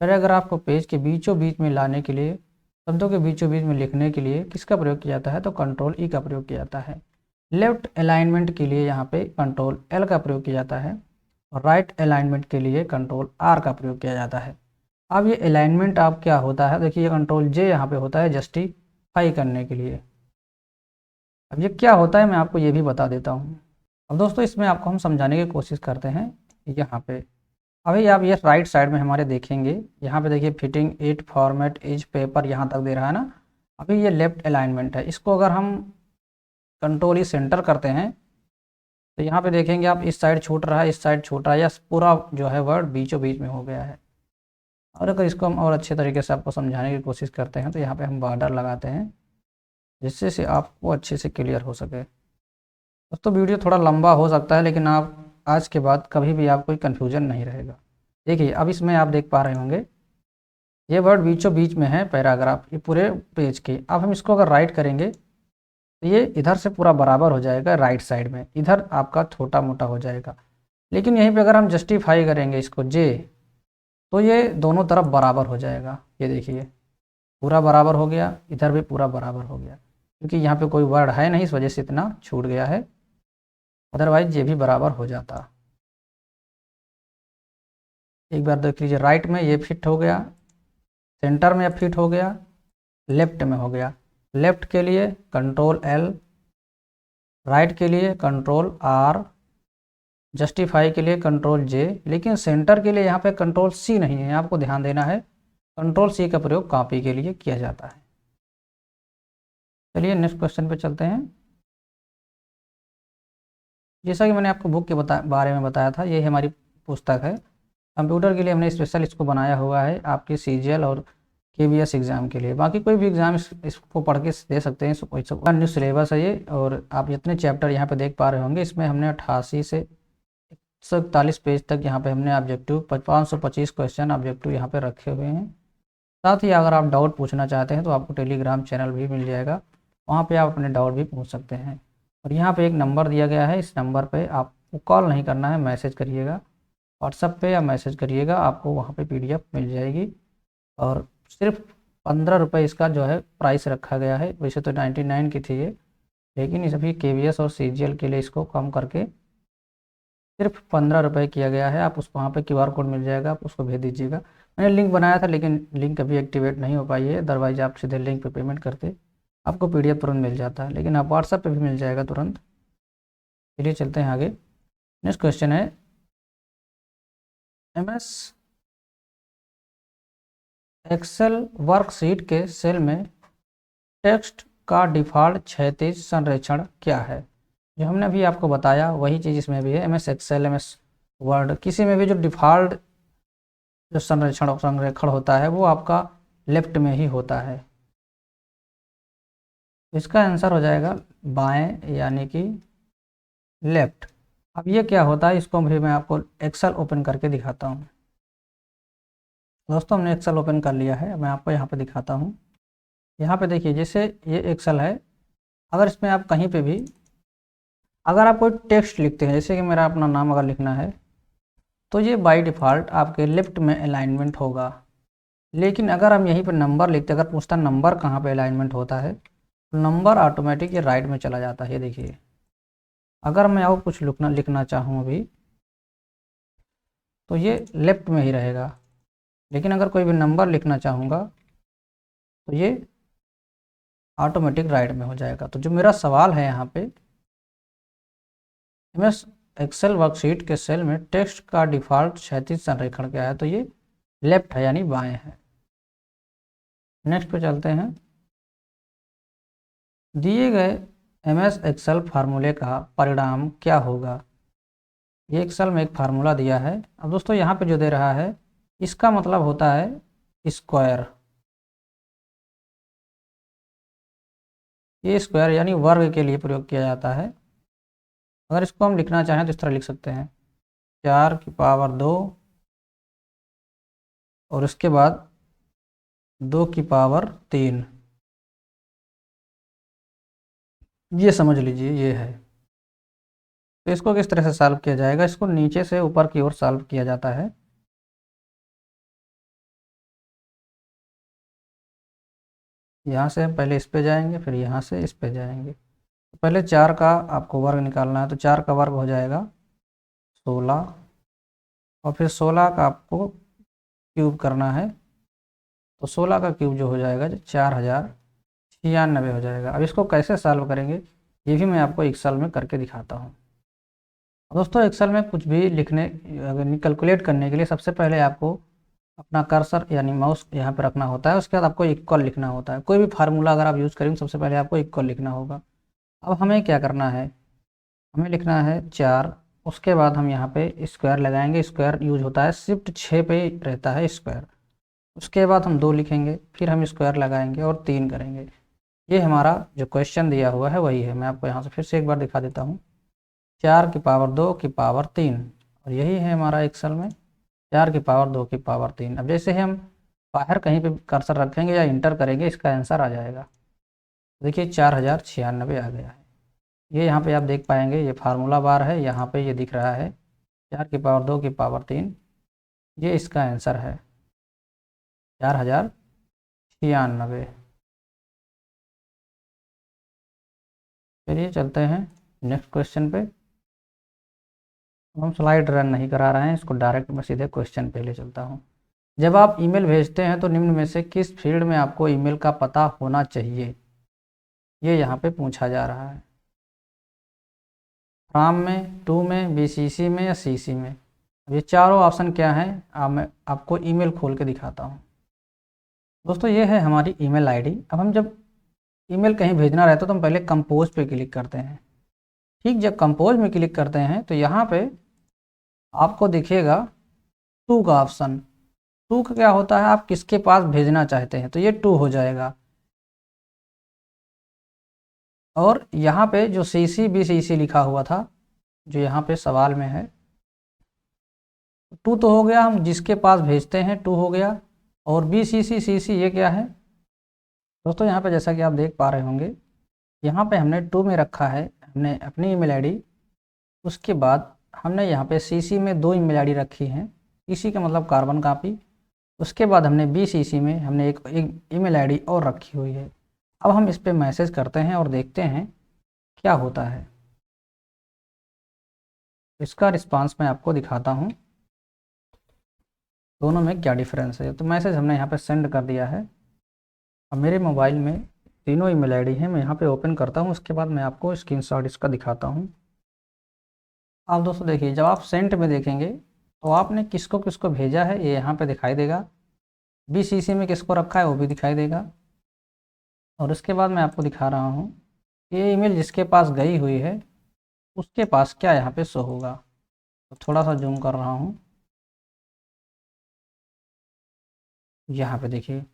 पैराग्राफ को पेज के बीचों बीच में लाने के लिए, शब्दों के बीचों बीच में लिखने के लिए किसका प्रयोग किया जाता है, तो कंट्रोल ई का प्रयोग किया जाता है। लेफ्ट अलाइनमेंट के लिए यहाँ पे कंट्रोल एल का प्रयोग किया जाता है, और राइट अलाइनमेंट के लिए कंट्रोल आर का प्रयोग किया जाता है। अब ये अलाइनमेंट आप क्या होता है, देखिए कंट्रोल जे यहाँ पे होता है जस्टिफाई करने के लिए। अब ये क्या होता है मैं आपको ये भी बता देता हूँ। अब दोस्तों इसमें आपको हम समझाने की कोशिश करते हैं। यहाँ पे अभी आप ये राइट साइड में हमारे देखेंगे, यहाँ पे देखिए fitting it format is paper, यहाँ तक दे रहा है ना। अभी ये लेफ्ट अलाइनमेंट है, इसको अगर हम कंट्रोल ई सेंटर करते हैं तो यहाँ पे देखेंगे आप, इस साइड छूट रहा है, इस साइड छूट रहा है, या पूरा जो है वर्ड बीचों बीच में हो गया है। और अगर इसको हम और अच्छे तरीके से आपको समझाने की कोशिश करते हैं तो यहाँ पे हम बॉर्डर लगाते हैं, जिससे से आपको अच्छे से क्लियर हो सके। दोस्तों वीडियो थोड़ा लंबा हो सकता है, लेकिन आप आज के बाद कभी भी आप कोई कन्फ्यूजन नहीं रहेगा। देखिए अब इसमें आप देख पा रहे होंगे, ये वर्ड बीचों बीच में है पैराग्राफ, ये पूरे पेज के। अब हम इसको अगर राइट करेंगे तो ये इधर से पूरा बराबर हो जाएगा, राइट साइड में इधर आपका छोटा मोटा हो जाएगा। लेकिन यहीं पे अगर हम जस्टिफाई करेंगे इसको जे, तो ये दोनों तरफ बराबर हो जाएगा। ये देखिए पूरा बराबर हो गया, इधर भी पूरा बराबर हो गया, क्योंकि यहाँ पे कोई वर्ड है नहीं, इस वजह से इतना छूट गया है, अदरवाइज ये भी बराबर हो जाता। एक बार देख लीजिए, राइट में ये फिट हो गया, सेंटर में फिट हो गया, लेफ्ट में हो गया। लेफ्ट के लिए कंट्रोल एल, राइट के लिए कंट्रोल आर, जस्टिफाई के लिए कंट्रोल जे, लेकिन सेंटर के लिए यहाँ पे कंट्रोल सी नहीं है, आपको ध्यान देना है। कंट्रोल सी का प्रयोग कॉपी के लिए किया जाता है। चलिए नेक्स्ट क्वेश्चन पे चलते हैं। जैसा कि मैंने आपको बुक के बारे में बताया था, ये हमारी पुस्तक है। कंप्यूटर के लिए हमने स्पेशल इसको बनाया हुआ है, आपके सीजीएल और केवीएस एग्ज़ाम के लिए। बाकी कोई भी एग्ज़ाम इसको पढ़ के दे सकते हैं। इसका न्यू सिलेबस है ये, और आप जितने चैप्टर यहाँ पे देख पा रहे होंगे, इसमें हमने 88 से 141 पेज तक यहाँ पे हमने ऑब्जेक्टिव 525 क्वेश्चन ऑब्जेक्टिव यहाँ पे रखे हुए हैं। साथ ही अगर आप डाउट पूछना चाहते हैं तो आपको टेलीग्राम चैनल भी मिल जाएगा, वहाँ पे आप अपने डाउट भी पूछ सकते हैं। और यहाँ पे एक नंबर दिया गया है, इस नंबर पे आपको कॉल नहीं करना है, मैसेज करिएगा व्हाट्सएप पे या मैसेज करिएगा, आपको वहाँ पे पीडीएफ मिल जाएगी। और सिर्फ 15 रुपये इसका जो है प्राइस रखा गया है। वैसे तो 99 की थी ये, लेकिन इस अभी केवीएस और सीजीएल के लिए इसको कम करके सिर्फ 15 रुपये किया गया है। आप उसको वहाँ पे क्यूआर कोड मिल जाएगा, आप उसको भेज दीजिएगा। मैंने लिंक बनाया था, लेकिन लिंक अभी एक्टिवेट नहीं हो पाई है, अदरवाइज आप सीधे लिंक पे पेमेंट करते आपको पीडीएफ तुरंत मिल जाता है, लेकिन आप व्हाट्सएप पे भी मिल जाएगा तुरंत। चलिए चलते हैं आगे। नेक्स्ट क्वेश्चन है, एमएस एक्सेल वर्कशीट के सेल में टेक्स्ट का डिफ़ॉल्ट क्षैतिज संरेखण क्या है। जो हमने अभी आपको बताया वही चीज़ इसमें भी है। एमएस एक्सेल, एमएस वर्ड, किसी में भी जो डिफ़ॉल्ट जो संरेखण होता है वो आपका लेफ्ट में ही होता है। इसका आंसर हो जाएगा बाएं, यानी कि लेफ्ट। अब ये क्या होता है, इसको भी मैं आपको एक्सेल ओपन करके दिखाता हूँ। दोस्तों हमने एक्सेल ओपन कर लिया है, मैं आपको यहाँ पे दिखाता हूँ। यहाँ पे देखिए, जैसे ये एक्सेल है, अगर इसमें आप कहीं पे भी अगर आप कोई टेक्स्ट लिखते हैं, जैसे कि मेरा अपना नाम अगर लिखना है, तो ये बाय डिफ़ॉल्ट आपके लेफ्ट में अलाइनमेंट होगा। लेकिन अगर हम यहीं पर नंबर लिखते हैं, अगर पूछता नंबर कहाँ पे अलाइनमेंट होता है, तो नंबर ऑटोमेटिक ये राइट में चला जाता है। ये देखिए, अगर मैं और कुछ लिखना चाहूँ अभी, तो ये लेफ्ट में ही रहेगा। लेकिन अगर कोई भी नंबर लिखना चाहूँगा तो ये ऑटोमेटिक राइट में हो जाएगा। तो जो मेरा सवाल है यहाँ पे, एमएस एक्सेल वर्कशीट के सेल में टेक्स्ट का डिफ़ॉल्ट क्षैतिज संरेखण क्या है, तो ये लेफ्ट है, यानी बाएं है। नेक्स्ट पे चलते हैं। दिए गए MS एक्सेल फार्मूले का परिणाम क्या होगा। ये एक्सेल में एक फार्मूला दिया है। अब दोस्तों यहाँ पे जो दे रहा है इसका मतलब होता है स्क्वायर। ये स्क्वायर यानी वर्ग के लिए प्रयोग किया जाता है। अगर इसको हम लिखना चाहें तो इस तरह लिख सकते हैं 4 की पावर 2 और उसके बाद 2 की पावर 3। ये समझ लीजिए ये है। तो इसको किस तरह से सॉल्व किया जाएगा, इसको नीचे से ऊपर की ओर सॉल्व किया जाता है। यहाँ से हम पहले इस पे जाएंगे, फिर यहाँ से इस पे जाएंगे। तो पहले 4 का आपको वर्ग निकालना है, तो 4 का वर्ग हो जाएगा 16 और फिर 16 का आपको क्यूब करना है, तो 16 का क्यूब जो हो जाएगा 4096 हो जाएगा। अब इसको कैसे सॉल्व करेंगे ये भी मैं आपको एक्सेल में करके दिखाता हूँ। दोस्तों एक्सेल में कुछ भी लिखने कैलकुलेट करने के लिए सबसे पहले आपको अपना कर्सर यानी माउस यहाँ पर रखना होता है। उसके बाद आपको इक्वल लिखना होता है। कोई भी फार्मूला अगर आप यूज़ करेंगे सबसे पहले आपको इक्वल लिखना होगा। अब हमें क्या करना है, हमें लिखना है 4, उसके बाद हम यहाँ पे स्क्वायर लगाएंगे। स्क्वायर यूज होता है शिफ्ट 6 पे रहता है स्क्वायर। उसके बाद हम 2 लिखेंगे, फिर हम स्क्वायर लगाएंगे और 3 करेंगे। ये हमारा जो क्वेश्चन दिया हुआ है वही है। मैं आपको यहाँ से फिर से एक बार दिखा देता हूँ 4 की पावर 2 की पावर 3 और यही है हमारा एक्सेल में 4 की पावर 2 की पावर 3। अब जैसे ही हम बाहर कहीं पे कर्सर रखेंगे या इंटर करेंगे इसका आंसर आ जाएगा। देखिए 4096 आ गया है। ये यहाँ पे आप देख पाएंगे ये फार्मूला बार है, यहाँ पे ये दिख रहा है 4 की पावर 2 की पावर 3। ये इसका आंसर है 4096। चलिए चलते हैं नेक्स्ट क्वेश्चन पे। हम स्लाइड रन नहीं करा रहे हैं, इसको डायरेक्ट मैं सीधे क्वेश्चन पे ले चलता हूँ। जब आप ईमेल भेजते हैं तो निम्न में से किस फील्ड में आपको ईमेल का पता होना चाहिए, ये यहाँ पे पूछा जा रहा है। फ्रॉम में, टू में, BCC में या CC में। अब ये चारों ऑप्शन क्या हैं मैं आपको ईमेल खोल के दिखाता हूँ। दोस्तों ये है हमारी ईमेल आईडी। अब हम जब ईमेल कहीं भेजना रहता है तो हम पहले कंपोज पे क्लिक करते हैं। ठीक, जब कंपोज में क्लिक करते हैं तो यहाँ पे आपको दिखेगा टू का ऑप्शन। टू का क्या होता है, आप किसके पास भेजना चाहते हैं, तो ये टू हो जाएगा। और यहाँ पे जो CC BCC लिखा हुआ था जो यहाँ पे सवाल में है, टू तो हो गया, हम जिसके पास भेजते हैं टू हो गया। और BCC CC ये क्या है दोस्तों, यहाँ पे जैसा कि आप देख पा रहे होंगे यहाँ पे हमने टू में रखा है हमने अपनी ईमेल आईडी। उसके बाद हमने यहाँ पे CC में 2 ईमेल आईडी रखी हैं, CC का मतलब कार्बन कॉपी। उसके बाद हमने BCC में हमने एक ईमेल आईडी और रखी हुई है। अब हम इस पर मैसेज करते हैं और देखते हैं क्या होता है। इसका रिस्पांस मैं आपको दिखाता हूँ दोनों में क्या डिफरेंस है। तो मैसेज हमने यहाँ पे सेंड कर दिया है। अब मेरे मोबाइल में तीनों ईमेल आईडी हैं, मैं यहाँ पे ओपन करता हूँ। उसके बाद मैं आपको स्क्रीनशॉट इसका दिखाता हूँ। आप दोस्तों देखिए जब आप सेंट में देखेंगे तो आपने किसको किसको भेजा है ये यहाँ पे दिखाई देगा। BCC में किसको रखा है वो भी दिखाई देगा। और उसके बाद मैं आपको दिखा रहा हूँ ये ईमेल जिसके पास गई हुई है उसके पास क्या यहाँ पे शो होगा। तो थोड़ा सा जूम कर रहा हूँ, यहाँ पे देखिए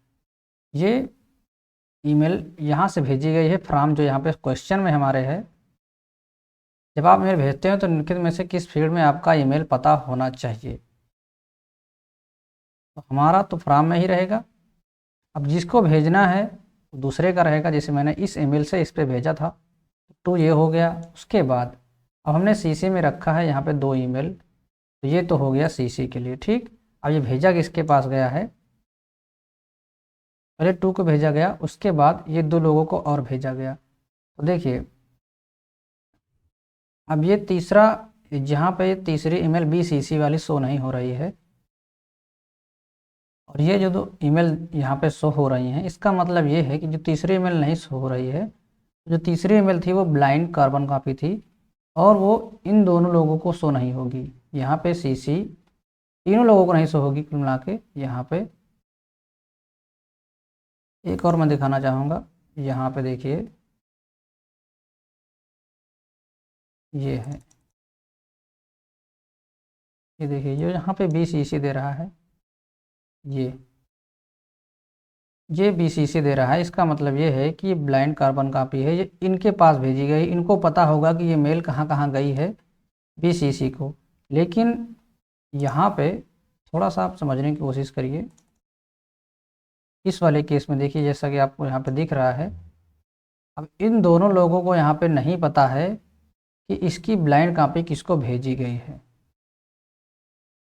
ये ईमेल यहाँ से भेजी गई है फ्रॉम, जो यहाँ पे क्वेश्चन में हमारे है। जब आप ईमेल भेजते हैं तो निम्नलिखित में से किस फील्ड में आपका ईमेल पता होना चाहिए, तो हमारा तो फ्रॉम में ही रहेगा। अब जिसको भेजना है वो दूसरे का रहेगा, जैसे मैंने इस ईमेल से इस पे भेजा था तो ये हो गया। उसके बाद अब हमने CC में रखा है यहाँ पे 2 ईमेल, तो ये तो हो गया CC के लिए। ठीक, अब ये भेजा किसके पास गया है, पहले 2 को भेजा गया, उसके बाद ये 2 लोगों को और भेजा गया। तो देखिए अब ये तीसरा, जहाँ पे तीसरी ईमेल BCC वाली शो नहीं हो रही है और ये जो 2 ईमेल यहाँ पे शो हो रही हैं, इसका मतलब ये है कि जो तीसरी ईमेल नहीं शो हो रही है, जो तीसरी ईमेल थी वो ब्लाइंड कार्बन कॉपी थी और वो इन दोनों लोगों को शो नहीं होगी। यहाँ पे CC तीनों लोगों को नहीं शो होगी कुल मिला के। यहाँ पे एक और मैं दिखाना चाहूँगा, यहाँ पे देखिए ये है, ये देखिए जो यहाँ पे BCC दे रहा है, ये BCC दे रहा है, इसका मतलब ये है कि ये ब्लाइंड कार्बन कॉपी है, ये इनके पास भेजी गई, इनको पता होगा कि ये मेल कहाँ कहाँ गई है BCC को। लेकिन यहाँ पे थोड़ा सा आप समझने की कोशिश करिए। इस वाले केस में देखिए जैसा कि आपको यहाँ पे दिख रहा है, अब इन दोनों लोगों को यहाँ पे नहीं पता है कि इसकी ब्लाइंड कॉपी किसको भेजी गई है।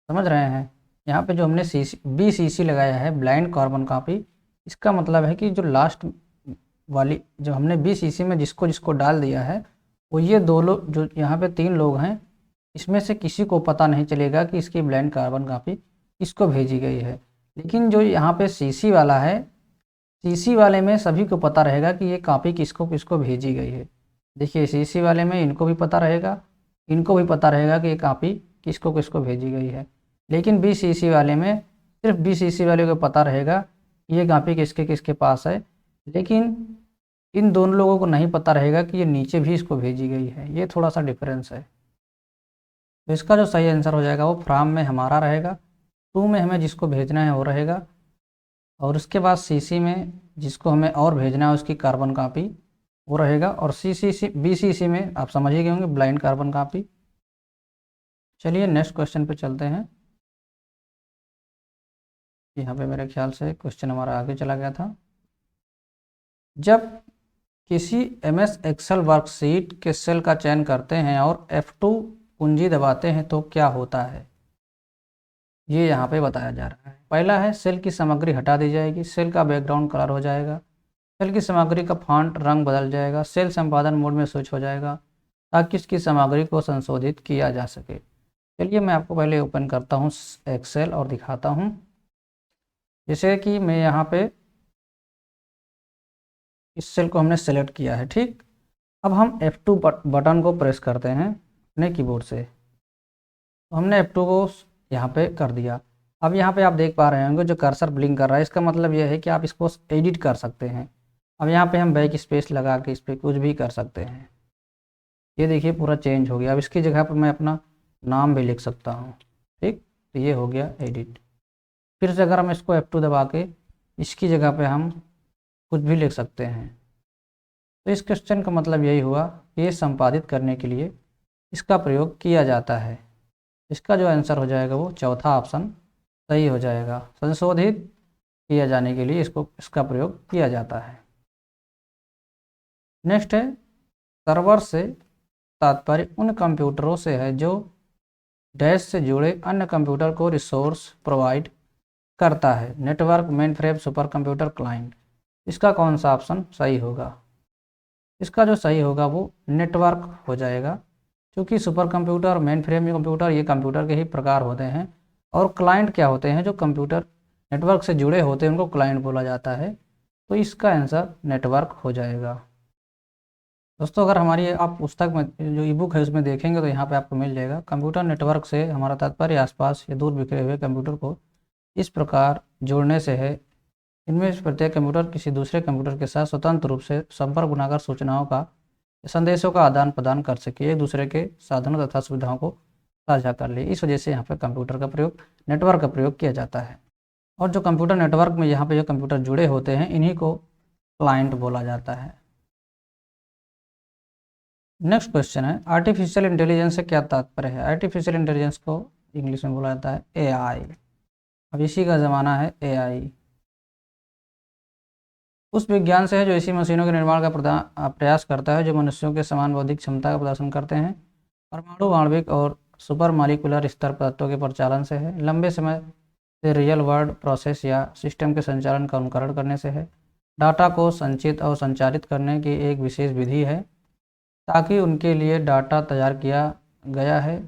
समझ रहे हैं? यहाँ पे जो हमने BCC लगाया है, ब्लाइंड कार्बन कॉपी, इसका मतलब है कि जो लास्ट वाली जो हमने BCC में जिसको जिसको डाल दिया है, वो ये दो लोग जो यहाँ पे 3 लोग हैं, इसमें से किसी को पता नहीं चलेगा कि इसकी ब्लाइंड कार्बन कॉपी किसको भेजी गई है। लेकिन जो यहाँ पे CC वाला है, CC वाले में सभी को पता रहेगा कि ये कॉपी किसको किसको भेजी गई है। देखिए CC वाले में इनको भी पता रहेगा, इनको भी पता रहेगा कि ये कॉपी किसको किसको भेजी गई है। लेकिन BCC वाले में सिर्फ BCC वाले को पता रहेगा ये कॉपी किसके किसके पास है, लेकिन इन दोनों लोगों को नहीं पता रहेगा कि ये नीचे भी इसको भेजी गई है। ये थोड़ा सा डिफरेंस है। तो इसका जो सही आंसर हो जाएगा वो फ्रॉम में हमारा रहेगा, टू में हमें जिसको भेजना है वो रहेगा, और उसके बाद CC में जिसको हमें और भेजना है उसकी कार्बन कॉपी वो रहेगा, और BCC में आप समझ ही गए होंगे ब्लाइंड कार्बन कॉपी। चलिए नेक्स्ट क्वेश्चन पे चलते हैं। यहाँ पे मेरे ख्याल से क्वेश्चन हमारा आगे चला गया था। जब किसी MS Excel वर्कशीट के सेल का चयन करते हैं और F2 कुंजी दबाते हैं तो क्या होता है, ये यहाँ पे बताया जा रहा है। पहला है सेल की सामग्री हटा दी जाएगी, सेल का बैकग्राउंड कलर हो जाएगा, सेल की सामग्री का फॉन्ट रंग बदल जाएगा, सेल संपादन मोड में स्विच हो जाएगा ताकि इसकी सामग्री को संशोधित किया जा सके। चलिए मैं आपको पहले ओपन करता हूँ एक्सेल और दिखाता हूँ। जैसे कि मैं यहाँ पे इस सेल को हमने सेलेक्ट किया है, ठीक। अब हम F2 बटन को प्रेस करते हैं अपने कीबोर्ड से, तो हमने F2 को यहाँ पे कर दिया। अब यहाँ पे आप देख पा रहे होंगे जो कर्सर ब्लिंक कर रहा है, इसका मतलब यह है कि आप इसको एडिट कर सकते हैं। अब यहाँ पे हम बैक स्पेस लगा के इस पर कुछ भी कर सकते हैं। ये देखिए पूरा चेंज हो गया। अब इसकी जगह पर मैं अपना नाम भी लिख सकता हूँ, ठीक। तो ये हो गया एडिट। फिर से अगर हम इसको F2 दबा के इसकी जगह पे हम कुछ भी लिख सकते हैं। तो इस क्वेश्चन का मतलब यही हुआ कि ये संपादित करने के लिए इसका प्रयोग किया जाता है। इसका जो आंसर हो जाएगा वो चौथा ऑप्शन सही हो जाएगा। संशोधित किया जाने के लिए इसका प्रयोग किया जाता है। नेक्स्ट है सर्वर से तात्पर्य उन कंप्यूटरों से है जो डैश से जुड़े अन्य कंप्यूटर को रिसोर्स प्रोवाइड करता है, network, mainframe, super computer, client. इसका कौन सा ऑप्शन सही होगा? इसका जो सही होगा वो नेटवर्क हो जाएगा, क्योंकि super computer, main frame computer ये कंप्यूटर के ही प्रकार होते हैं, और क्लाइंट क्या होते हैं जो कंप्यूटर नेटवर्क से जुड़े होते हैं उनको क्लाइंट बोला जाता है। तो इसका आंसर नेटवर्क हो जाएगा। दोस्तों अगर हमारी आप पुस्तक में जो ई-बुक है उसमें देखेंगे तो यहाँ पे आपको मिल जाएगा, कंप्यूटर नेटवर्क से हमारा तात्पर्य आसपास या दूर बिखरे हुए कंप्यूटर को इस प्रकार जोड़ने से है, इनमें से प्रत्येक कंप्यूटर किसी दूसरे कंप्यूटर के साथ स्वतंत्र रूप से संपर्क बनाकर सूचनाओं का, संदेशों का आदान प्रदान कर सके, एक दूसरे के साधनों तथा सुविधाओं को साझा कर ले। इस वजह से यहाँ पर कंप्यूटर का प्रयोग, नेटवर्क का प्रयोग किया जाता है। और जो कंप्यूटर नेटवर्क में यहाँ पे जो कंप्यूटर जुड़े होते हैं इन्हीं को क्लाइंट बोला जाता है। नेक्स्ट क्वेश्चन है आर्टिफिशियल इंटेलिजेंस से क्या तात्पर्य है? आर्टिफिशियल इंटेलिजेंस को इंग्लिश में बोला जाता है AI। अब इसी का ज़माना है AI। उस विज्ञान से है जो ऐसी मशीनों के निर्माण का प्रयास करता है जो मनुष्यों के समान बौद्धिक क्षमता का प्रदर्शन करते हैं, परमाणु, आणविक और सुपर मालिकुलर स्तर पर तत्वों के परिचालन से है, लंबे समय से रियल वर्ल्ड प्रोसेस या सिस्टम के संचालन का अनुकरण करने से है, डाटा को संचित और संचारित करने की एक विशेष विधि है ताकि उनके लिए डाटा तैयार किया गया है,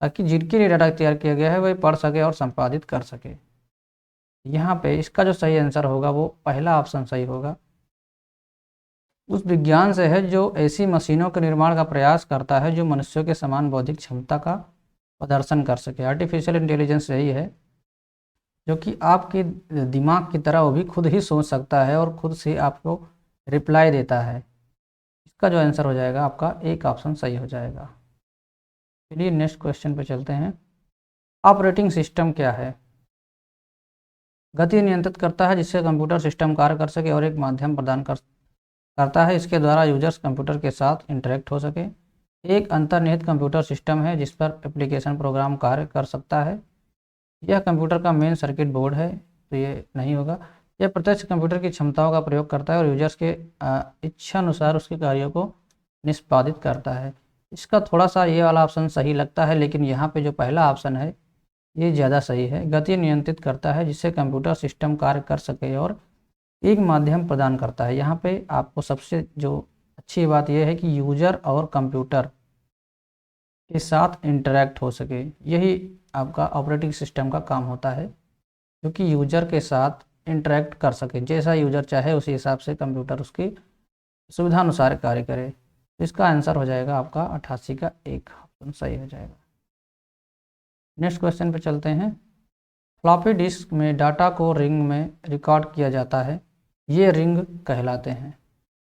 ताकि जिनके लिए डाटा तैयार किया गया है वह पढ़ सके और संपादित कर सके। यहाँ पे इसका जो सही आंसर होगा वो पहला ऑप्शन सही होगा। उस विज्ञान से है जो ऐसी मशीनों के निर्माण का प्रयास करता है जो मनुष्यों के समान बौद्धिक क्षमता का प्रदर्शन कर सके। आर्टिफिशियल इंटेलिजेंस यही है जो कि आपके दिमाग की तरह वो भी खुद ही सोच सकता है और खुद से आपको रिप्लाई देता है। इसका जो आंसर हो जाएगा आपका एक ऑप्शन सही हो जाएगा। चलिए नेक्स्ट क्वेश्चन पे चलते हैं। ऑपरेटिंग सिस्टम क्या है? गति नियंत्रित करता है जिससे कंप्यूटर सिस्टम कार्य कर सके और एक माध्यम प्रदान करता है इसके द्वारा यूजर्स कंप्यूटर के साथ इंटरेक्ट हो सके। एक अंतर्निहित कंप्यूटर सिस्टम है जिस पर एप्लीकेशन प्रोग्राम कार्य कर सकता है। यह कंप्यूटर का मेन सर्किट बोर्ड है, तो ये नहीं होगा। यह प्रत्यक्ष कंप्यूटर की क्षमताओं का प्रयोग करता है और यूजर्स के इच्छा अनुसार उसके कार्यों को निष्पादित करता है। इसका थोड़ा सा ये वाला ऑप्शन सही लगता है, लेकिन यहाँ पे जो पहला ऑप्शन है ये ज़्यादा सही है। गति नियंत्रित करता है जिससे कंप्यूटर सिस्टम कार्य कर सके और एक माध्यम प्रदान करता है। यहाँ पे आपको सबसे जो अच्छी बात यह है कि यूजर और कंप्यूटर के साथ इंटरेक्ट हो सके, यही आपका ऑपरेटिंग सिस्टम का काम होता है, क्योंकि यूजर के साथ इंटरेक्ट कर सके। जैसा यूजर चाहे उसी हिसाब से कंप्यूटर उसकी सुविधा अनुसार कार्य करे। तो इसका आंसर हो जाएगा आपका 88 का एक ऑप्शन सही हो जाएगा। नेक्स्ट क्वेश्चन पे चलते हैं। फ्लॉपी डिस्क में डाटा को रिंग में रिकॉर्ड किया जाता है, ये रिंग कहलाते हैं।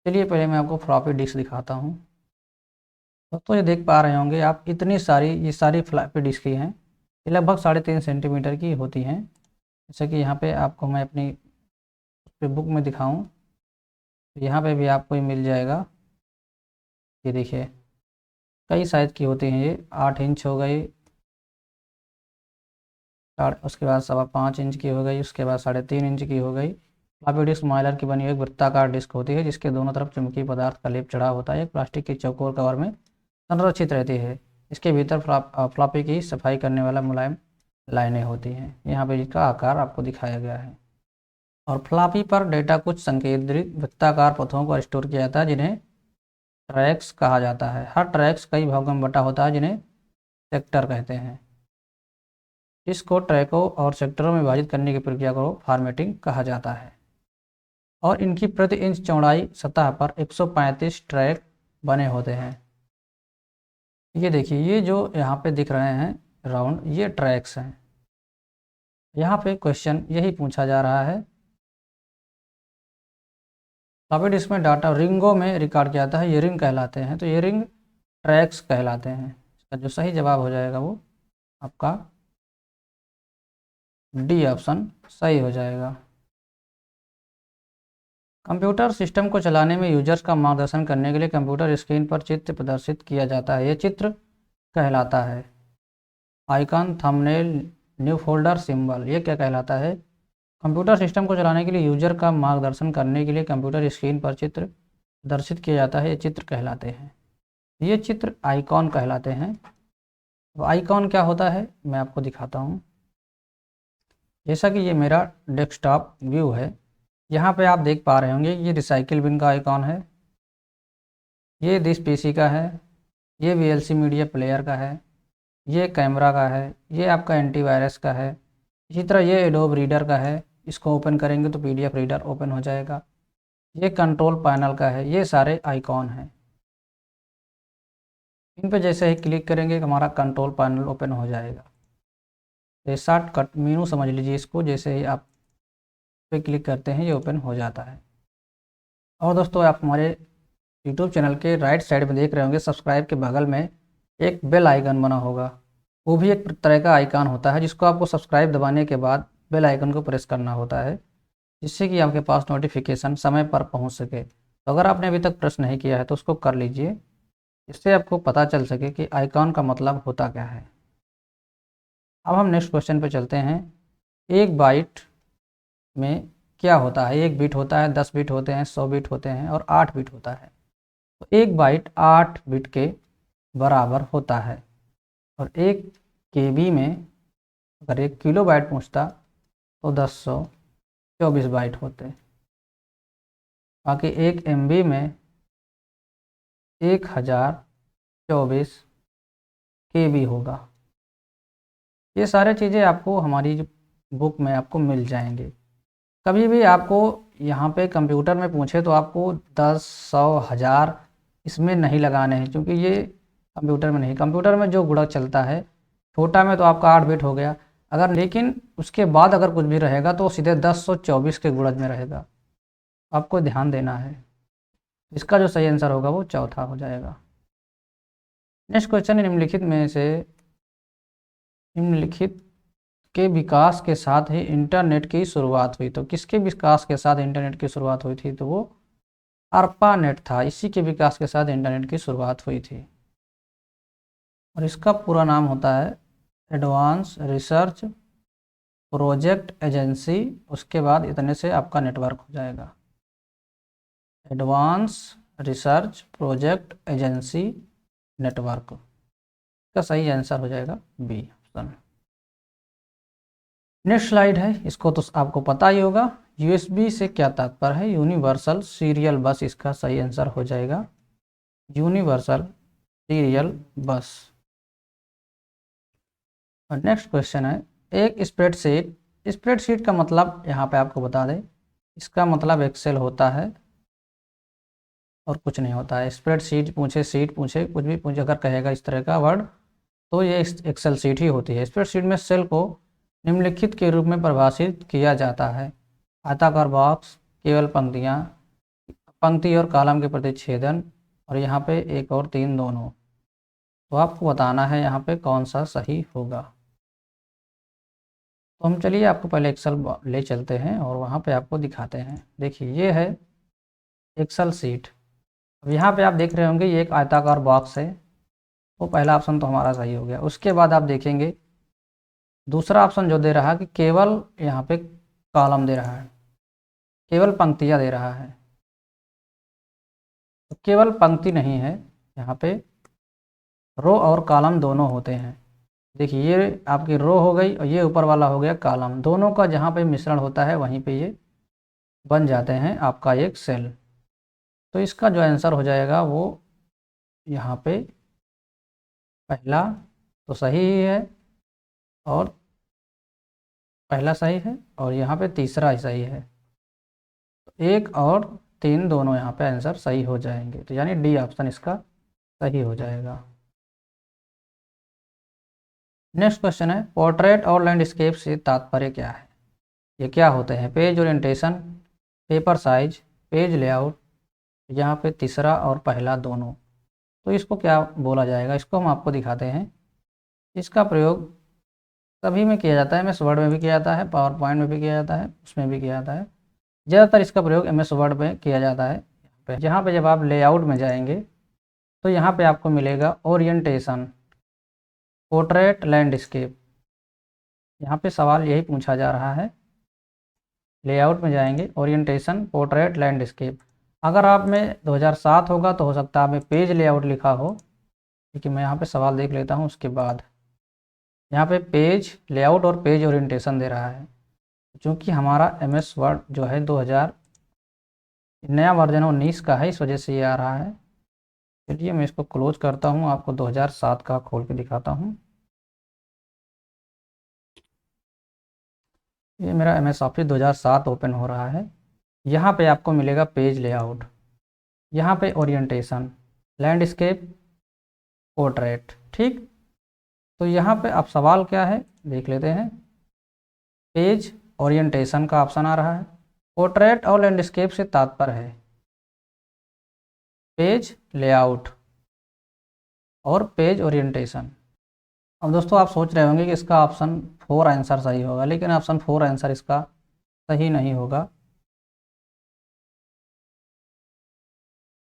चलिए पहले मैं आपको फ्लॉपी डिस्क दिखाता हूँ। दोस्तों ये देख पा रहे होंगे आप, इतनी सारी ये सारी फ्लॉपी डिस्क ही हैं। ये लगभग 3.5 सेंटीमीटर की होती हैं। जैसे कि यहाँ पे आपको मैं अपनी बुक में दिखाऊं, यहाँ पे भी आपको ये मिल जाएगा। ये देखिए कई साइज़ की होती हैं ये। 8 इंच हो गई, उसके बाद 5.25 इंच की हो गई, उसके बाद 3.5 इंच की हो गई। फ्लॉपी डिस्क मॉयलर की बनी हुई एक वृत्ताकार डिस्क होती है जिसके दोनों तरफ चुंबकीय पदार्थ का लेप चढ़ा होता है। एक प्लास्टिक के चौकोर कवर में संरक्षित रहती है। इसके भीतर फ्लॉपी की सफाई करने वाला मुलायम लाइनें होती हैं। यहाँ पे इसका आकार आपको दिखाया गया है। और फ्लॉपी पर डेटा कुछ संकेंद्रित वृत्ताकार पथों पर स्टोर किया जाता है जिन्हें ट्रैक्स कहा जाता है। हर ट्रैक्स कई भागों में बटा होता है जिन्हें सेक्टर कहते हैं। इसको ट्रैकों और सेक्टरों में विभाजित करने की प्रक्रिया को फॉर्मेटिंग कहा जाता है। और इनकी प्रति इंच चौड़ाई सतह पर 135 ट्रैक बने होते हैं। ये देखिए ये जो यहाँ पे दिख रहे हैं राउंड, ये ट्रैक्स हैं। यहाँ पे क्वेश्चन यही पूछा जा रहा है। फ्लॉपी डिस्क में डाटा रिंगों में रिकॉर्ड किया जाता है, ये रिंग कहलाते हैं। तो ये रिंग ट्रैक्स कहलाते हैं। इसका जो सही जवाब हो जाएगा वो आपका डी ऑप्शन सही हो जाएगा। कंप्यूटर सिस्टम को चलाने में यूजर्स का मार्गदर्शन करने के लिए कंप्यूटर स्क्रीन पर चित्र प्रदर्शित किया जाता है, यह चित्र कहलाता है। Icon, thumbnail, new folder, symbol, ये क्या कहलाता है? कंप्यूटर सिस्टम को चलाने के लिए यूजर का मार्गदर्शन करने के लिए कंप्यूटर स्क्रीन पर चित्र प्रदर्शित किया जाता है, ये चित्र कहलाते हैं। ये चित्र आइकॉन कहलाते हैं। तो आइकॉन क्या होता है मैं आपको दिखाता हूँ। जैसा कि ये मेरा डेस्कटॉप व्यू है, यहाँ पे आप देख पा रहे होंगे ये रिसाइकिल बिन का आइकॉन है, ये दिस पीसी का है, ये वीएलसी मीडिया प्लेयर का है, ये कैमरा का है, ये आपका एंटीवायरस का है। इसी तरह ये एडोब रीडर का है, इसको ओपन करेंगे तो पीडीएफ रीडर ओपन हो जाएगा। ये कंट्रोल पैनल का है। ये सारे आइकॉन हैं। इन पे जैसे ही क्लिक करेंगे हमारा कंट्रोल पैनल ओपन हो जाएगा। ये शॉर्टकट मेनू समझ लीजिए इसको, जैसे ही आप पे क्लिक करते हैं ये ओपन हो जाता है। और दोस्तों आप हमारे यूट्यूब चैनल के राइट साइड में देख रहे होंगे, सब्सक्राइब के बगल में एक बेल आइकन बना होगा, वो भी एक तरह का आइकन होता है जिसको आपको सब्सक्राइब दबाने के बाद बेल आइकन को प्रेस करना होता है, जिससे कि आपके पास नोटिफिकेशन समय पर पहुंच सके। तो अगर आपने अभी तक प्रेस नहीं किया है तो उसको कर लीजिए, इससे आपको पता चल सके कि आइकॉन का मतलब होता क्या है। अब हम नेक्स्ट क्वेश्चन पे चलते हैं। एक बाइट में क्या होता है? 1 बिट होता है, 10 बिट होते हैं, 100 बिट होते हैं और 8 बिट होता है। तो 1 बाइट 8 बिट के बराबर होता है। और 1 KB में अगर 1 किलो बाइट पूछता तो 1024 बाइट होते। बाकी 1 MB में 1024 KB होगा। ये सारे चीज़ें आपको हमारी बुक में आपको मिल जाएंगे। कभी भी आपको यहाँ पे कंप्यूटर में पूछे तो आपको 10, 100, 1000 इसमें नहीं लगाने हैं, क्योंकि ये कंप्यूटर में नहीं। कंप्यूटर में जो गुणक चलता है, छोटा में तो आपका 8 बिट हो गया, अगर लेकिन उसके बाद अगर कुछ भी रहेगा तो सीधे 1024 के गुणज में रहेगा। आपको ध्यान देना है। इसका जो सही आंसर होगा वो चौथा हो जाएगा। नेक्स्ट क्वेश्चन है, निम्नलिखित के विकास के साथ ही इंटरनेट की शुरुआत हुई। तो किसके विकास के साथ इंटरनेट की शुरुआत हुई थी? तो वो ARPANET था। इसी के विकास के साथ इंटरनेट की शुरुआत हुई थी और इसका पूरा नाम होता है एडवांस रिसर्च प्रोजेक्ट एजेंसी। उसके बाद इतने से आपका नेटवर्क हो जाएगा, advance research project agency network. इसका सही आंसर हो जाएगा बी ऑप्शन। नेक्स्ट स्लाइड है, इसको तो आपको पता ही होगा। यूएसबी से क्या तात्पर्य है? यूनिवर्सल सीरियल बस। इसका सही आंसर हो जाएगा यूनिवर्सल सीरियल बस। और नेक्स्ट क्वेश्चन है, एक स्प्रेडशीट का मतलब यहाँ पे आपको बता दें, इसका मतलब एक्सेल होता है और कुछ नहीं होता है। स्प्रेडशीट पूछे, सीट पूछे, कुछ भी पूछे, अगर कहेगा इस तरह का वर्ड तो ये एक्सेल सीट ही होती है। स्प्रेडशीट में सेल को निम्नलिखित के रूप में परिभाषित किया जाता है: आयताकार बॉक्स, केवल पंक्तियाँ, पंक्ति और कॉलम के प्रतिच्छेदन, और यहाँ पे एक और तीन दोनों। तो आपको बताना है यहाँ पे कौन सा सही होगा। तो हम चलिए आपको पहले एक्सेल ले चलते हैं और वहाँ पे आपको दिखाते हैं। देखिए ये है एक्सेल सीट। अब यहाँ पे आप देख रहे होंगे ये एक आयताकार बॉक्स है, तो पहला ऑप्शन तो हमारा सही हो गया। उसके बाद आप देखेंगे दूसरा ऑप्शन जो दे रहा है कि केवल यहाँ पे कॉलम दे रहा है, केवल पंक्तियाँ दे रहा है। तो केवल पंक्ति नहीं है, यहाँ पे रो और कॉलम दोनों होते हैं। देखिए ये आपकी रो हो गई और ये ऊपर वाला हो गया कॉलम। दोनों का जहाँ पे मिश्रण होता है वहीं पे ये बन जाते हैं आपका एक सेल। तो इसका जो आंसर हो जाएगा वो यहाँ पे पहला तो सही ही है, और पहला सही है, और यहाँ पे तीसरा ही सही है। तो एक और तीन दोनों यहाँ पे आंसर सही हो जाएंगे, तो यानी डी ऑप्शन इसका सही हो जाएगा। नेक्स्ट क्वेश्चन है, पोर्ट्रेट और लैंडस्केप से तात्पर्य क्या है? ये क्या होते हैं? Page orientation, paper size, page layout, यहाँ पे तीसरा और पहला दोनों। तो इसको क्या बोला जाएगा? इसको हम आपको दिखाते हैं। इसका प्रयोग सभी में किया जाता है, MS वर्ड में भी किया जाता है, पावर पॉइंट में भी किया जाता है, उसमें भी किया जाता है। ज़्यादातर इसका प्रयोग MS वर्ड में किया जाता है। यहाँ पे जब आप लेआउट में जाएंगे तो यहाँ पे आपको मिलेगा ओरिएंटेशन, पोर्ट्रेट, लैंडस्केप। यहाँ पे सवाल यही पूछा जा रहा है। लेआउट में जाएंगे, ओरिएंटेशन, पोर्ट्रेट, लैंडस्केप। अगर आप में 2007 होगा तो हो सकता है आप में पेज लेआउट लिखा हो, लेकिन मैं यहाँ पे सवाल देख लेता हूँ उसके बाद। यहाँ पे पेज लेआउट और पेज ओरिएंटेशन दे रहा है। क्योंकि हमारा MS वर्ड जो है 2000 नया वर्जन 19 का है, इस वजह से ये आ रहा है। चलिए मैं इसको क्लोज करता हूँ, आपको 2007 का खोल के दिखाता हूँ। ये मेरा MS ऑफिस 2007 ओपन हो रहा है। यहाँ पे आपको मिलेगा पेज लेआउट, यहाँ पे ओरिएंटेशन, लैंडस्केप, पोर्ट्रेट। ठीक, तो यहाँ पे अब सवाल क्या है देख लेते हैं। पेज ओरिएंटेशन का ऑप्शन आ रहा है। पोर्ट्रेट और लैंडस्केप से तात्पर्य है पेज लेआउट और पेज ओरिएंटेशन। अब दोस्तों आप सोच रहे होंगे कि इसका ऑप्शन 4 आंसर सही होगा, लेकिन ऑप्शन 4 आंसर इसका सही नहीं होगा।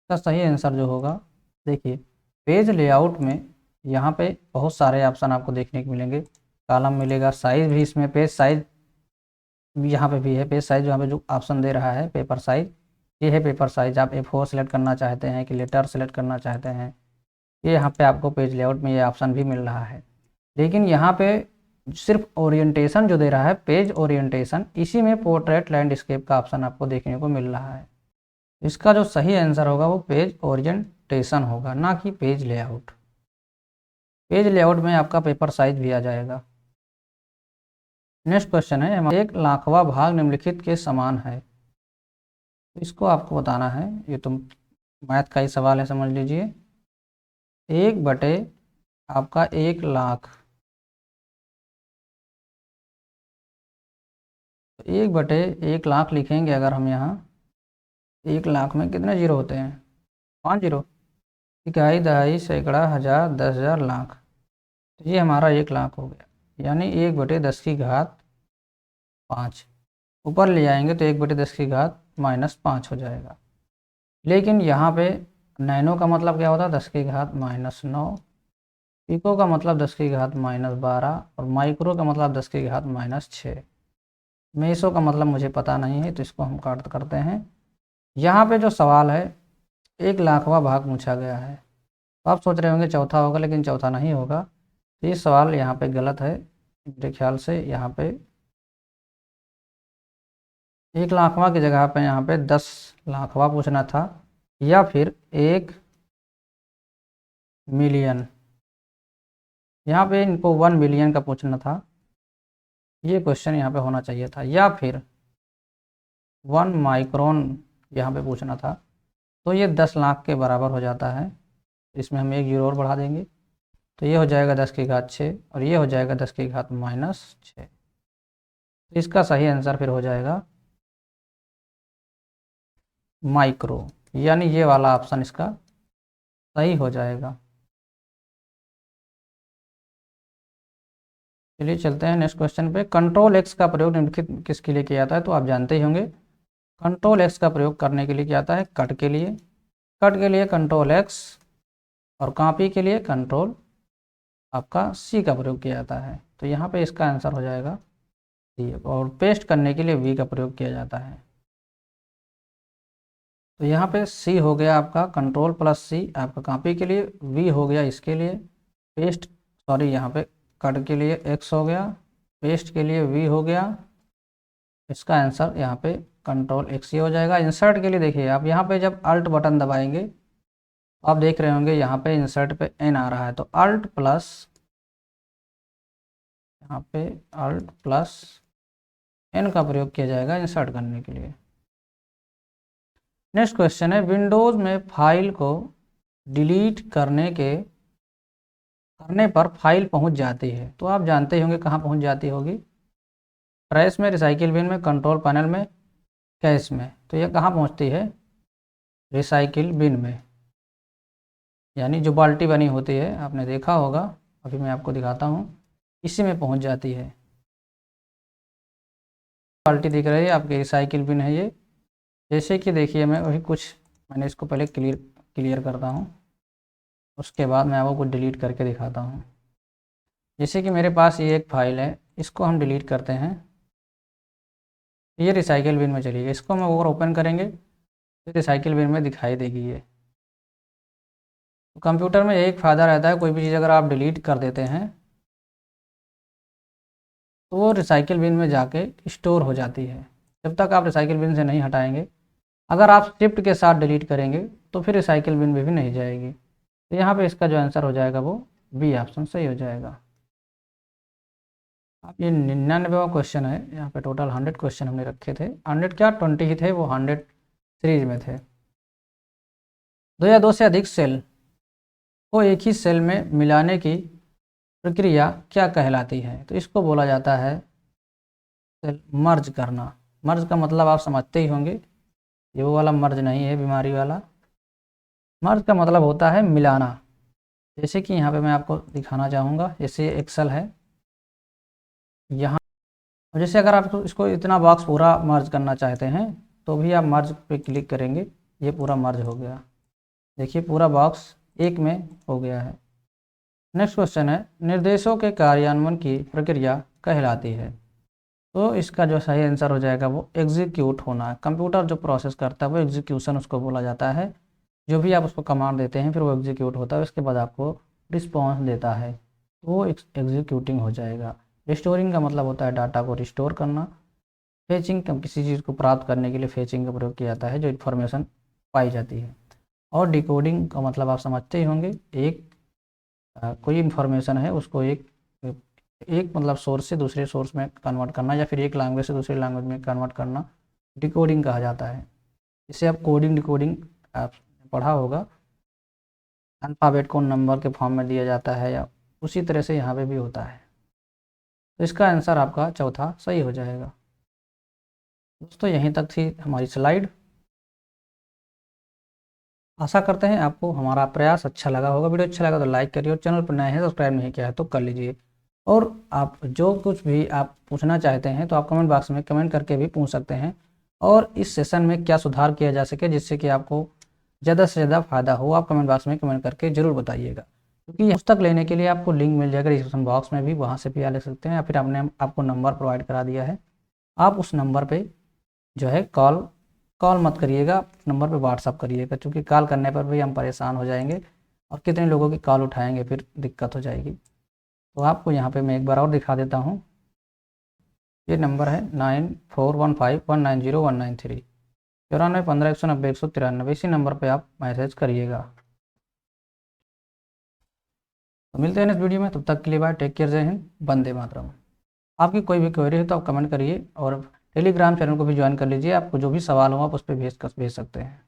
इसका सही आंसर जो होगा, देखिए पेज लेआउट में यहाँ पे बहुत सारे ऑप्शन आपको देखने को मिलेंगे। कॉलम मिलेगा, साइज भी इसमें, पेज साइज यहाँ पे भी है। पेज साइज यहाँ पे जो ऑप्शन दे रहा है पेपर साइज, ये है पेपर साइज। आप A4 सेलेक्ट करना चाहते हैं कि लेटर सेलेक्ट करना चाहते हैं, ये यहाँ पे आपको पेज लेआउट में ये ऑप्शन भी मिल रहा है। लेकिन यहाँ पे सिर्फ ओरिएंटेशन जो दे रहा है, पेज ओरिएंटेशन, इसी में पोर्ट्रेट, लैंडस्केप का ऑप्शन आपको देखने को मिल रहा है। इसका जो सही आंसर होगा वो पेज ओरिएंटेशन होगा, ना कि पेज लेआउट। पेज लेआउट में आपका पेपर साइज भी आ जाएगा। नेक्स्ट क्वेश्चन है, 1,00,000वां भाग निम्नलिखित के समान है। तो इसको आपको बताना है। ये तो मैथ का ही सवाल है, समझ लीजिए। 1/, आपका 1,00,000, तो 1/1,00,000 लिखेंगे अगर हम यहाँ। 1,00,000 में कितने जीरो होते हैं? 50 इकाई, दहाई, सैकड़ा, हज़ार, 10,000, लाख। तो ये हमारा 1 लाख हो गया, यानी 1/10⁵ ऊपर ले आएंगे तो 1/10⁻5 हो जाएगा। लेकिन यहाँ पे नैनो का मतलब क्या होता है? 10⁻9। पिको का मतलब 10⁻12 और माइक्रो का मतलब 10⁻6। मेसो का मतलब मुझे पता नहीं है, तो इसको हम काट करते हैं। यहाँ पे जो सवाल है 1 लाखवां भाग पूछा गया है, तो आप सोच रहे होंगे चौथा होगा, लेकिन चौथा नहीं होगा। तो ये सवाल यहाँ पे गलत है मेरे ख्याल से। यहाँ पे 1 लाखवां की जगह पे यहाँ पे 10 लाखवां पूछना था, या फिर 1 मिलियन। यहाँ पे इनको 1 मिलियन का पूछना था, ये क्वेश्चन यहाँ पे होना चाहिए था, या फिर 1 माइक्रोन यहाँ पे पूछना था। तो ये 10 लाख के बराबर हो जाता है। इसमें हम 1 जीरो और बढ़ा देंगे, तो ये हो जाएगा 10⁻6 और ये हो जाएगा 10⁻6। तो इसका सही आंसर फिर हो जाएगा माइक्रो, यानी ये वाला ऑप्शन इसका सही हो जाएगा। चलिए चलते हैं नेक्स्ट क्वेश्चन पे। कंट्रोल एक्स का प्रयोग निम्नलिखित किसके लिए किया जाता है? तो आप जानते ही होंगे कंट्रोल एक्स का प्रयोग करने के लिए क्या आता है? कट के लिए। कट के लिए कंट्रोल एक्स, और कॉपी के लिए कंट्रोल आपका सी का प्रयोग किया जाता है। तो यहाँ पे इसका आंसर हो जाएगा सी। और पेस्ट करने के लिए वी का प्रयोग किया जाता है। तो यहाँ पे सी हो गया आपका कंट्रोल प्लस सी आपका कॉपी के लिए, वी हो गया इसके लिए पेस्ट, सॉरी यहाँ पे कट के लिए एक्स हो गया, पेस्ट के लिए वी हो गया। इसका आंसर यहाँ पे कंट्रोल एक्स ही हो जाएगा। इंसर्ट के लिए देखिए आप यहाँ पे जब अल्ट बटन दबाएंगे, आप देख रहे होंगे यहाँ पे इंसर्ट पे एन आ रहा है, तो अल्ट प्लस, यहाँ पे अल्ट प्लस एन का प्रयोग किया जाएगा इंसर्ट करने के लिए। नेक्स्ट क्वेश्चन है, विंडोज़ में फाइल को डिलीट करने पर फाइल पहुंच जाती है। तो आप जानते ही होंगे कहाँ पहुंच जाती होगी? ट्रैश में, रिसाइकिल बिन में, कंट्रोल पैनल में, कैश में। तो ये कहाँ पहुंचती है? रिसाइकिल बिन में, यानी जो बाल्टी बनी होती है, आपने देखा होगा, अभी मैं आपको दिखाता हूँ, इसी में पहुंच जाती है। बाल्टी दिख रही है आपकी, रिसाइकिल बिन है ये। जैसे कि देखिए मैं अभी मैंने इसको पहले क्लियर करता हूँ, उसके बाद मैं आपको डिलीट करके दिखाता हूँ। जैसे कि मेरे पास ये एक फाइल है, इसको हम डिलीट करते हैं, ये रिसाइकिल बिन में चली गई। इसको हम और ओपन करेंगे तो रिसाइकिल बिन में दिखाई देगी ये। तो कंप्यूटर में एक फ़ायदा रहता है, कोई भी चीज़ अगर आप डिलीट कर देते हैं तो वो रिसाइकिल बिन में जाके स्टोर हो जाती है, जब तक आप रिसाइकिल बिन से नहीं हटाएंगे। अगर आप शिफ्ट के साथ डिलीट करेंगे तो फिर रिसाइकिल बिन में भी नहीं जाएगी। तो यहाँ पे इसका जो आंसर हो जाएगा वो बी ऑप्शन सही हो जाएगा। अब ये 99वां क्वेश्चन है। यहाँ पे टोटल 100 क्वेश्चन हमने रखे थे, 100 क्या 20 ही थे, वो 100 सीरीज में थे। 2 या 2 से अधिक सेल को एक ही सेल में मिलाने की प्रक्रिया क्या कहलाती है? तो इसको बोला जाता है सेल मर्ज करना। मर्ज का मतलब आप समझते ही होंगे, ये वो वाला मर्ज नहीं है बीमारी वाला। मर्ज का मतलब होता है मिलाना। जैसे कि यहाँ पे मैं आपको दिखाना चाहूँगा, जैसे एक्सेल है यहाँ, जैसे अगर आप इसको इतना बॉक्स पूरा मर्ज करना चाहते हैं तो भी आप मर्ज पे क्लिक करेंगे, ये पूरा मर्ज हो गया। देखिए पूरा बॉक्स एक में हो गया है। नेक्स्ट क्वेश्चन है, निर्देशों के कार्यान्वयन की प्रक्रिया कहलाती है? तो इसका जो सही आंसर हो जाएगा वो एग्जीक्यूट होना है। कंप्यूटर जो प्रोसेस करता है वो एग्जीक्यूशन उसको बोला जाता है। जो भी आप उसको कमांड देते हैं फिर वो एग्जीक्यूट होता है, उसके बाद आपको रिस्पॉन्स देता है, तो वो एग्जीक्यूटिंग हो जाएगा। रिस्टोरिंग का मतलब होता है डाटा को रिस्टोर करना। फेचिंग किसी चीज़ को प्राप्त करने के लिए फेचिंग का प्रयोग किया जाता है, जो इन्फॉर्मेशन पाई जाती है। और डिकोडिंग का मतलब आप समझते ही होंगे, एक कोई इन्फॉर्मेशन है उसको एक एक मतलब सोर्स से दूसरे सोर्स में कन्वर्ट करना, या फिर एक लैंग्वेज से दूसरी लैंग्वेज में कन्वर्ट करना, डिकोडिंग कहा जाता है। इसे आप कोडिंग डिकोडिंग आप पढ़ा होगा, अल्फ़ाबेट को नंबर के फॉर्म में दिया जाता है, या उसी तरह से यहाँ पे भी होता है। तो इसका आंसर आपका चौथा सही हो जाएगा। दोस्तों यहीं तक थी हमारी स्लाइड। आशा करते हैं आपको हमारा प्रयास अच्छा लगा होगा। वीडियो अच्छा लगा तो लाइक करिए और चैनल पर नए हैं सब्सक्राइब नहीं किया है तो कर लीजिए। और आप जो कुछ भी आप पूछना चाहते हैं तो आप कमेंट बॉक्स में कमेंट करके भी पूछ सकते हैं, और इस सेशन में क्या सुधार किया जा सके जिससे कि आपको ज़्यादा से ज़्यादा फायदा हो, आप कमेंट बॉक्स में कमेंट करके ज़रूर बताइएगा। क्योंकि ये पुस्तक लेने के लिए आपको लिंक मिल जाएगा डिस्क्रिप्शन बॉक्स में भी, वहाँ से भी ले सकते हैं, या फिर आपने आपको नंबर प्रोवाइड करा दिया है, आप उस नंबर पे जो है कॉल मत करिएगा, उस नंबर पे व्हाट्सअप करिएगा, क्योंकि कॉल करने पर भी हम परेशान हो जाएंगे और कितने लोगों की कॉल उठाएंगे, फिर दिक्कत हो जाएगी। तो आपको यहाँ पे मैं एक बार और दिखा देता हूँ, ये नंबर है 9415190193, 9415190193। इसी नंबर पे आप मैसेज करिएगा। तो मिलते हैं नेक्स्ट वीडियो में, तब तक के लिए बाय, टेक केयर, जय हिंद, वंदे मातरम। आपकी कोई भी क्वेरी है तो आप कमेंट करिए, और टेलीग्राम चैनल को भी ज्वाइन कर लीजिए, आपको जो भी सवाल हो आप उस पर भेज सकते हैं।